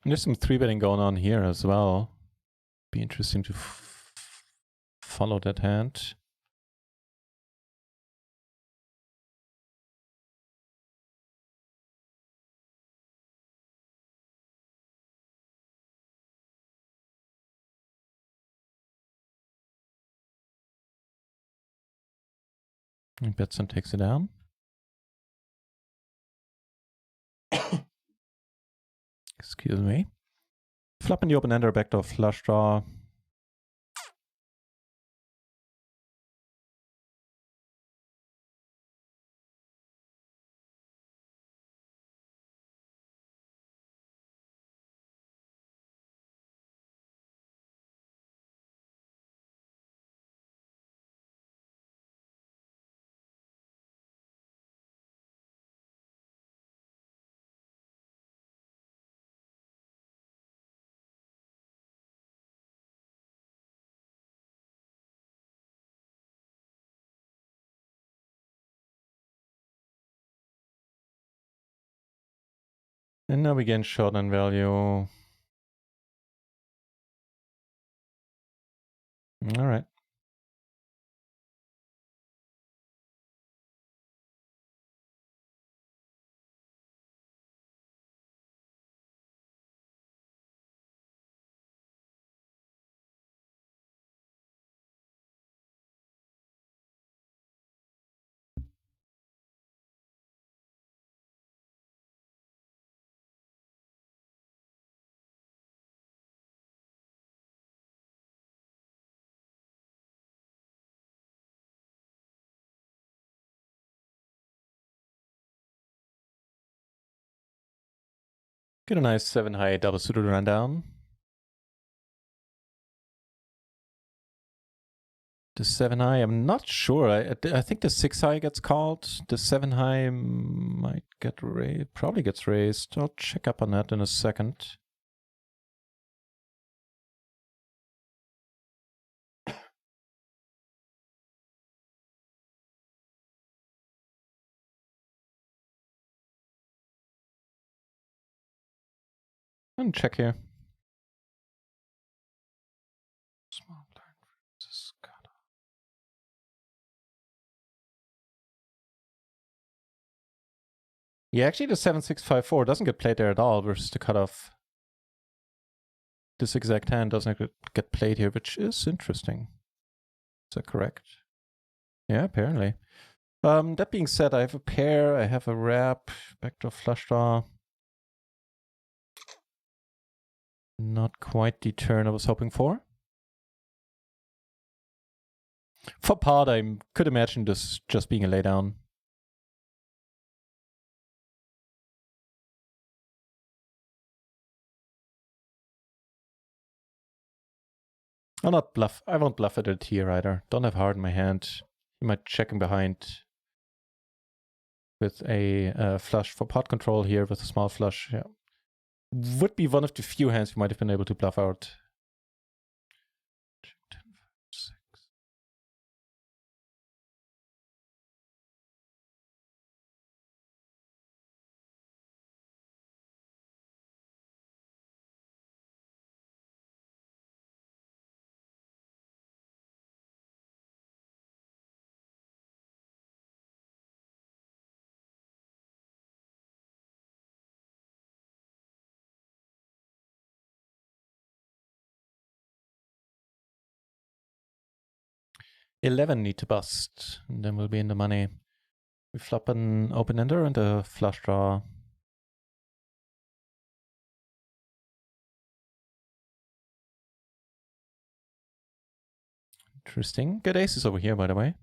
And there's some 3-betting going on here as well. Be interesting to follow that hand. And Betson takes it down. Excuse me. Flop in the open ender, backdoor flush draw. And now we gain showdown value. All right. Get a nice 7 high double suited rundown. The 7 high, I'm not sure. I think the 6 high gets called. The 7 high might get raised, probably gets raised. I'll check up on that in a second. And check here. Small blind versus cutoff. Yeah, actually the 7-6-5-4 doesn't get played there at all versus the cutoff. This exact hand doesn't get played here, which is interesting. Is that correct? Yeah, apparently. That being said, I have a pair, I have a wrap, backdoor flush draw. Not quite the turn I was hoping for. For pot, I could imagine this just being a laydown. I'll not bluff. I won't bluff at it here either. Don't have heart in my hand. You might check him behind with a flush for pot control here with a small flush. Yeah, would be one of the few hands you might have been able to bluff out. 11 need to bust, and then we'll be in the money. We flop an open-ender and a flush draw. Interesting. Good aces over here, by the way.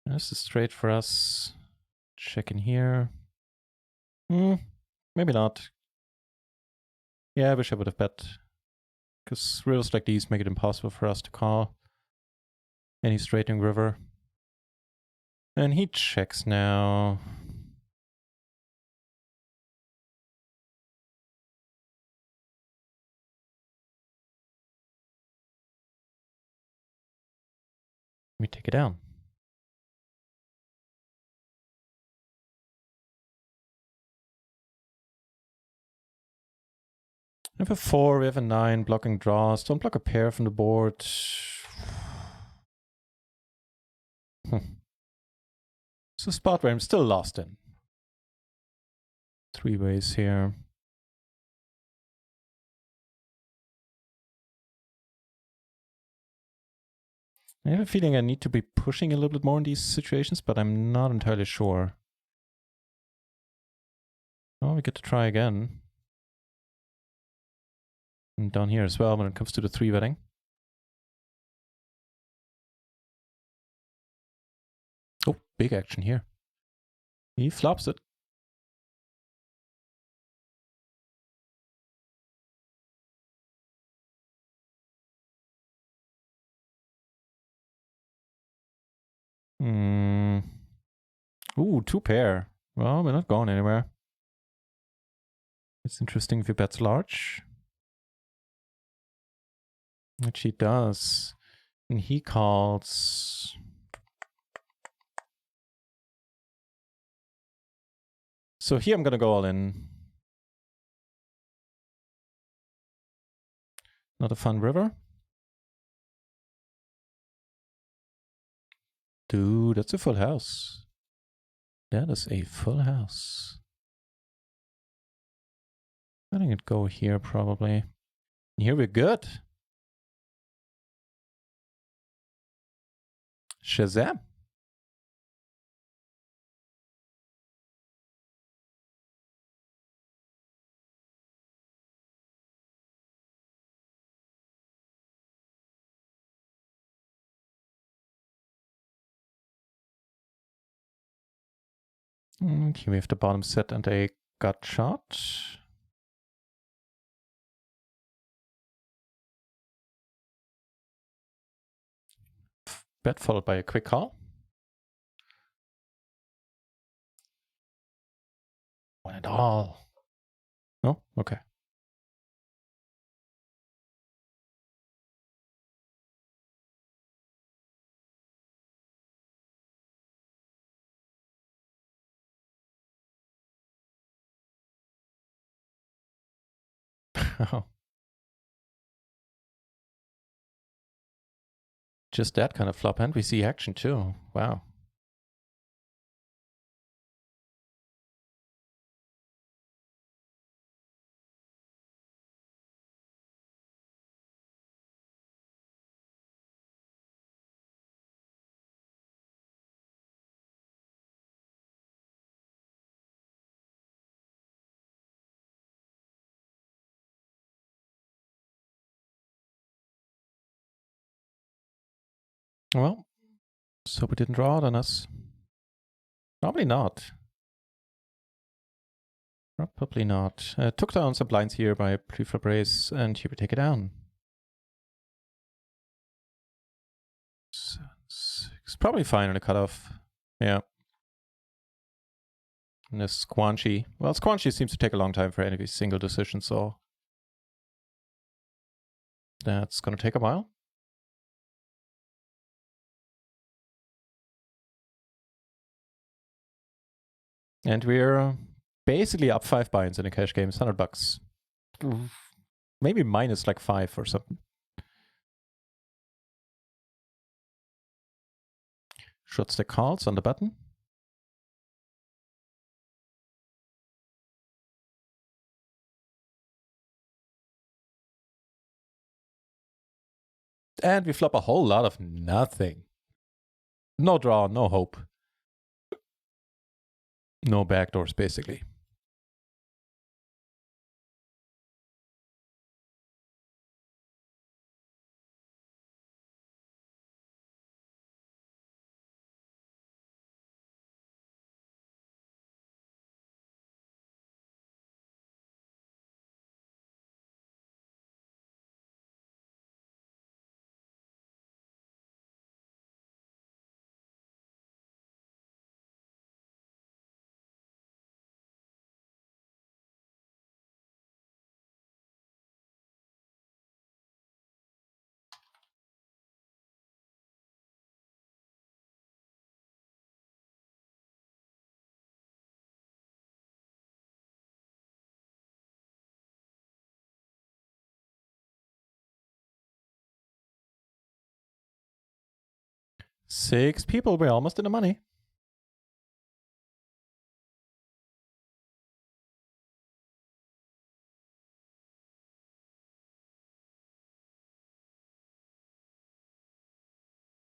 This is straight for us. Check in here. Maybe not. Yeah, I wish I would have bet. Because riddles like these make it impossible for us to call any straightening river. And he checks now. We take it down. We have a 4, we have a 9, blocking draws. Don't block a pair from the board. It's a spot where I'm still lost in. 3 ways here. I have a feeling I need to be pushing a little bit more in these situations, but I'm not entirely sure. Oh, we get to try again. And down here as well when it comes to the 3-betting. Oh, big action here. He flops it. Ooh, 2 pair. Well, we're not going anywhere. It's interesting if he bets large. Which he does. And he calls. So here I'm going to go all in. Not a fun river. Dude, that's a full house. That is a full house. I think it'd go here probably. Here we're good. Shazam. Okay, we have the bottom set and a gut shot. Bet followed by a quick call. Won it all. No? Okay. Just that kind of flop hand. We see action too. Wow. Well, so we didn't draw out on us. Probably not. Probably not. Took down some blinds here by preflop raise, and here we take it down. 7, 6. Probably fine on a cutoff. Yeah. And this Squanchy. Well, Squanchy seems to take a long time for any single decision, so that's going to take a while. And we're basically up 5 binds in a cash game. It's $100. Maybe minus like 5 or something. Should stack calls on the button. And we flop a whole lot of nothing. No draw, no hope. No backdoors, basically. Six people, we're almost in the money.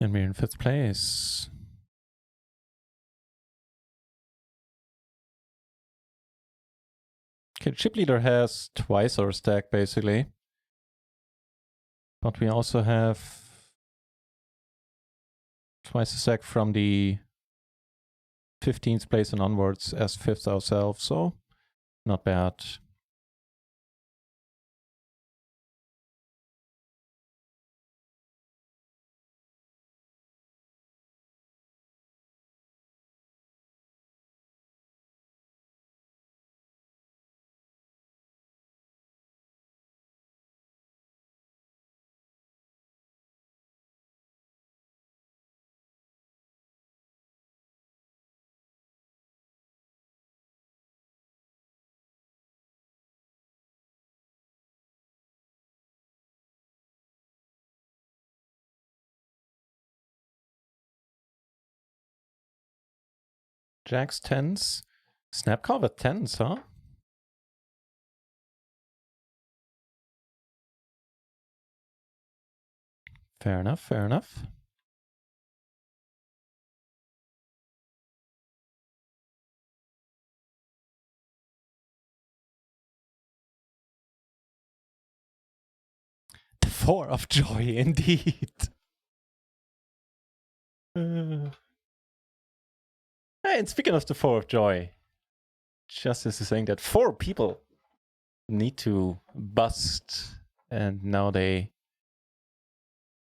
And we're in 5th place. Okay, chip leader has twice our stack, basically. But we also have twice the stack from the 15th place and onwards as 5th ourselves, so not bad. Jacks, 10s. Snap call with 10s, huh? Fair enough, fair enough. The 4 of joy, indeed. Hey, and speaking of the 4 of joy, Justice is saying that 4 people need to bust, and now the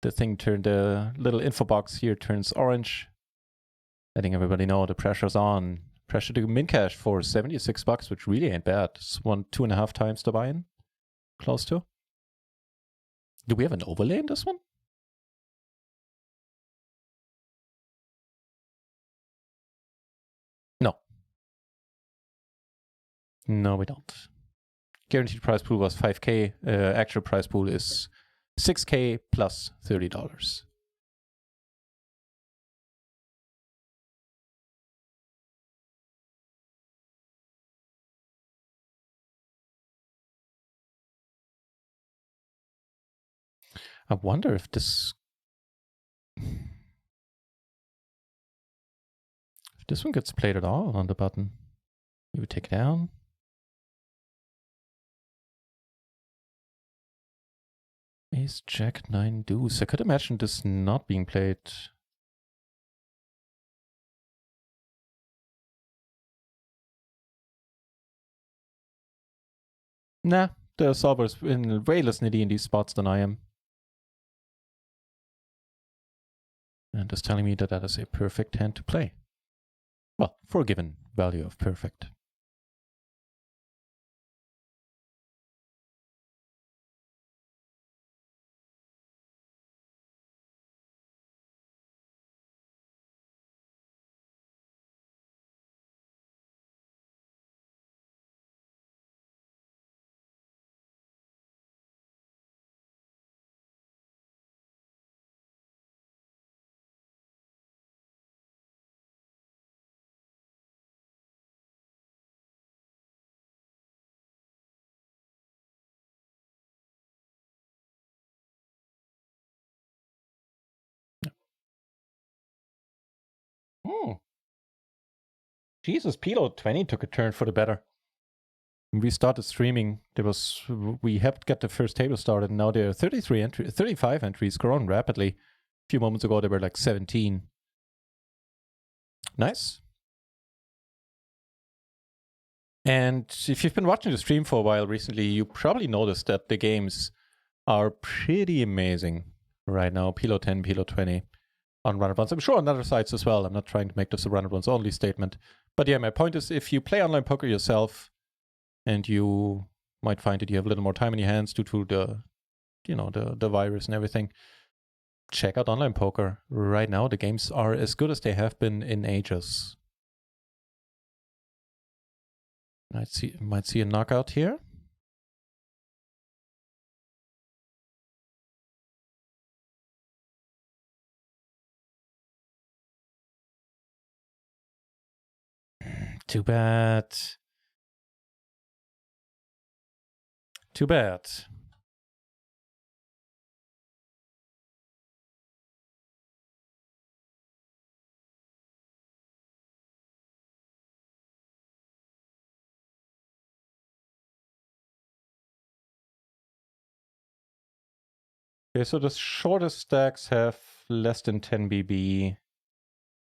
thing turned, the little info box here turns orange, letting everybody know the pressure's on. Pressure to min cash for $76, which really ain't bad. It's 2.5 times the buy-in, close to. Do we have an overlay in this one? No. No, we don't. Guaranteed price pool was 5K. Actual price pool is 6K plus $30. I wonder if this one gets played at all on the button. We would take it down. Ace, Jack, 9, deuce. I could imagine this not being played. Nah, the solver's in way less nitty in these spots than I am. And it's telling me that that is a perfect hand to play. Well, for a given value of perfect. Jesus, PLO 20 took a turn for the better. When we started streaming, we helped get the first table started, and now there are 35 entries growing rapidly. A few moments ago, there were like 17. Nice. And if you've been watching the stream for a while recently, you probably noticed that the games are pretty amazing right now. PLO 10, PLO 20 on Run It Once. I'm sure on other sites as well. I'm not trying to make this a Run It Once only statement. But yeah, my point is, if you play online poker yourself, and you might find that you have a little more time in your hands due to the virus and everything, check out online poker. Right now, the games are as good as they have been in ages. Might see a knockout here. Too bad. Too bad. Okay, so the shortest stacks have less than 10 BB.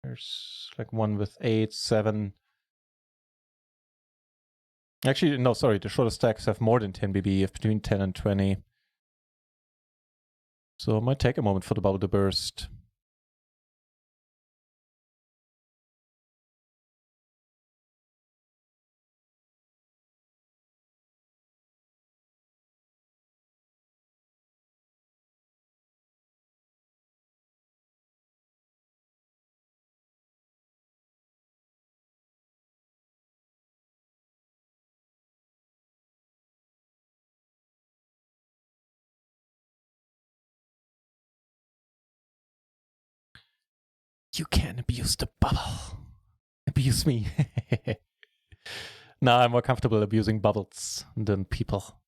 There's like one with 8, 7. Actually, no, sorry. The shortest stacks have more than 10 BB, have between 10 and 20. So it might take a moment for the bubble to burst. You can't abuse the bubble. Abuse me. Nah, I'm more comfortable abusing bubbles than people.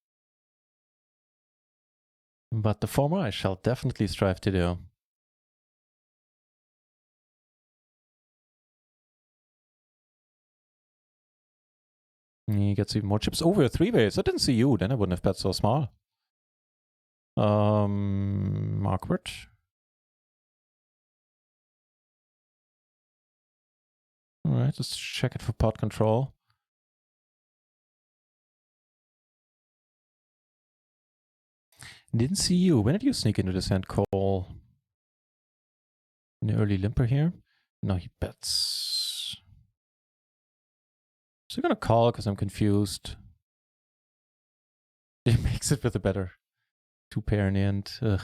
But the former I shall definitely strive to do. He gets even more chips over 3-ways. I didn't see you, then I wouldn't have bet so small. Awkward. Alright, let's check it for pot control. Didn't see you. When did you sneak into this hand, Cole? An early limper here? No, he bets. So I'm gonna call because I'm confused. He makes it with a better 2-pair in the end. Ugh.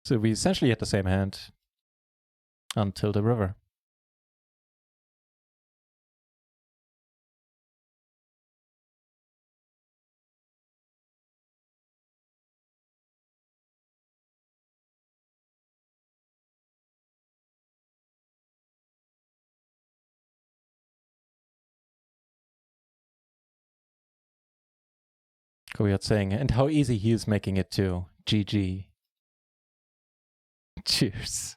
So we essentially had the same hand until the river. Koyat saying, and how easy he is making it too. GG. Cheers.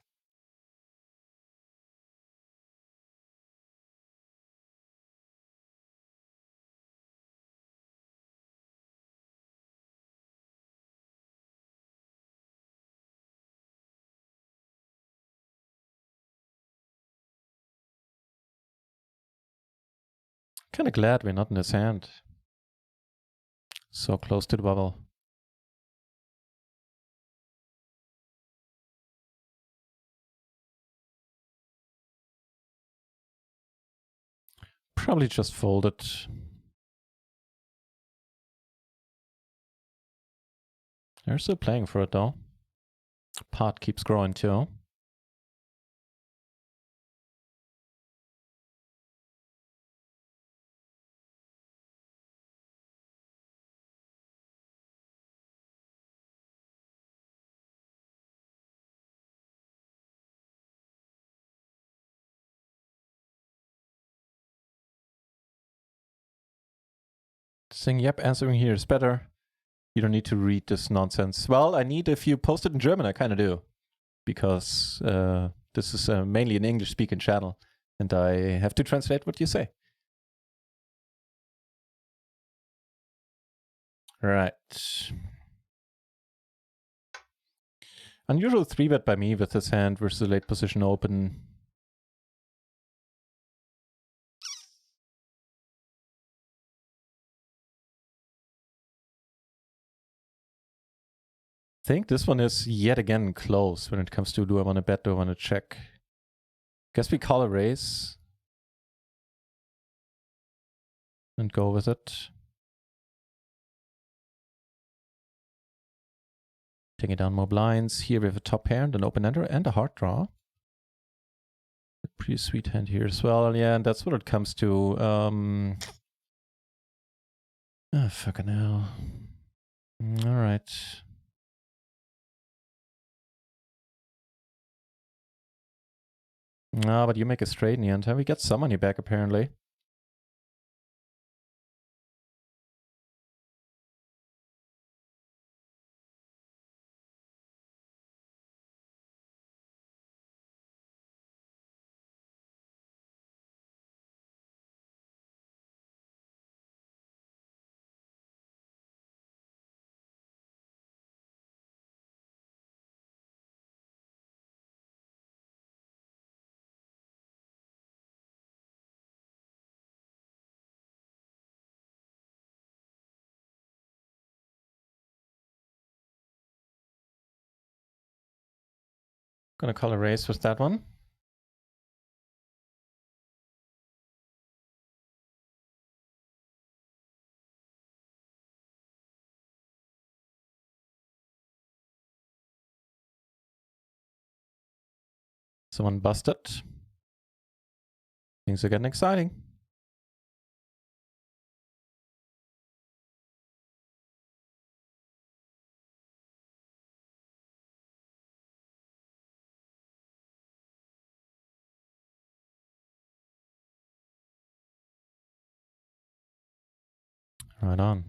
Kind of glad we're not in his hand. So close to the bubble. Probably just folded. They're still playing for it though. Pot keeps growing too. Saying, yep, answering here is better. You don't need to read this nonsense. Well, I need, if you post it in German, I kind of do. Because This is mainly an English-speaking channel, and I have to translate what you say. Right. Unusual 3-bet by me with this hand versus a late position open. I think this one is yet again close when it comes to do I want to bet, do I want to check? Guess we call a raise and go with it. Taking down more blinds. Here we have a top pair and an open ender and a hard draw. A pretty sweet hand here as well. Yeah, and that's what it comes to. Fucking hell. All right. No, but you make a straight in the end. We get some money back apparently. Gonna call a raise with that one. Someone busted. Things are getting exciting. Right on.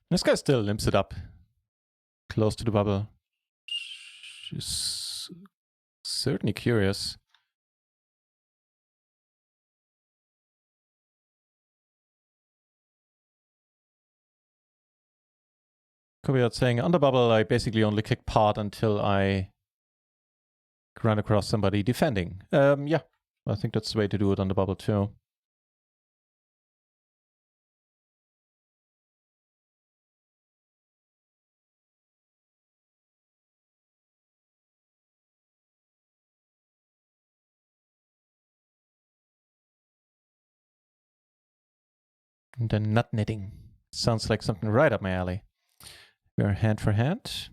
This guy still limps it up. Close to the bubble. She's certainly curious. Kobiot saying, under bubble, I basically only kick pot until I run across somebody defending. Yeah, I think that's the way to do it on the bubble too. And then nut knitting. Sounds like something right up my alley. We're hand for hand.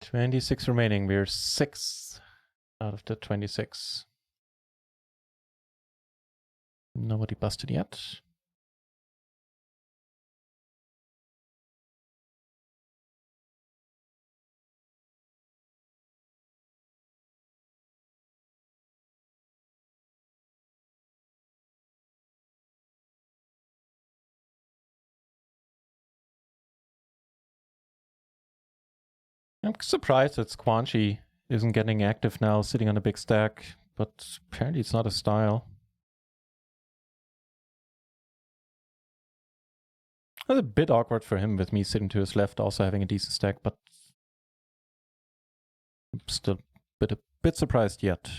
$26 remaining. We're 6 out of the 26. Nobody busted yet. I'm surprised that Squanchy isn't getting active now, sitting on a big stack, but apparently it's not a style. It's a bit awkward for him with me sitting to his left, also having a decent stack, but I'm still a bit surprised yet.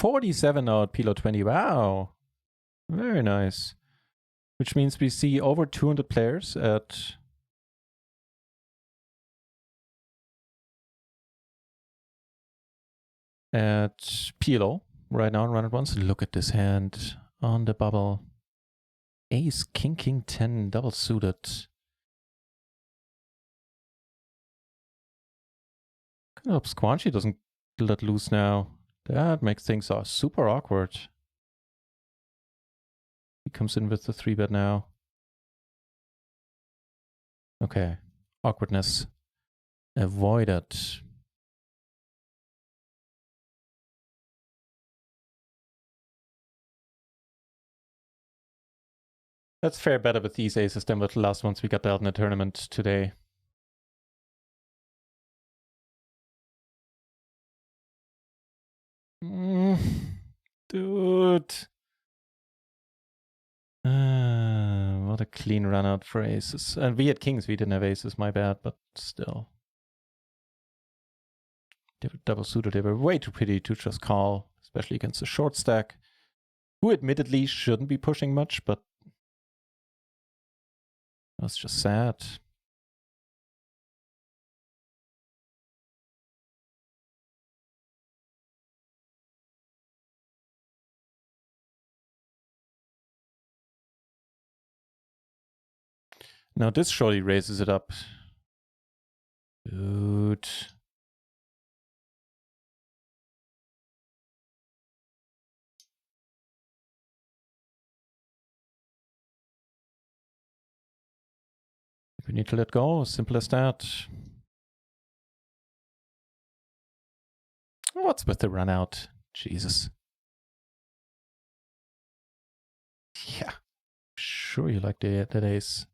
47 now at PLO 20. Wow. Very nice. Which means we see over 200 players at PLO right now in run at once. Look at this hand on the bubble. Ace, king, king, 10, double suited. Kind of hope Squanchy doesn't let loose now. That makes things super awkward. He comes in with the 3-bet now. Okay. Awkwardness avoided. That's fair better with these aces than with the last ones we got dealt in the tournament today. Dude. What a clean run out for aces. And we had kings, we didn't have aces, my bad, but still. They were double suited, they were way too pretty to just call, especially against a short stack, who admittedly shouldn't be pushing much, but that's just sad. Now this surely raises it up. Dude. We need to let go, simple as that. What's with the run out? Jesus. Yeah. Sure you like that ace.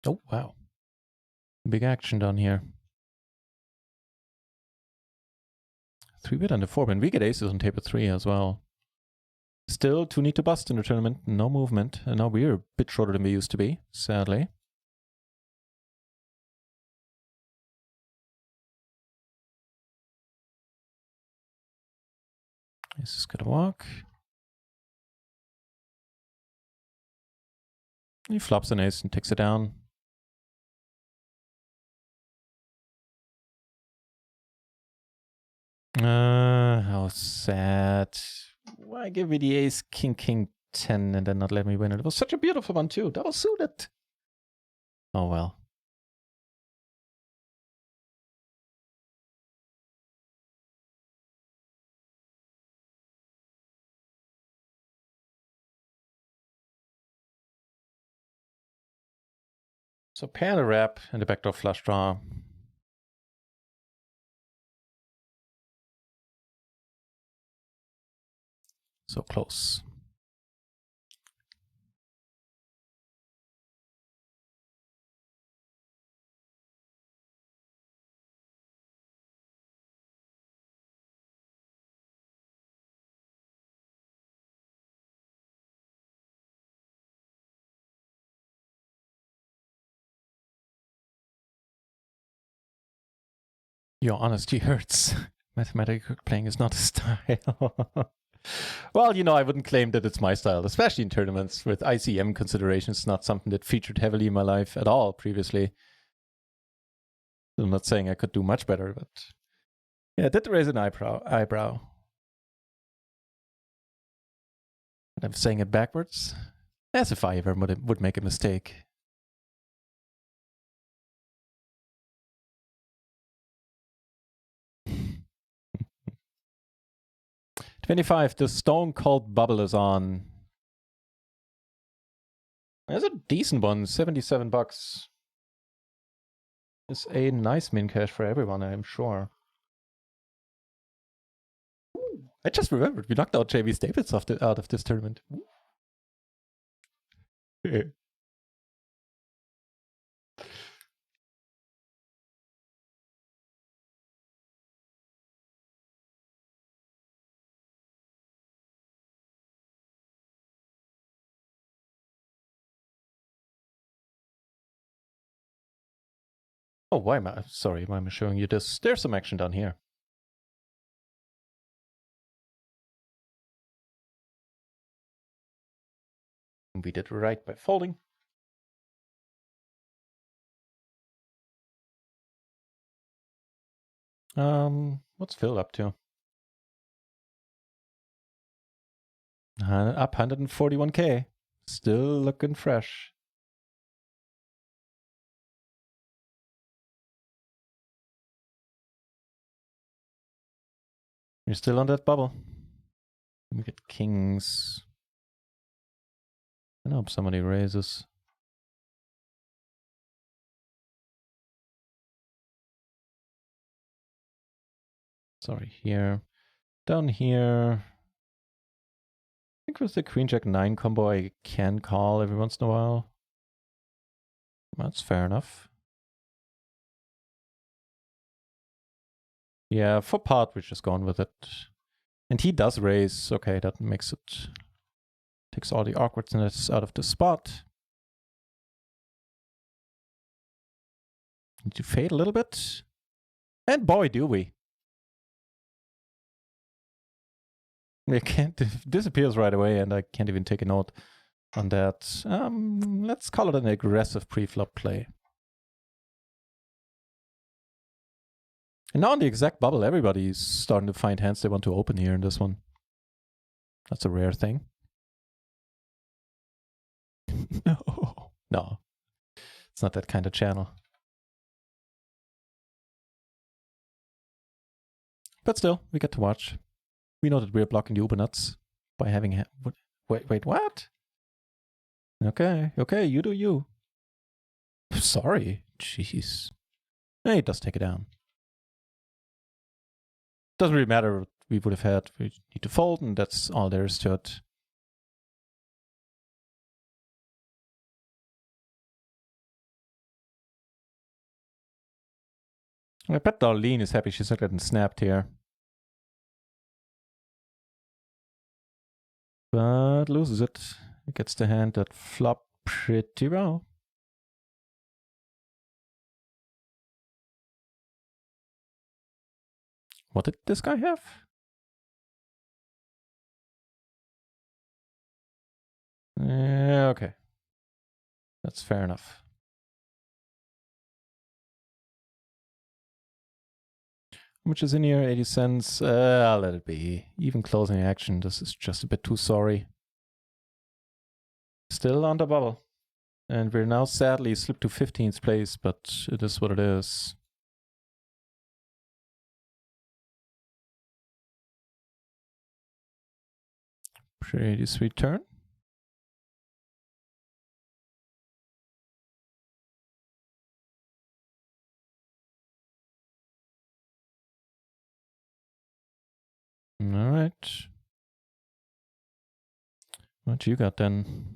Oh, wow. Big action down here. 3-bet on the 4-bet. We get aces on table 3 as well. Still 2 need to bust in the tournament. No movement. And now we're a bit shorter than we used to be, sadly. Ace is gonna walk. He flops an ace and takes it down. How sad. Why give me the ace, king, king, 10 and then not let me win it? It was such a beautiful one too. Double suited. Oh well. So pair the wrap and the backdoor flush draw. So close. Your honesty hurts. Mathematical playing is not a style. Well, you know, I wouldn't claim that it's my style, especially in tournaments with ICM considerations. Not something that featured heavily in my life at all previously. I'm not saying I could do much better, but yeah, it did raise an eyebrow. And I'm saying it backwards, as if I ever would make a mistake. $25, the stone cold bubble is on. That's a decent one. $77 is a nice min cash for everyone, I'm sure. I just remembered we knocked out JV Staples out of this tournament. Oh, why am I showing you this? There's some action down here. We did right by folding. What's Phil up to? Up 141k. Still looking fresh. You're still on that bubble. Let me get kings. I hope somebody raises. Sorry, here. Down here. I think with the Queen Jack 9 combo, I can call every once in a while. That's fair enough. Yeah, for pot, we're just going with it. And he does raise. Okay, that makes it... takes all the awkwardness out of the spot. Need to fade a little bit. And boy, do we. It can't disappears right away, and I can't even take a note on that. Let's call it an aggressive pre-flop play. And now on the exact bubble, everybody's starting to find hands they want to open here in this one. That's a rare thing. No. It's not that kind of channel. But still, we get to watch. We know that we're blocking the Ubernuts by having... Wait, what? Okay, you do you. Sorry. Jeez. Hey, it does take it down. Doesn't really matter what we would have had. We need to fold, and that's all there is to it. I bet Darlene is happy she's not getting snapped here. But loses it. It gets the hand that flopped pretty well. What did this guy have? Yeah, okay. That's fair enough. How much is in here? 80 cents. I'll let it be. Even closing action, this is just a bit too sorry. Still on the bubble. And we're now sadly slipped to 15th place, but it is what it is. Pretty sweet turn. All right. What you got then?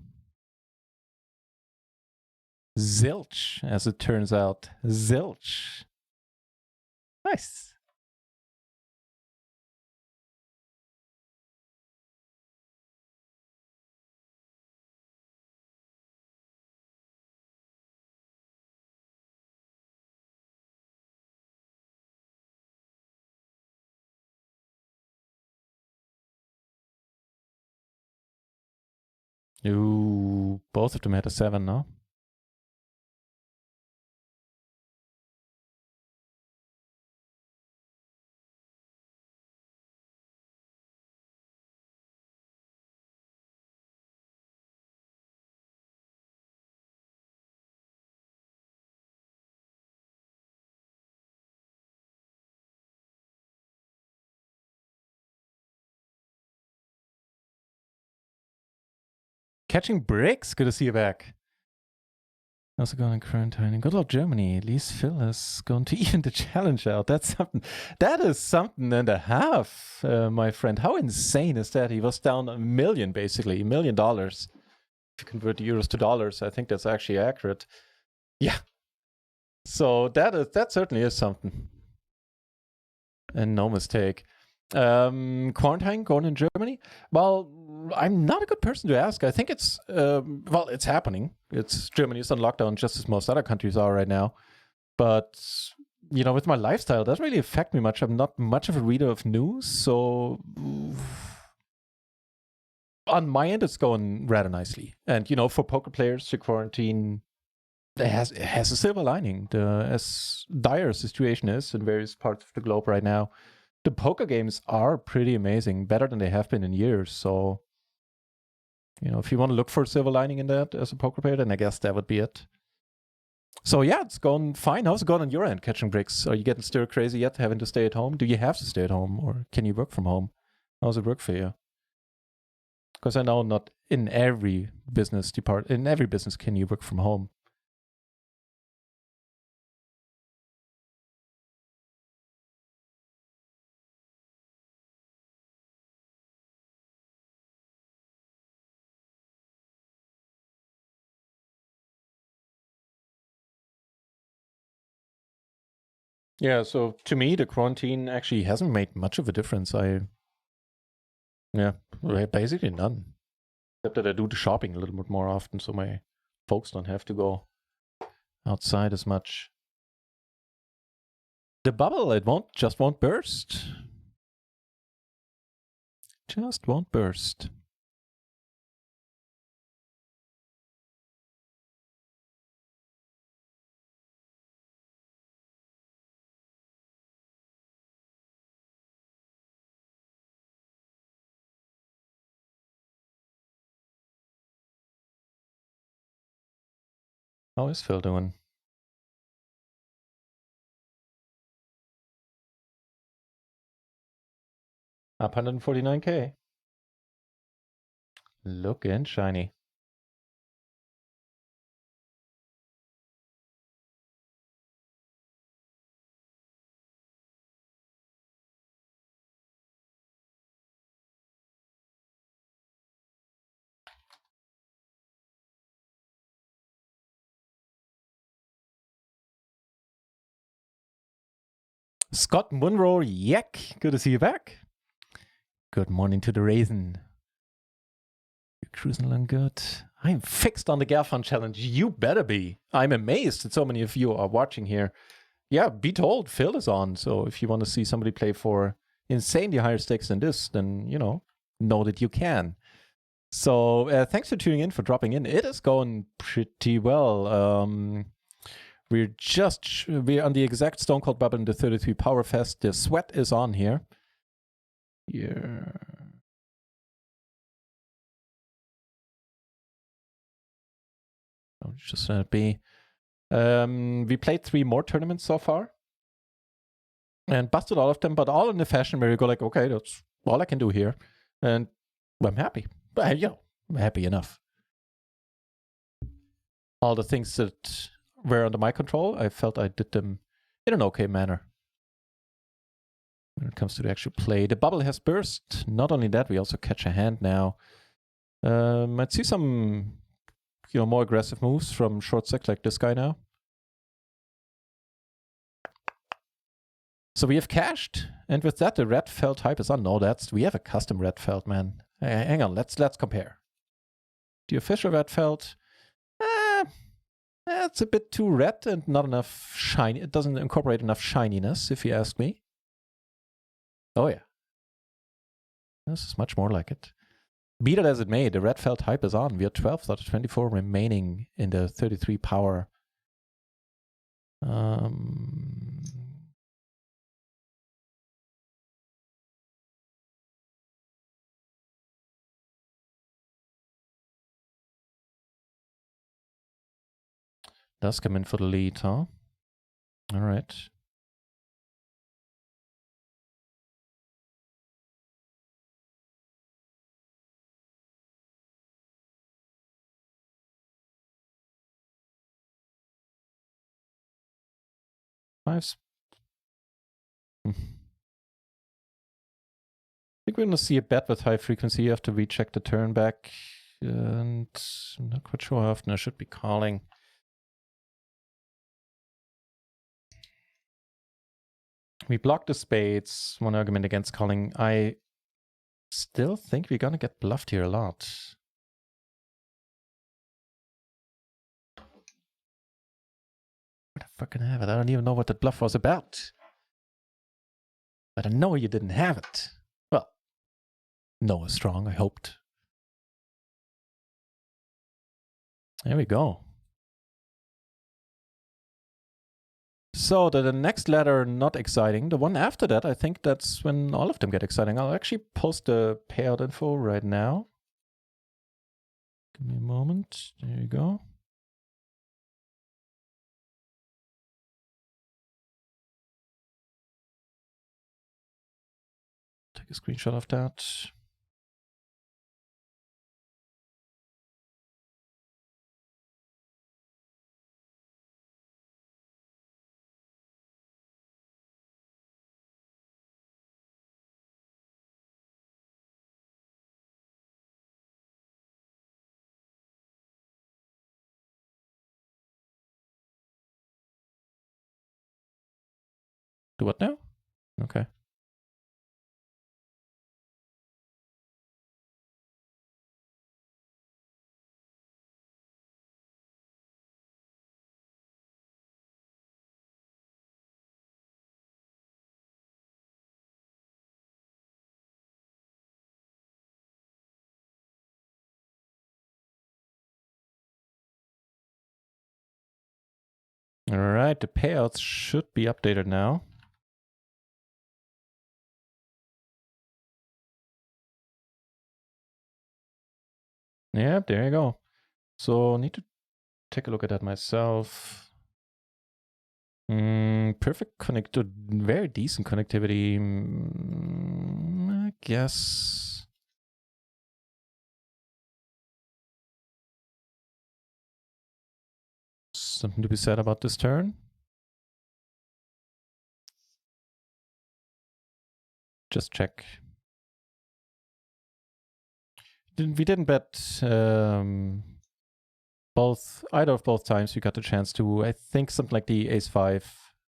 Zilch, as it turns out. Zilch. Nice. Ooh, both of them had a 7, no? Catching bricks? Good to see you back. How's it going in quarantine? Good old Germany. At least Phil is going to even the challenge out. That's something. That is something and a half, my friend. How insane is that? He was down $1 million, basically $1 million. If you convert euros to dollars, I think that's actually accurate. Yeah. So that certainly is something. And no mistake. Quarantine going in Germany? Well, I'm not a good person to ask. I think it's it's happening. Germany is on lockdown just as most other countries are right now. But with my lifestyle, it doesn't really affect me much. I'm not much of a reader of news, so on my end, it's going rather nicely. And for poker players, the quarantine it has a silver lining. As dire a situation is in various parts of the globe right now, the poker games are pretty amazing, better than they have been in years. So, if you want to look for a silver lining in that as a poker player, then I guess that would be it. So yeah, it's going fine. How's it going on your end, catching bricks? Are you getting stir crazy yet, having to stay at home? Do you have to stay at home, or can you work from home? How's it work for you? Because I know not in every business can you work from home. Yeah, so to me, the quarantine actually hasn't made much of a difference. Basically none. Except that I do the shopping a little bit more often, so my folks don't have to go outside as much. The bubble, it just won't burst. Just won't burst. How is Phil doing? Up 149K. Looking shiny. Scott Munro, yak. Good to see you back. Good morning to the raisin. You're cruising along good. I'm fixed on the Garfund challenge. You better be. I'm amazed that so many of you are watching here. Yeah, be told, Phil is on. So if you want to see somebody play for insanely higher stakes than this, then, know that you can. So thanks for tuning in, for dropping in. It is going pretty well. We're on the exact Stone Cold bubble in the 33 Powerfest. The sweat is on here. Yeah. Just let it be. We played 3 more tournaments so far and busted all of them, but all in the fashion where you go like, okay, that's all I can do here. And I'm happy. But, I'm happy enough. All the things that were under my control, I felt I did them in an okay manner. When it comes to the actual play, the bubble has burst. Not only that, we also catch a hand now. I'd see some, more aggressive moves from short stack like this guy now. So we have cashed, and with that, the red felt type is on. No, we have a custom red felt, man. Hang on, let's compare. The official red felt, it's a bit too red and not enough shiny. It doesn't incorporate enough shininess, if you ask me. Oh yeah, this is much more like it. Be that as it may, the red felt hype is on. We are 12 out of 24 remaining in the 33 power. Does come in for the lead, huh? All right. 5s. I think we're going to see a bet with high frequency. You have to recheck the turn back. And I'm not quite sure how often I should be calling. We blocked the spades. One argument against calling. I still think we're going to get bluffed here a lot. What the fucking have it? I don't even know what that bluff was about. But I know you didn't have it. Well, no is strong, I hoped. There we go. So the next ladder, not exciting. The one after that, I think that's when all of them get exciting. I'll actually post the payout info right now. Give me a moment. There you go. Take a screenshot of that. Do what now? Okay. All right, the payouts should be updated now. Yeah, there you go. So need to take a look at that myself. Perfect connected, very decent connectivity. I guess. Something to be said about this turn. Just check. We didn't bet either of both times we got the chance to. I think something like the ace-5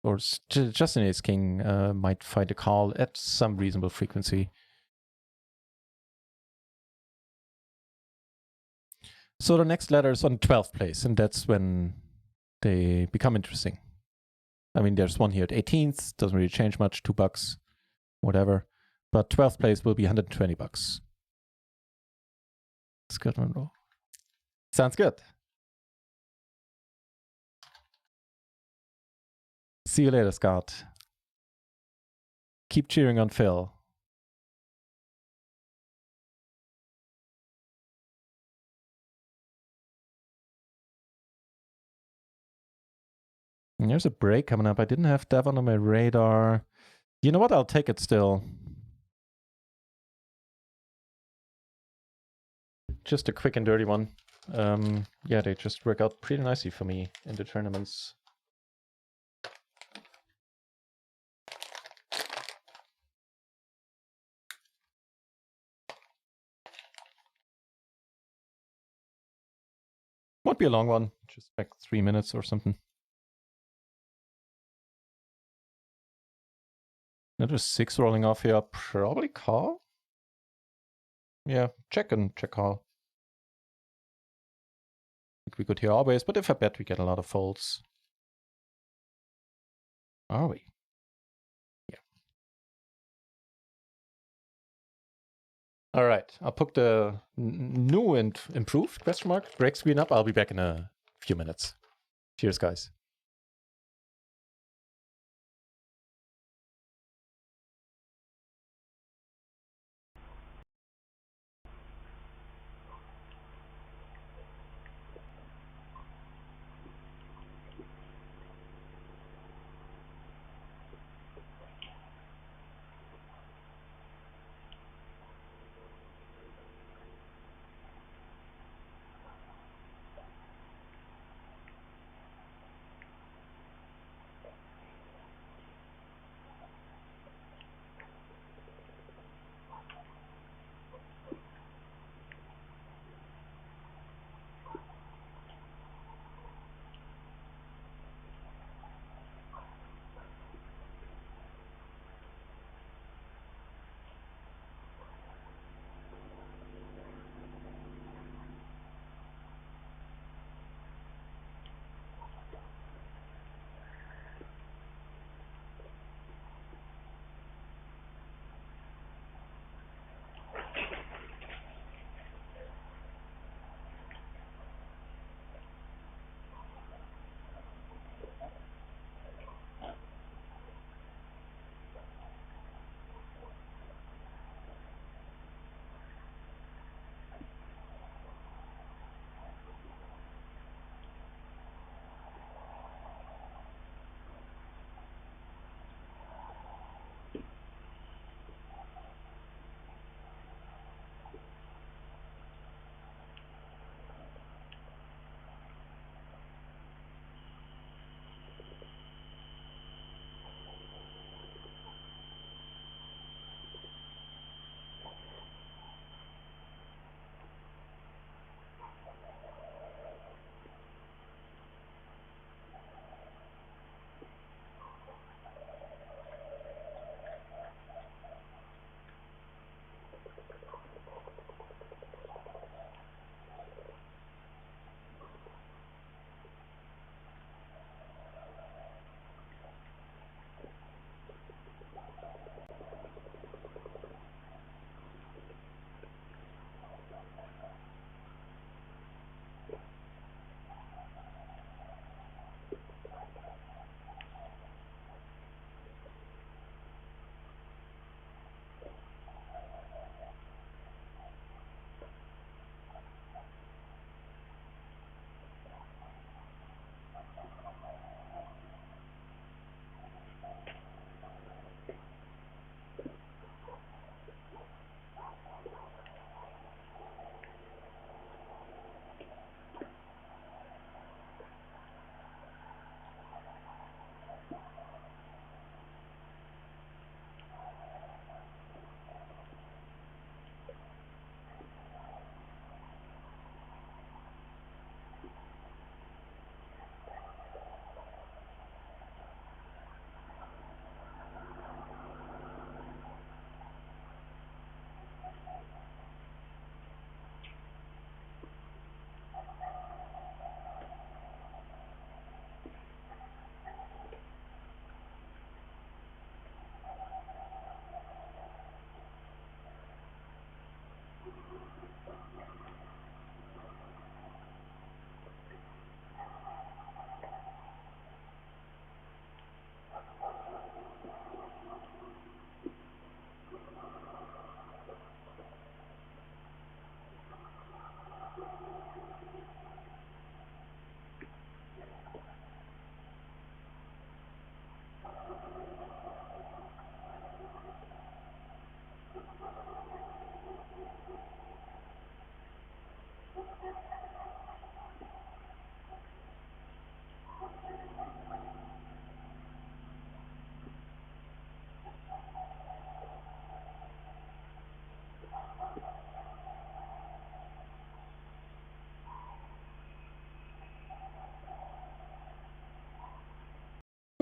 or just an ace-king might find a call at some reasonable frequency. So the next ladder is on 12th place, and that's when they become interesting. I mean, there's one here at 18th, doesn't really change much, $2, whatever. But 12th place will be $120. That's good, Monroe. Sounds good. See you later, Scott. Keep cheering on Phil. And there's a break coming up. I didn't have that one on my radar. You know what? I'll take it still. Just a quick and dirty one. Yeah, they just work out pretty nicely for me in the tournaments. Won't be a long one, just like 3 minutes or something. Another 6 rolling off here. Probably call. Yeah, check and check call. I think we could here always, but if I bet, we get a lot of folds. Are we? Yeah. All right, I'll put the new and improved question mark break screen up. I'll be back in a few minutes. Cheers, guys.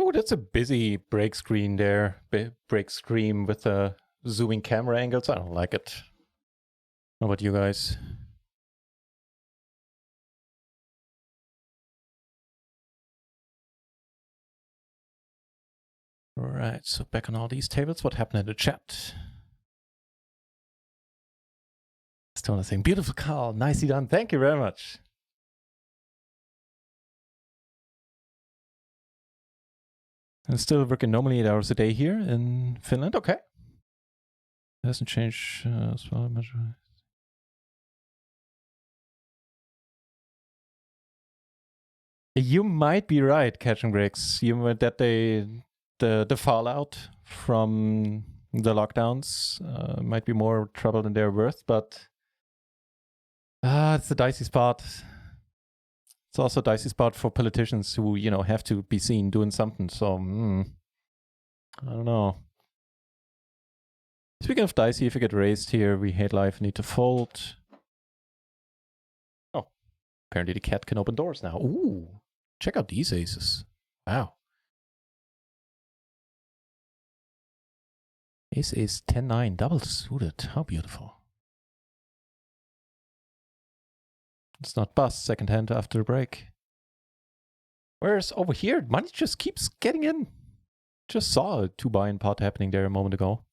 Oh, that's a busy break screen there. Break screen with zooming camera angles. I don't like it. How about you guys? All right, so back on all these tables. What happened in the chat? Still saying, beautiful Carl, nicely done. Thank you very much. I'm still working normally 8 hours a day here in Finland. Okay. Hasn't changed as well much. You might be right, Catch and Griggs. That the fallout from the lockdowns might be more trouble than they're worth, but it's a dicey spot. It's also a dicey spot for politicians who, have to be seen doing something. So, I don't know. Speaking of dicey, if you get raised here, we hate life, need to fold. Oh, apparently the cat can open doors now. Ooh, check out these aces. Wow. Ace is 10-9, double suited. How beautiful. It's not bust, second hand after the break. Whereas over here, money just keeps getting in. Just saw a 2-buy-in pot happening there a moment ago.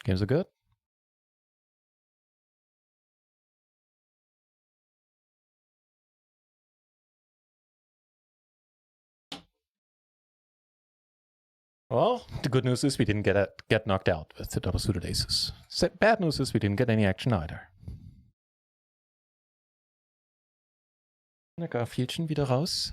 Games are good. Well, the good news is we didn't get knocked out with the double suited aces. Bad news is we didn't get any action either. Na, Garfielchen wieder raus.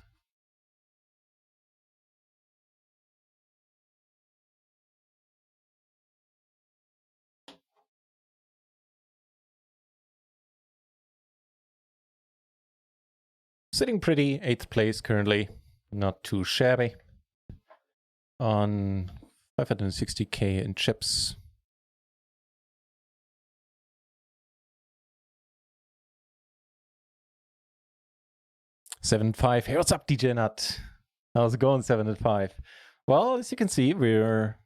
Sitting pretty, 8th place currently. Not too shabby. On 560k in chips. Seven and 5. Hey, what's up, DJ Nut? How's it going, 7 and 5? Well, as you can see, we're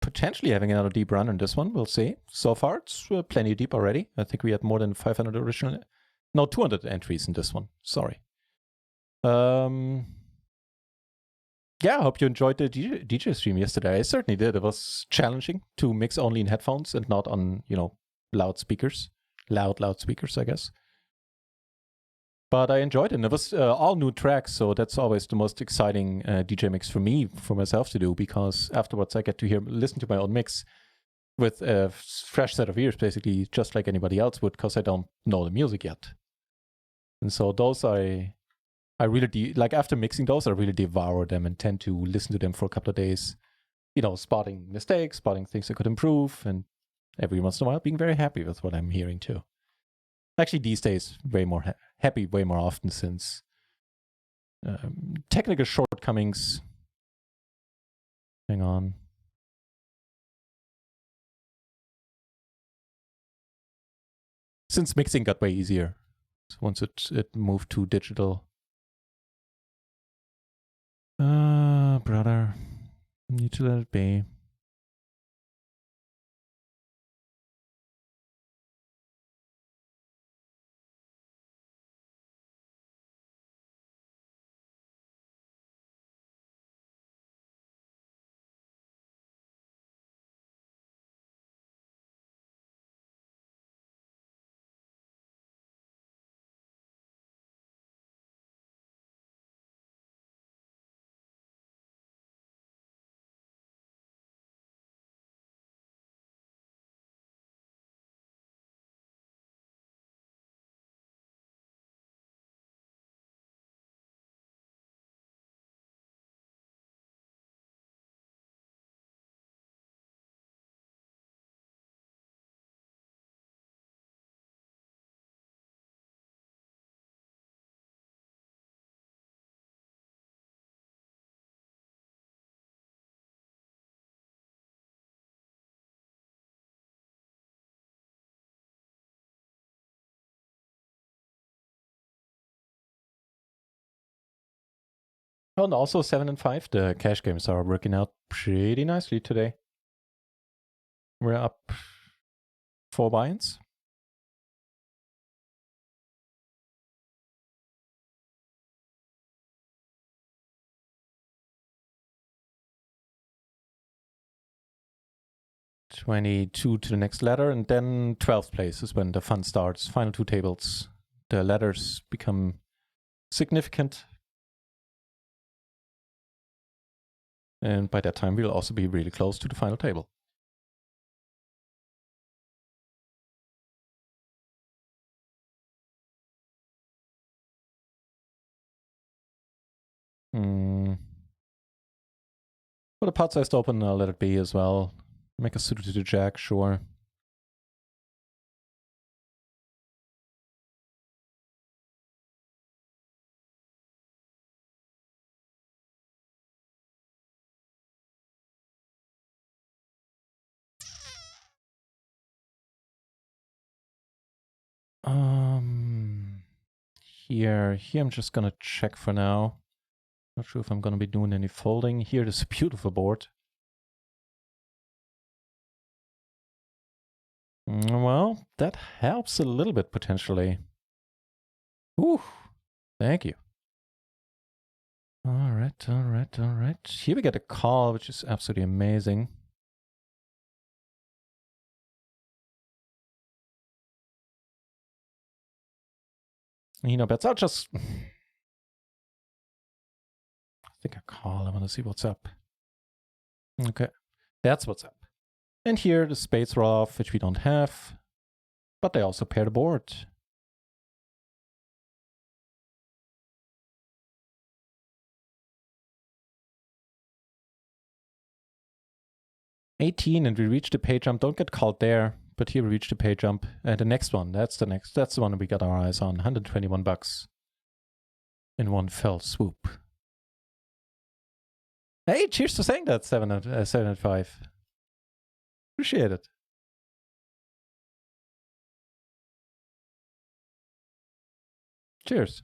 potentially having another deep run in this one. We'll see. So far, it's plenty deep already. I think we had more than 500 original. No, 200 entries in this one. Sorry. Yeah, I hope you enjoyed the DJ stream yesterday. I certainly did. It was challenging to mix only in headphones and not on, loudspeakers. Loudspeakers, I guess. But I enjoyed it. And it was all new tracks, so that's always the most exciting DJ mix for me, for myself to do, because afterwards I get to listen to my own mix with a fresh set of ears, basically, just like anybody else would, because I don't know the music yet. And so those I really, after mixing those, I really devour them and tend to listen to them for a couple of days, spotting mistakes, spotting things I could improve, and every once in a while being very happy with what I'm hearing too. Actually, these days, way more happy way more often since technical shortcomings. Hang on. Since mixing got way easier once it moved to digital. Brother, need to let it be. Oh, and also 7 and 5, the cash games are working out pretty nicely today. We're up 4 buy-ins. $22 to the next ladder, and then 12th place is when the fun starts. Final 2 tables. The ladders become significant. And by that time, we'll also be really close to the final table. For the pot size to open, I'll let it be as well. Make a suited to the jack, sure. Here I'm just gonna check for now. Not sure if I'm gonna be doing any folding. Here, this is a beautiful board. Well, that helps a little bit potentially. Ooh, thank you. All right. Here we get a call, which is absolutely amazing. Bets. I'll just... I think I call. I want to see what's up. Okay, that's what's up. And here the spades roll off, which we don't have. But they also pair the board. $18, and we reach the pay jump. Don't get called there, but here we reach the pay jump. And the next one, that's the one we got our eyes on. $121 in one fell swoop. Hey, cheers to saying that, 7 and 5. Appreciate it. Cheers.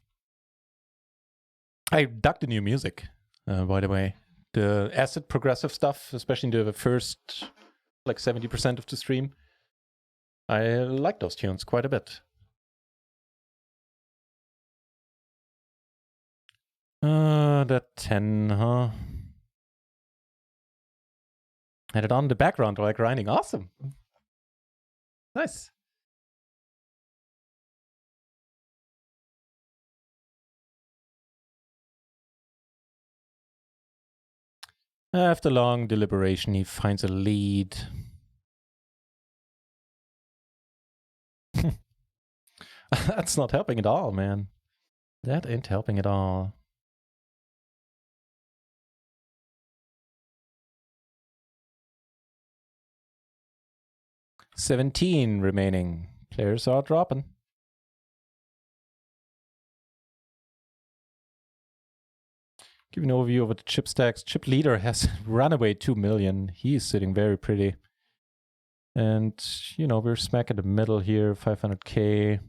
I dug the new music, by the way. The acid progressive stuff, especially in the first, like 70% of the stream. I like those tunes quite a bit. That 10, huh? Had it on in the background while grinding. Awesome. Nice. After long deliberation, he finds a lead. That's not helping at all, man. That ain't helping at all. $17 remaining. Players are dropping. Give an overview of the chip stacks. Chip leader has runaway 2 million. He is sitting very pretty. And, we're smack in the middle here, 500K.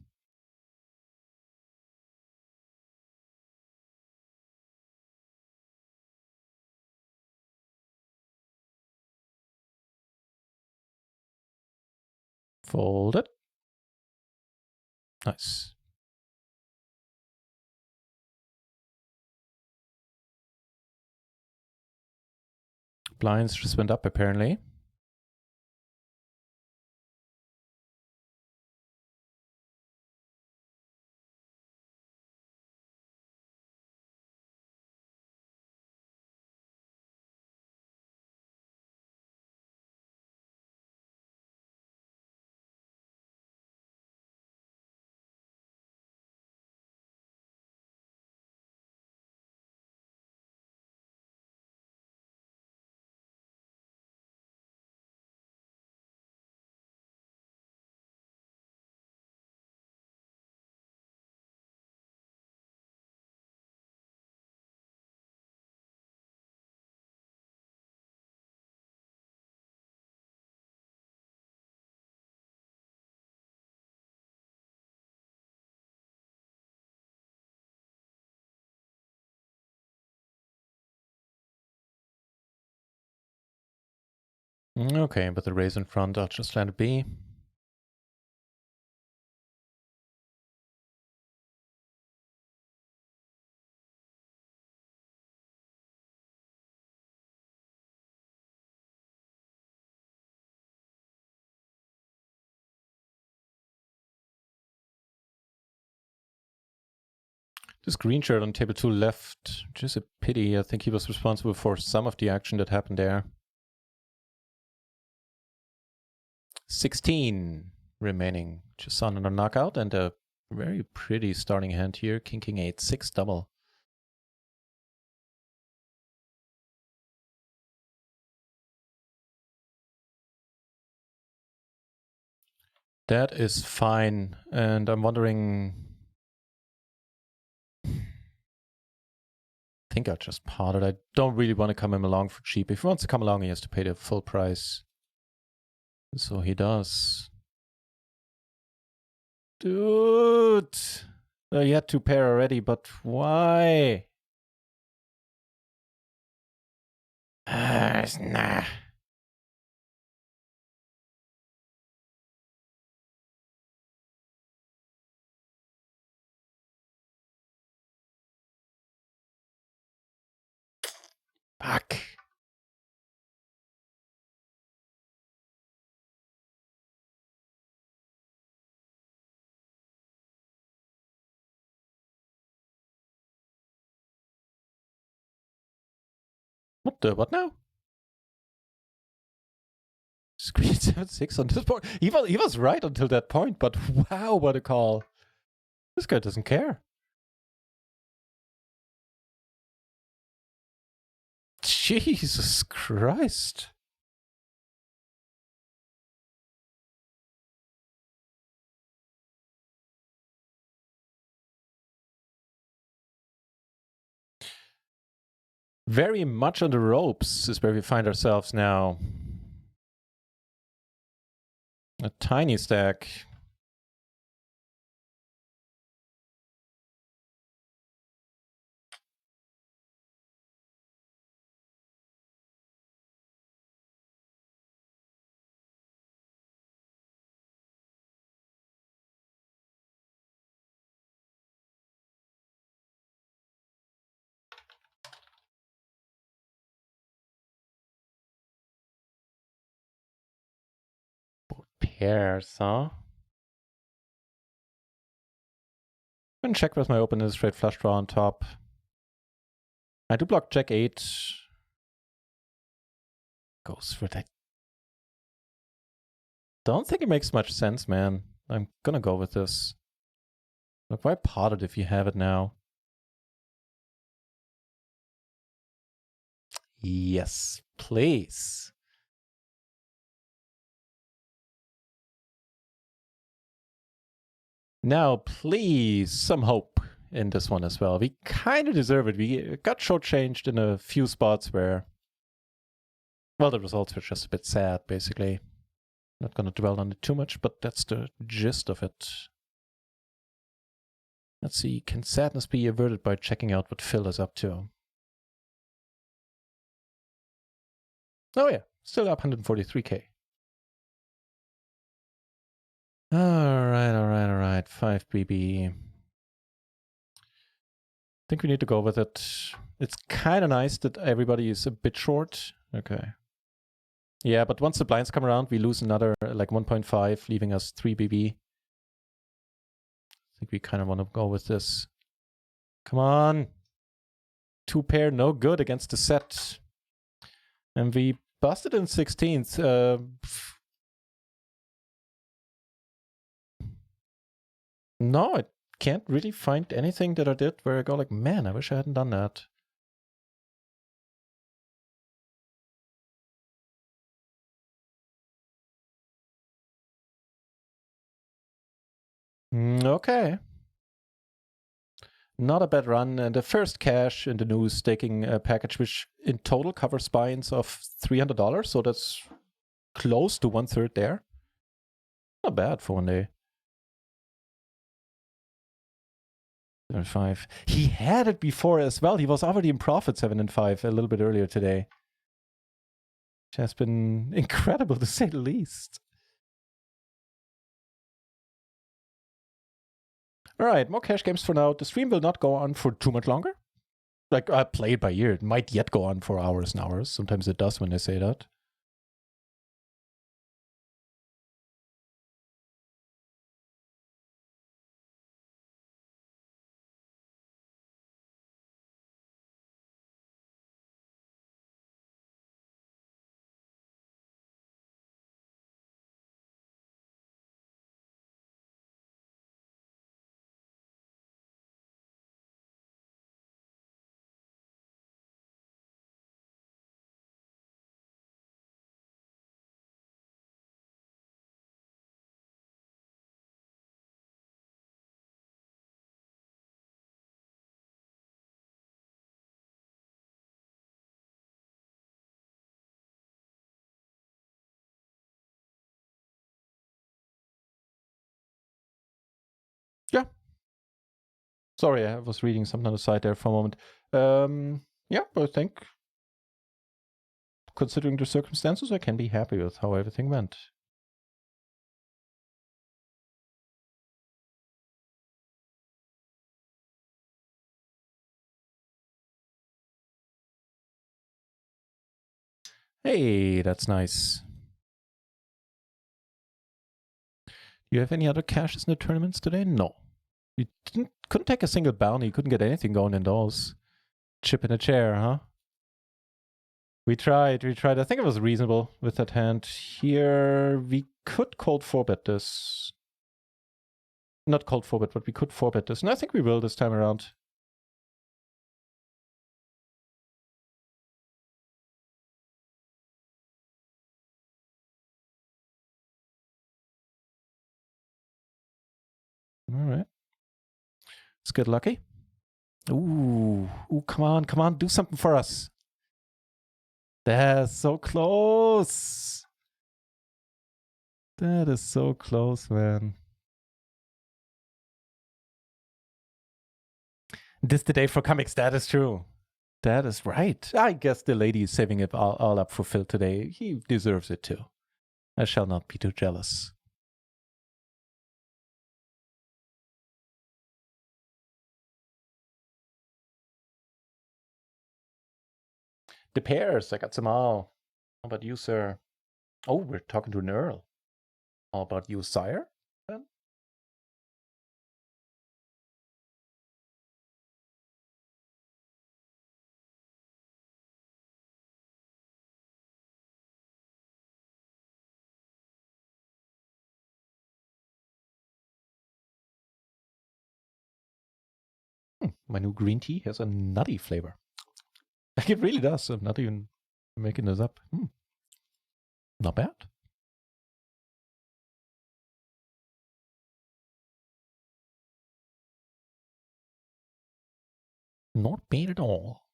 Fold it. Nice. Blinds just went up, apparently. Okay, but the raise in front, I'll just let it be. This green shirt on table 2 left, just a pity. I think he was responsible for some of the action that happened there. 16 remaining. Just on a knockout and a very pretty starting hand here. King 8, 6 double. That is fine. And I'm wondering, I think I'll just pot it. I don't really want to come him along for cheap. If he wants to come along, he has to pay the full price. So he does. Dude! You had 2 pair already, but why? Nah. Fuck. What now? Screen 7-6 on this board. He was right until that point, but wow, what a call. This guy doesn't care. Jesus Christ. Very much on the ropes is where we find ourselves now. A tiny stack. Pairs, huh? I'm gonna check with my open straight flush draw on top. I do block Jack 8. Goes for that. Don't think it makes much sense, man. I'm gonna go with this. Look, why pot it if you have it now? Yes, please. Now, please, some hope in this one as well. We kind of deserve it. We got shortchanged in a few spots where, well, the results were just a bit sad, basically. Not going to dwell on it too much, but that's the gist of it. Let's see, can sadness be averted by checking out what Phil is up to? Oh yeah, still up 143k. Alright, 5 BB. I think we need to go with it. It's kind of nice that everybody is a bit short. Okay. Yeah, but once the blinds come around, we lose another like 1.5, leaving us 3 BB. I think we kind of want to go with this. Come on. 2 pair, no good against the set. And we busted in 16th. No, I can't really find anything that I did where I go like, man, I wish I hadn't done that. Okay. Not a bad run. And the first cash in the new staking package, which in total covers spines of $300. So that's close to 1/3 there. Not bad for one day. 7-5. He had it before as well. He was already in profit 7 and 5 a little bit earlier today. has been incredible to say the least. All right, more cash games for now. The stream will not go on for too much longer. Like, I play it by ear. It might yet go on for hours and hours. Sometimes it does when I say that. Yeah. Sorry, I was reading something on the side there for a moment. Yeah, but I think, considering the circumstances, I can be happy with how everything went. Hey, that's nice. Do you have any other caches in the tournaments today? No. You couldn't take a single bounty. You couldn't get anything going in those. Chip in a chair, huh? We tried. I think it was reasonable with that hand. Here, we could cold 4-bet this. Not cold 4-bet, but we could 4-bet this. And I think we will this time around. All right. Let's get lucky. Ooh, come on, do something for us. That's so close. That is so close, man. This the day for comics, that is true. That is right. I guess the lady is saving it all up for Phil today. He deserves it too. I shall not be too jealous. The pears, I got some all. How about you, sir? Oh, we're talking to an earl. How about you, sire? Then? My new green tea has a nutty flavor. Like it really does. I'm not even making this up. Not bad. Not bad at all.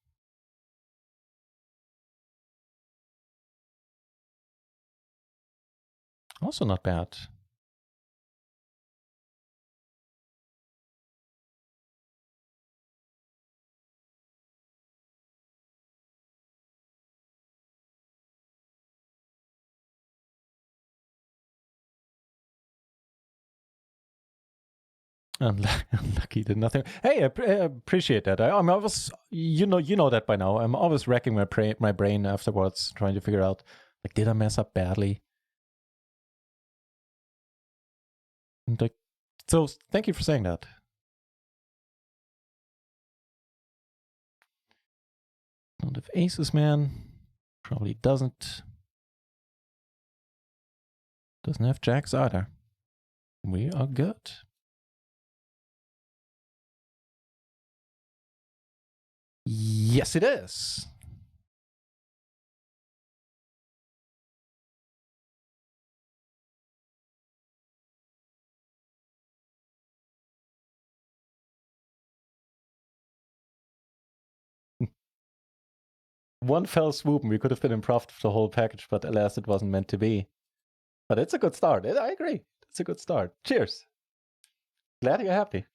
Also not bad. Unlucky did nothing. Hey, I appreciate that. I was, you know that by now. I'm always racking my brain afterwards, trying to figure out, like, did I mess up badly? And like, so thank you for saying that. Don't have aces, man. Probably doesn't. Doesn't have jacks either. We are good. Yes, it is. One fell swoop and we could have been improv the whole package, but alas, it wasn't meant to be. But it's a good start. I agree. It's a good start. Cheers. Glad you're happy.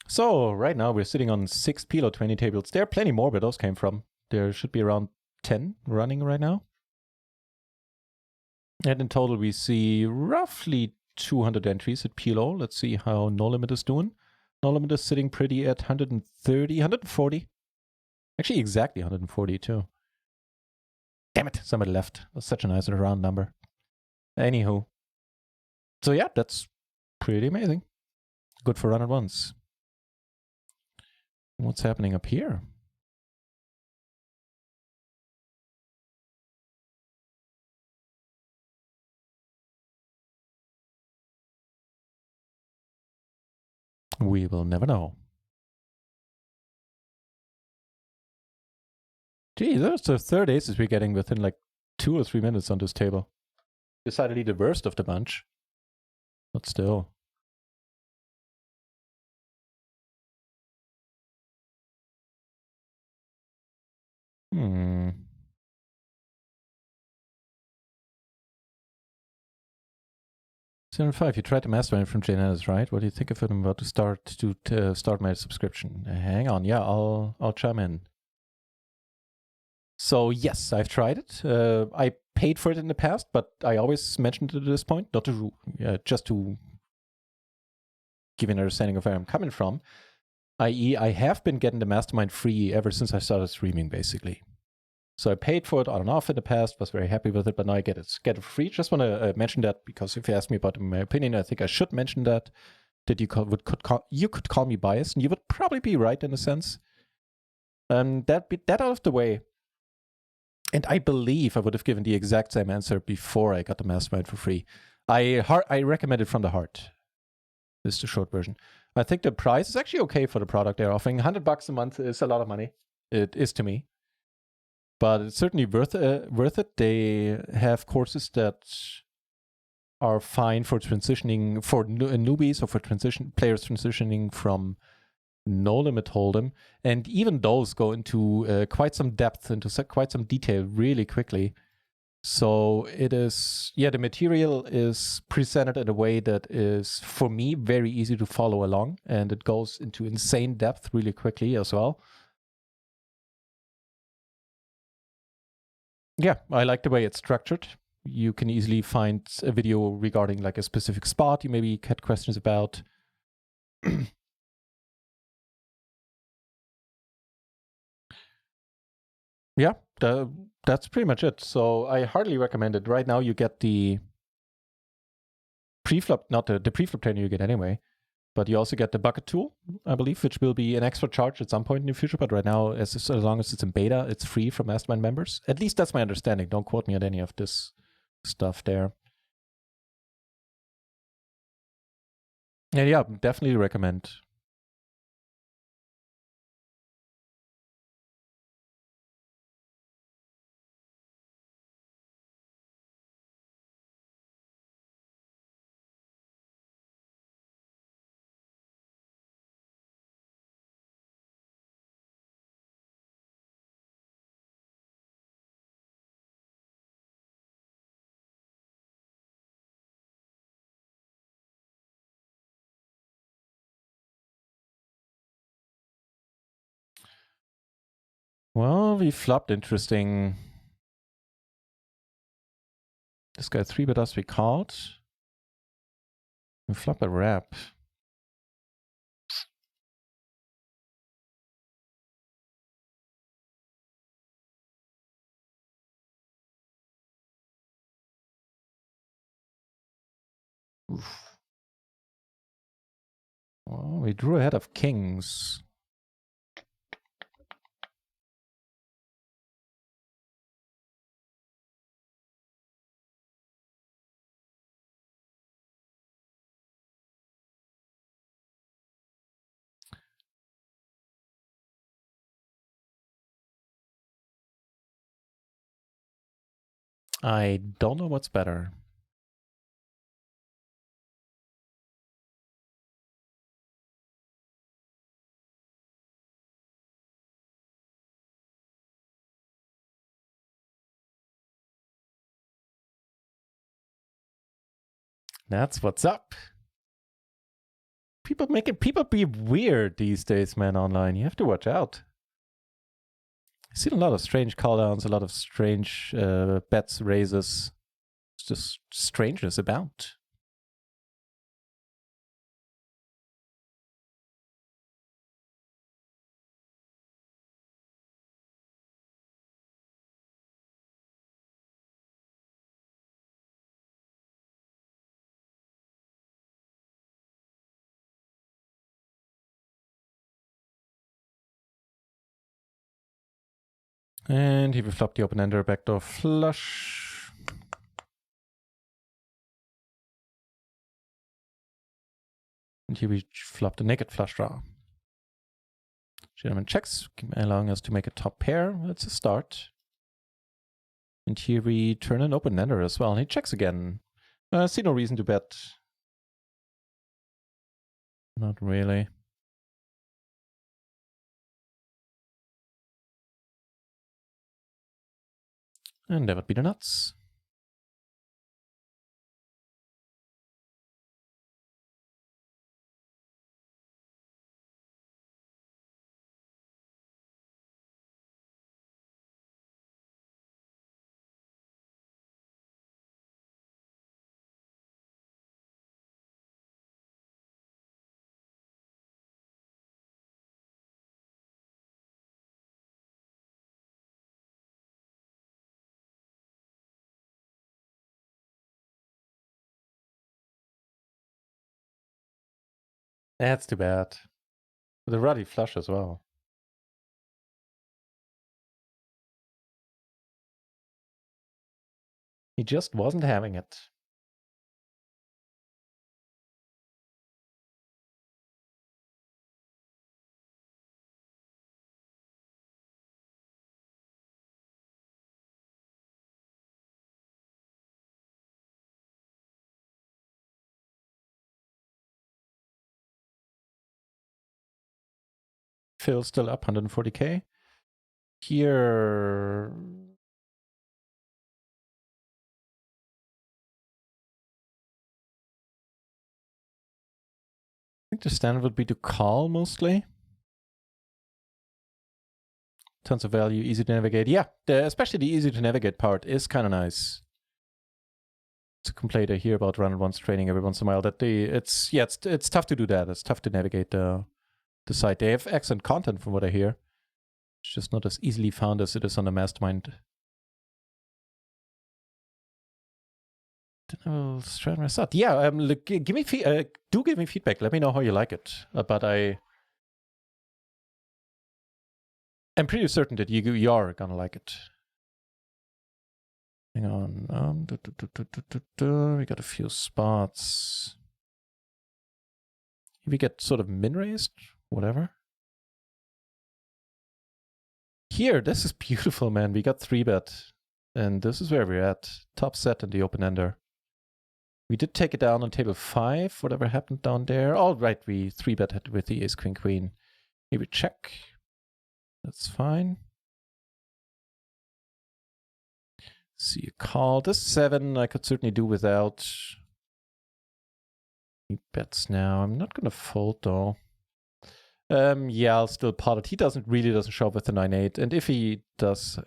So right now we're sitting on 6 PLO 20 tables. There are plenty more where those came from. There should be around 10 running right now. And in total we see roughly 200 entries at PLO. Let's see how No Limit is doing. No Limit is sitting pretty at 130, 140. Actually exactly 140 too. Damn it, somebody left. That's such a nice round number. Anywho. So yeah, that's pretty amazing. Good for run at once. What's happening up here? We will never know. Gee, that's the third aces we're getting within like 2 or 3 minutes on this table. Decidedly the worst of the bunch. But still. Hmm. 7-5, you tried the mastermind from Jane Ennis, right? What do you think of it? I'm about to start my subscription. Hang on, yeah, I'll chime in. So yes, I've tried it. I paid for it in the past, but I always mentioned it at this point, not to just to give an understanding of where I'm coming from. I.e., I have been getting the mastermind free ever since I started streaming, basically. So I paid for it on and off in the past, was very happy with it, but now I get it free. Just want to mention that because if you ask me about my opinion, I think I should mention that you could call me biased, and you would probably be right in a sense. That out of the way. And I believe I would have given the exact same answer before I got the mastermind for free. I recommend it from the heart. This is the short version. I think the price is actually okay for the product they're offering. $100 a month is a lot of money. It is to me. But it's certainly worth it. They have courses that are fine for transitioning, for newbies or for players transitioning from No Limit Hold'em. And even those go into quite some depth, into quite some detail really quickly. So it is, yeah, the material is presented in a way that is, for me, very easy to follow along. And it goes into insane depth really quickly as well. Yeah, I like the way it's structured. You can easily find a video regarding like a specific spot you maybe had questions about. Yeah, that's pretty much it. So I heartily recommend it. Right now you get the preflop, not the preflop trainer you get anyway, but you also get the bucket tool, I believe, which will be an extra charge at some point in the future. But right now, as long as it's in beta, it's free for Mastermind members. At least that's my understanding. Don't quote me on any of this stuff there. And yeah, definitely recommend. Well, we flopped interesting. This guy 3-bet us, we called. We flop a wrap. Oof. Well, we drew ahead of kings. I don't know what's better. That's what's up. People be weird these days, man, online. You have to watch out. I've seen a lot of strange call-downs, a lot of strange bets, raises. It's just strangeness about. And here we flop the open-ender backdoor flush. And here we flop the naked flush draw. Gentleman checks, allowing us to make a top pair. That's a start. And here we turn an open-ender as well. And he checks again. I see no reason to bet. Not really. And that would be the nuts. That's too bad. The ruddy flush as well. He just wasn't having it. Phil still up 140k. Here, I think the standard would be to call mostly. Tons of value, easy to navigate. Yeah, especially the easy to navigate part is kind of nice. It's a complaint I hear about run-and-once trading every once in a while. That it's tough to do that. It's tough to navigate the site. They have excellent content from what I hear. It's just not as easily found as it is on the mastermind. Then I'll try my start. Yeah, look, give me feedback. Let me know how you like it. But I'm pretty certain that you are gonna like it. Hang on. We got a few spots. We get sort of min raised, whatever. Here, this is beautiful, man. We got 3-bet. And this is where we're at. Top set and the open-ender. We did take it down on table 5, whatever happened down there. All right, we 3-bet with the ace, queen, queen. Here we check. That's fine. See a call. This 7 I could certainly do without. He bets now. I'm not gonna fold though. Yeah, I'll still pot it. He doesn't show up with the 9-8, and if he does,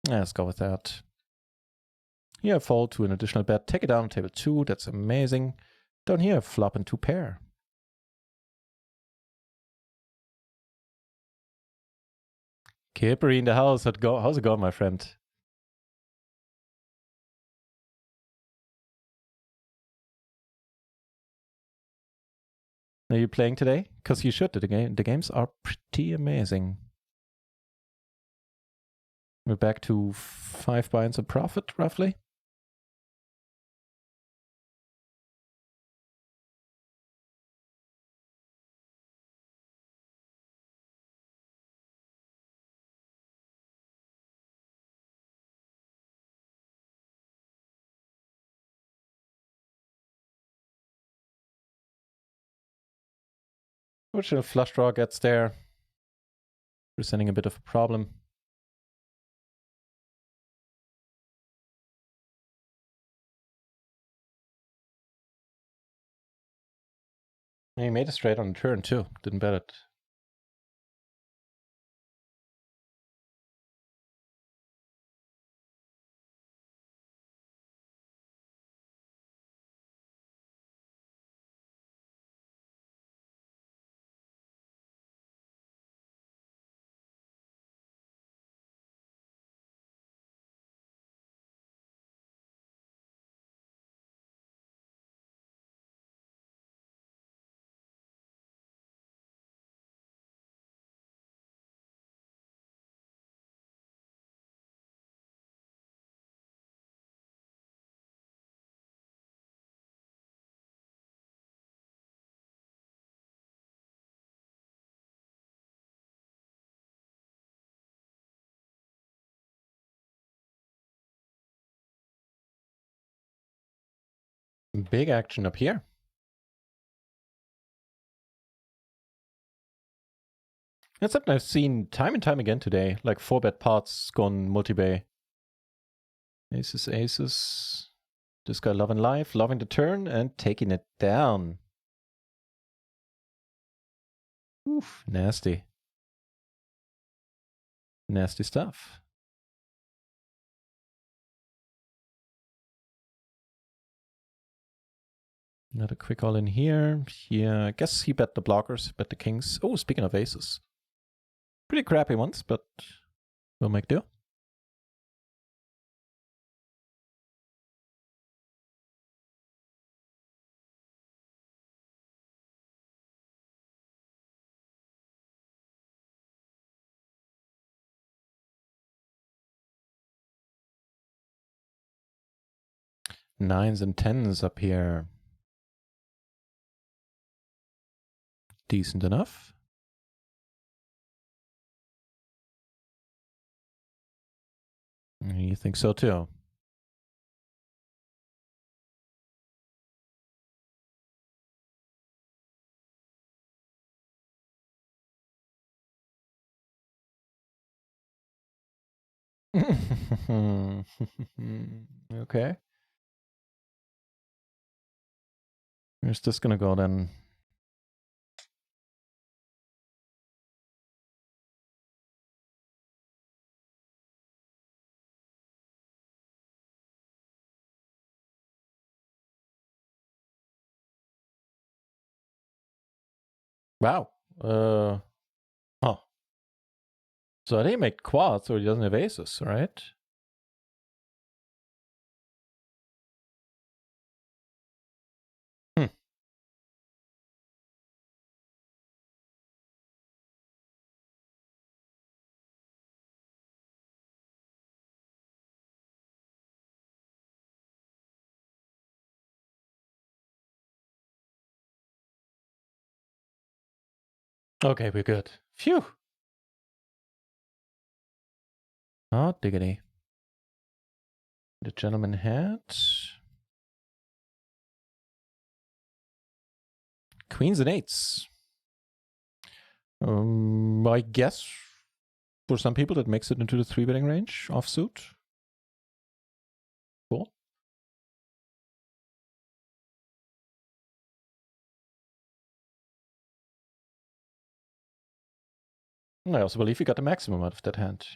let's go with that. Here, fold to an additional bet. Take it down on table 2. That's amazing. Down here, flop and 2 pair. Kippery in the house. How's it going, my friend? Are you playing today? Because you should. The games are pretty amazing. We're back to 5 binds of profit, roughly. Which a flush draw gets there, presenting a bit of a problem. He made it straight on the turn too. Didn't bet it. Big action up here. That's something I've seen time and time again today, like 4-bet pots gone multi-bay. Aces, aces. This guy loving life, loving the turn, and taking it down. Oof, nasty. Nasty stuff. Another quick all in here. Yeah, I guess he bet the blockers, bet the kings. Oh, speaking of aces. Pretty crappy ones, but we'll make do. Nines and tens up here. Decent enough. You think so too? Okay. Where's this gonna go then? Wow. Oh. So I think he made quads, so he doesn't have aces, right? Okay, we're good. Phew. Oh, diggity. The gentleman had queens and eights. I guess for some people that makes it into the 3-betting range offsuit. Cool. I also believe he got the maximum out of that hand.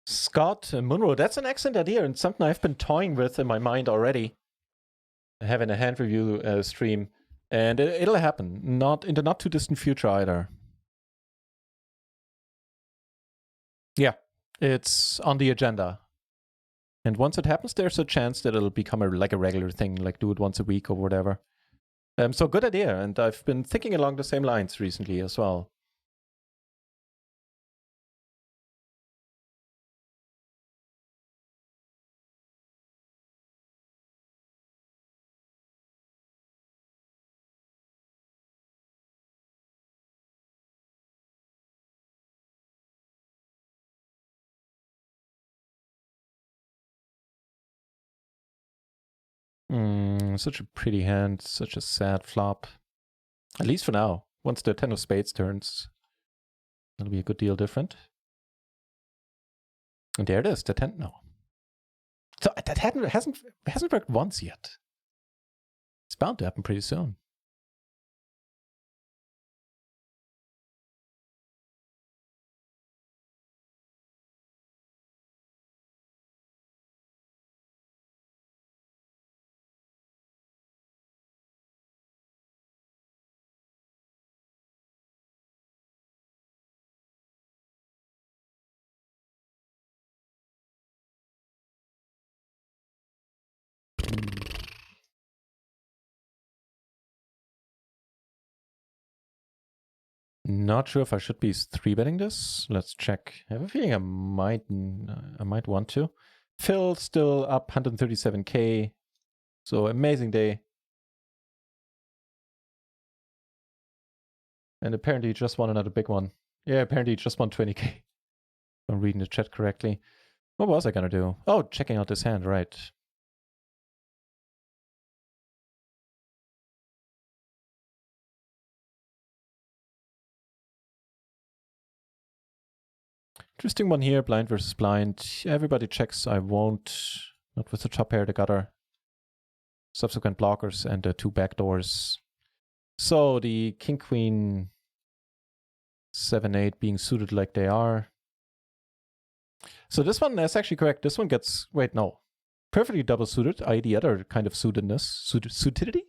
Scott Munro, that's an excellent idea and something I've been toying with in my mind already. Having a hand review stream, and it'll happen. Not in the not too distant future either. Yeah, it's on the agenda. And once it happens, there's a chance that it'll become like a regular thing, like do it once a week or whatever. So good idea, and I've been thinking along the same lines recently as well. Such a pretty hand, such a sad flop. At least for now. Once the 10 of spades turns, it'll be a good deal different. And there it is, the 10 now. So that hasn't worked once yet. It's bound to happen pretty soon. Not sure if I should be 3-betting this. Let's check. I have a feeling I might want to. Phil still up 137k. So amazing day. And apparently he just won another big one. Yeah, apparently he just won 20k. If I'm reading the chat correctly. What was I gonna do? Oh, checking out this hand, right. Interesting one here, blind versus blind. Everybody checks, I won't. Not with the top pair, the gutter. Subsequent blockers and the 2 backdoors. So the king, queen, 7-8 being suited like they are. So this one is actually correct. This one gets, wait, no. Perfectly double suited, i.e. the other kind of suitedness. Suitedity?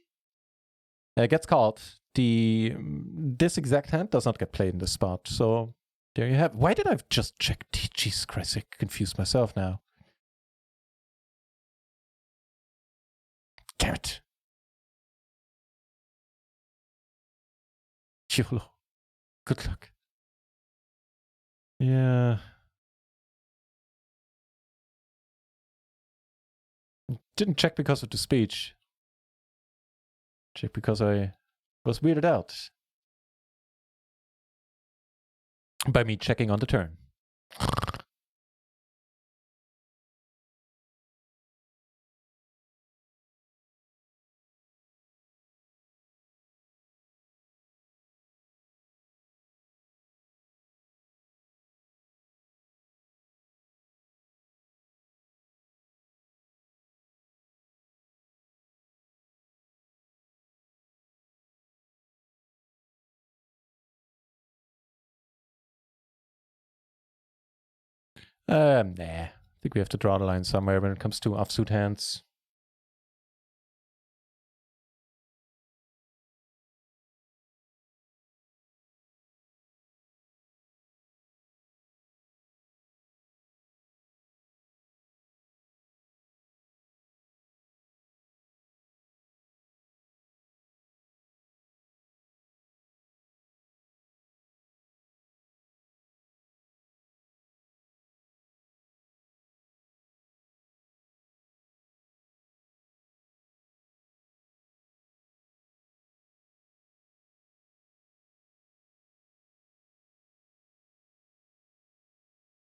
Gets called. This exact hand does not get played in this spot. So there you have. Why did I just check? Jesus Christ, I confused myself now. Damn it. YOLO. Good luck. Yeah. Didn't check because of the speech. Check because I was weirded out by me checking on the turn. Nah. I think we have to draw the line somewhere when it comes to offsuit hands.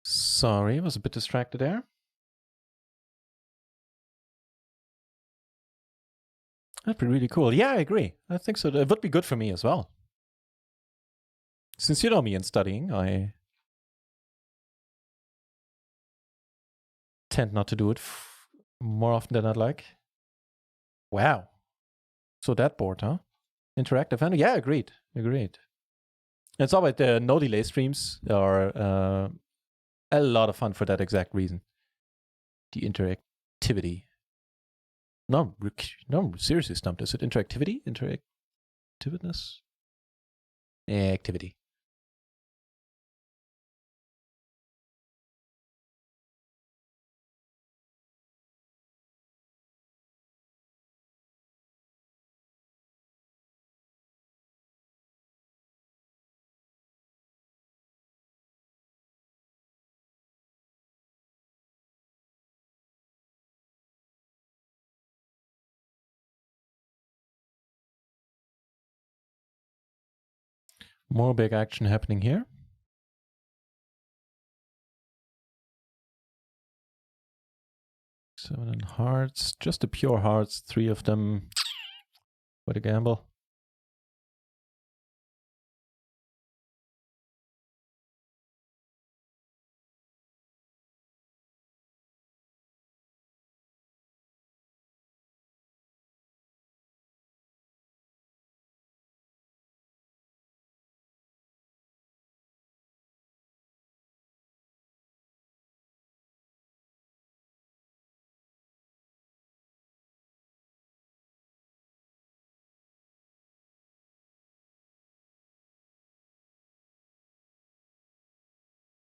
Sorry, was a bit distracted there. That'd be really cool. Yeah, I agree. I think so. It would be good for me as well. Since you know me in studying, I tend not to do it more often than I'd like. Wow. So that board, huh? Interactive hand? Yeah, agreed. It's always the no delay streams are a lot of fun for that exact reason. The interactivity. No, I'm seriously stumped. Is it interactivity? Interactiveness? Activity. More big action happening here. 7 and hearts, just the pure hearts, 3 of them. What a gamble.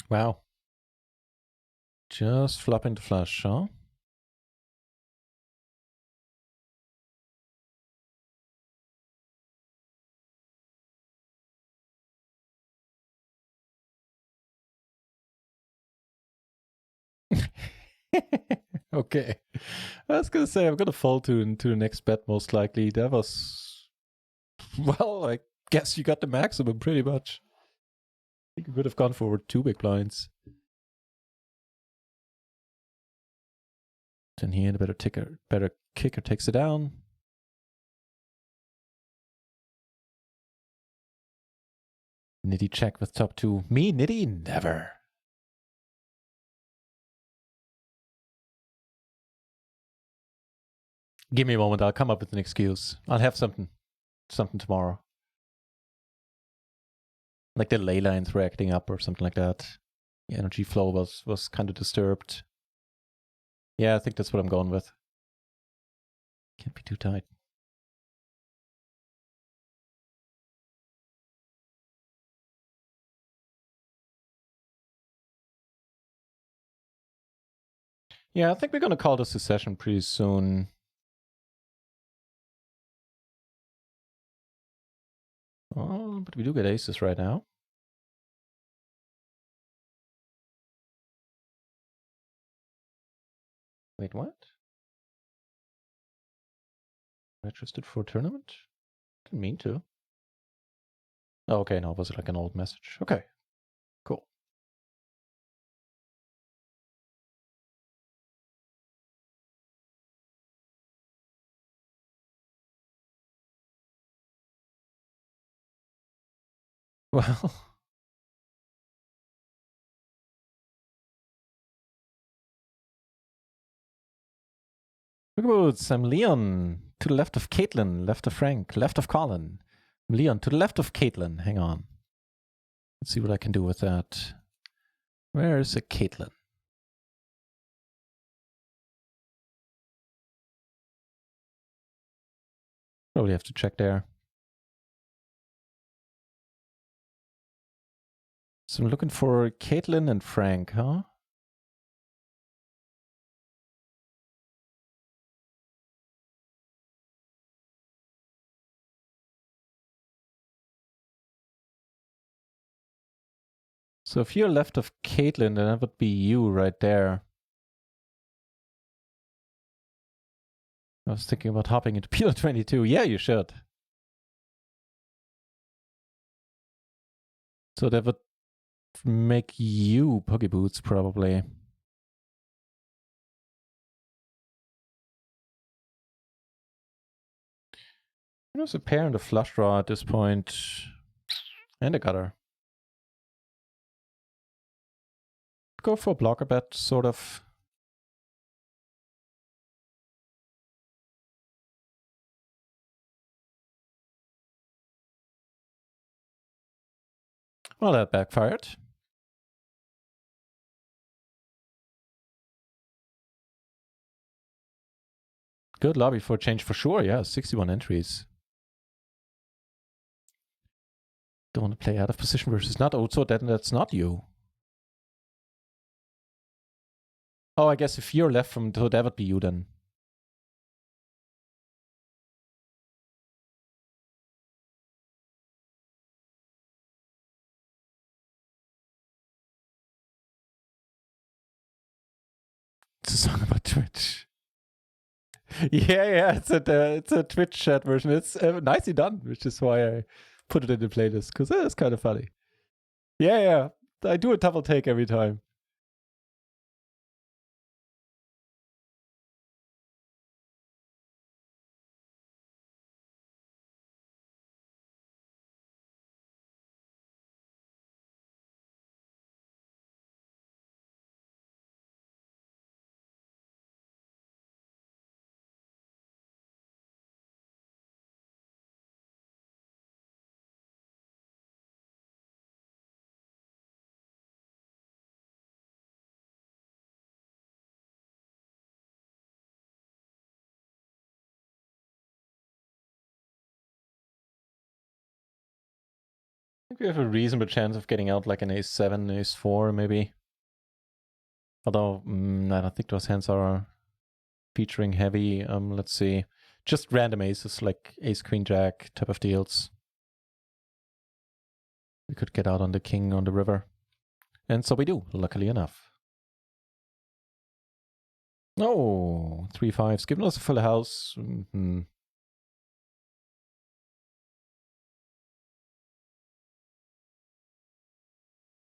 Wow. Just flopping the flush, huh? Okay. I was gonna say I'm gonna fall to the next bet most likely. That was, well, I guess you got the maximum pretty much. I think you could have gone for 2 big blinds. Then here the better kicker takes it down. Nitty check with top 2. Me, Nitty, never. Give me a moment. I'll come up with an excuse. I'll have something tomorrow. Like the ley lines were acting up or something like that. The energy flow was kind of disturbed. Yeah, I think that's what I'm going with. Can't be too tight. Yeah, I think we're going to call this a session pretty soon. Oh, but we do get aces right now. Wait, what? Registered for a tournament? Didn't mean to. Oh, okay, no, was it like an old message? Okay, cool. Well, look about some Leon to the left of Caitlin, left of Frank, left of Colin. Leon to the left of Caitlin. Hang on. Let's see what I can do with that. Where is a Caitlin? Probably have to check there. So I'm looking for Caitlin and Frank, huh? So if you're left of Caitlin, then that would be you right there. I was thinking about hopping into PLO 22. Yeah, you should. So that would make you Poke Boots, probably. There's a pair and a flush draw at this point. And a gutter. Go for a blocker bet, sort of. Well, that backfired. Good lobby for a change for sure. Yeah, 61 entries. Don't want to play out of position versus not. Oh, so that's not you. Oh, I guess if you're left from, so that would be you then. It's a song about Twitch. Yeah, it's a Twitch chat version. It's nicely done, which is why I put it in the playlist, because it's kind of funny. Yeah, I do a double take every time. think we have a reasonable chance of getting out like an ace-7, ace-4 maybe. Although, I don't think those hands are featuring heavy. Let's see. Just random aces like ace, queen, jack type of deals. We could get out on the king on the river. And so we do, luckily enough. Oh, 3-5's giving us a full house.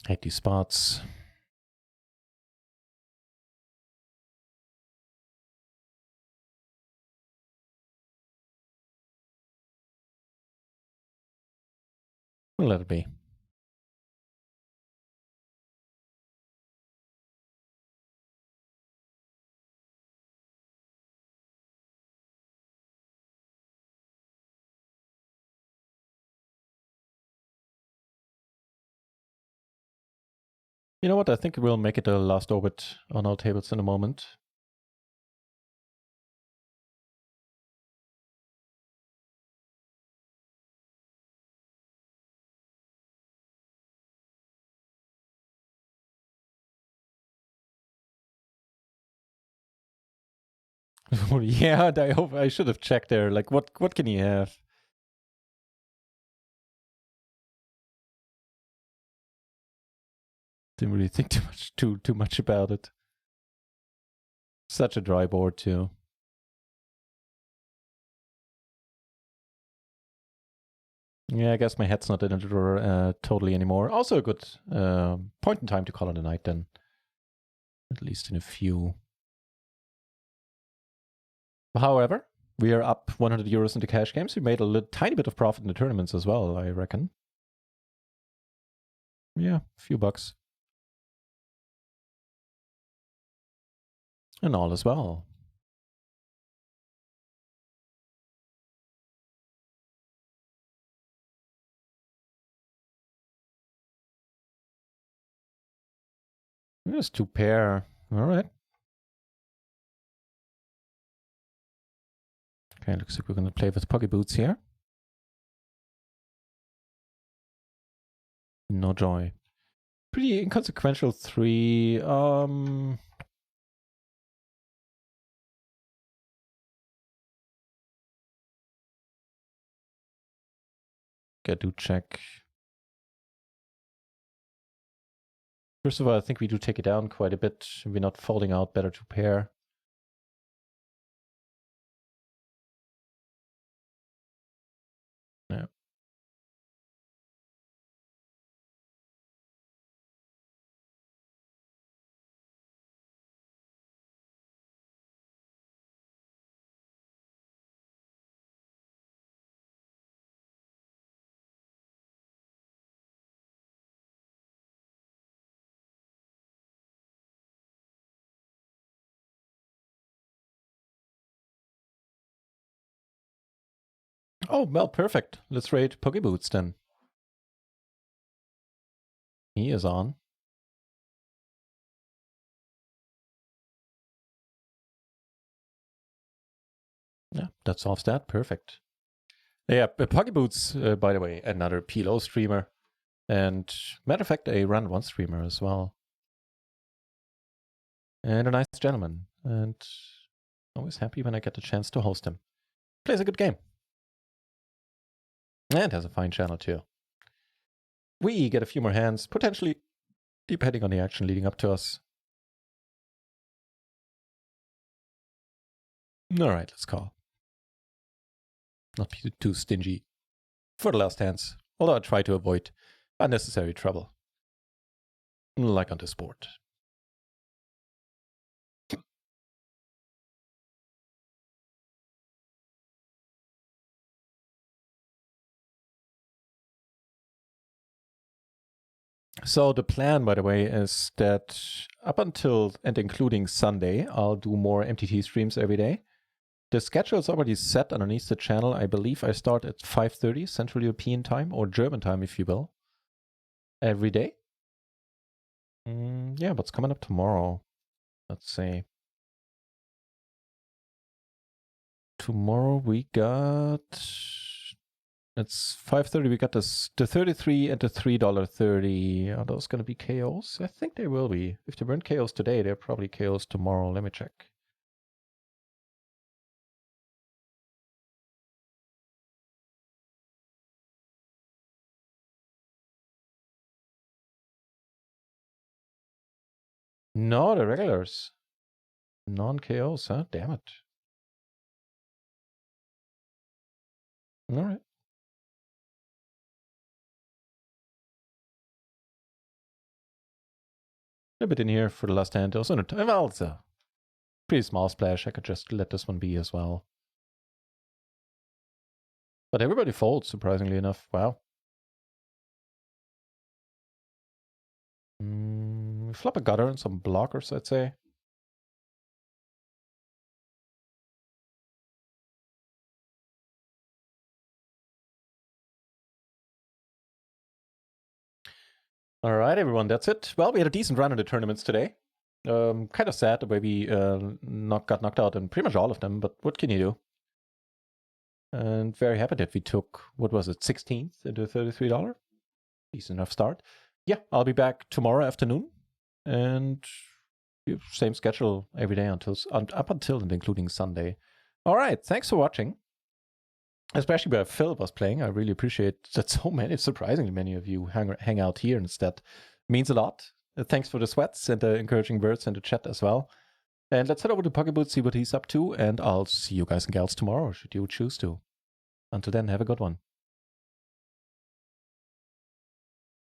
80 spots. We'll let it be. You know what? I think we'll make it a last orbit on our tables in a moment. Yeah, I hope I should have checked there. Like, what can he have? Didn't really think too much about it. Such a dry board too. Yeah, I guess my head's not in it totally anymore. Also a good point in time to call it a night then. At least in a few. However, we are up 100 euros into cash games. We made a tiny bit of profit in the tournaments as well, I reckon. Yeah, a few bucks. And all as well. Just 2 pair. All right. Okay, looks like we're going to play with pocket boots here. No joy. Pretty inconsequential 3. Okay, do check. First of all, I think we do take it down quite a bit. We're not folding out, better to pair. Yeah. Oh, well, perfect. Let's raid Poke Boots then. He is on. Yeah, that solves that. Perfect. Yeah, Poke Boots, by the way, another PLO streamer. And matter of fact, a Run 1 streamer as well. And a nice gentleman. And always happy when I get the chance to host him. Plays a good game. And has a fine channel too. We get a few more hands, potentially, depending on the action leading up to us. All right, let's call. Not be too stingy for the last hands, although I try to avoid unnecessary trouble. Like on this board. So the plan, by the way, is that up until and including Sunday, I'll do more MTT streams every day. The schedule is already set underneath the channel. I believe I start at 5:30 Central European time, or German time, if you will, every day. Yeah, what's coming up tomorrow? Let's see. Tomorrow we got It's 5:30. We got this, the 33 and the $3.30. Are those going to be KOs? I think they will be. If they weren't KOs today, they're probably KOs tomorrow. Let me check. No, the regulars. Non-KOs, huh? Damn it. All right. A bit in here for the last hand. Also, well, it's a pretty small splash. I could just let this one be as well. But everybody folds, surprisingly enough. Wow. Flop a gutter and some blockers, I'd say. All right, everyone, that's it. Well, we had a decent run in the tournaments today. Kind of sad the way we got knocked out in pretty much all of them, but what can you do? And very happy that we took, what was it, 16th into $33? Decent enough start. Yeah, I'll be back tomorrow afternoon. And same schedule every day up until and including Sunday. All right, thanks for watching. Especially where Phil was playing. I really appreciate that so many, surprisingly many of you hang out here instead. Means a lot. Thanks for the sweats and the encouraging words in the chat as well. And let's head over to Pocketboot, see what he's up to, and I'll see you guys and gals tomorrow, should you choose to. Until then, have a good one.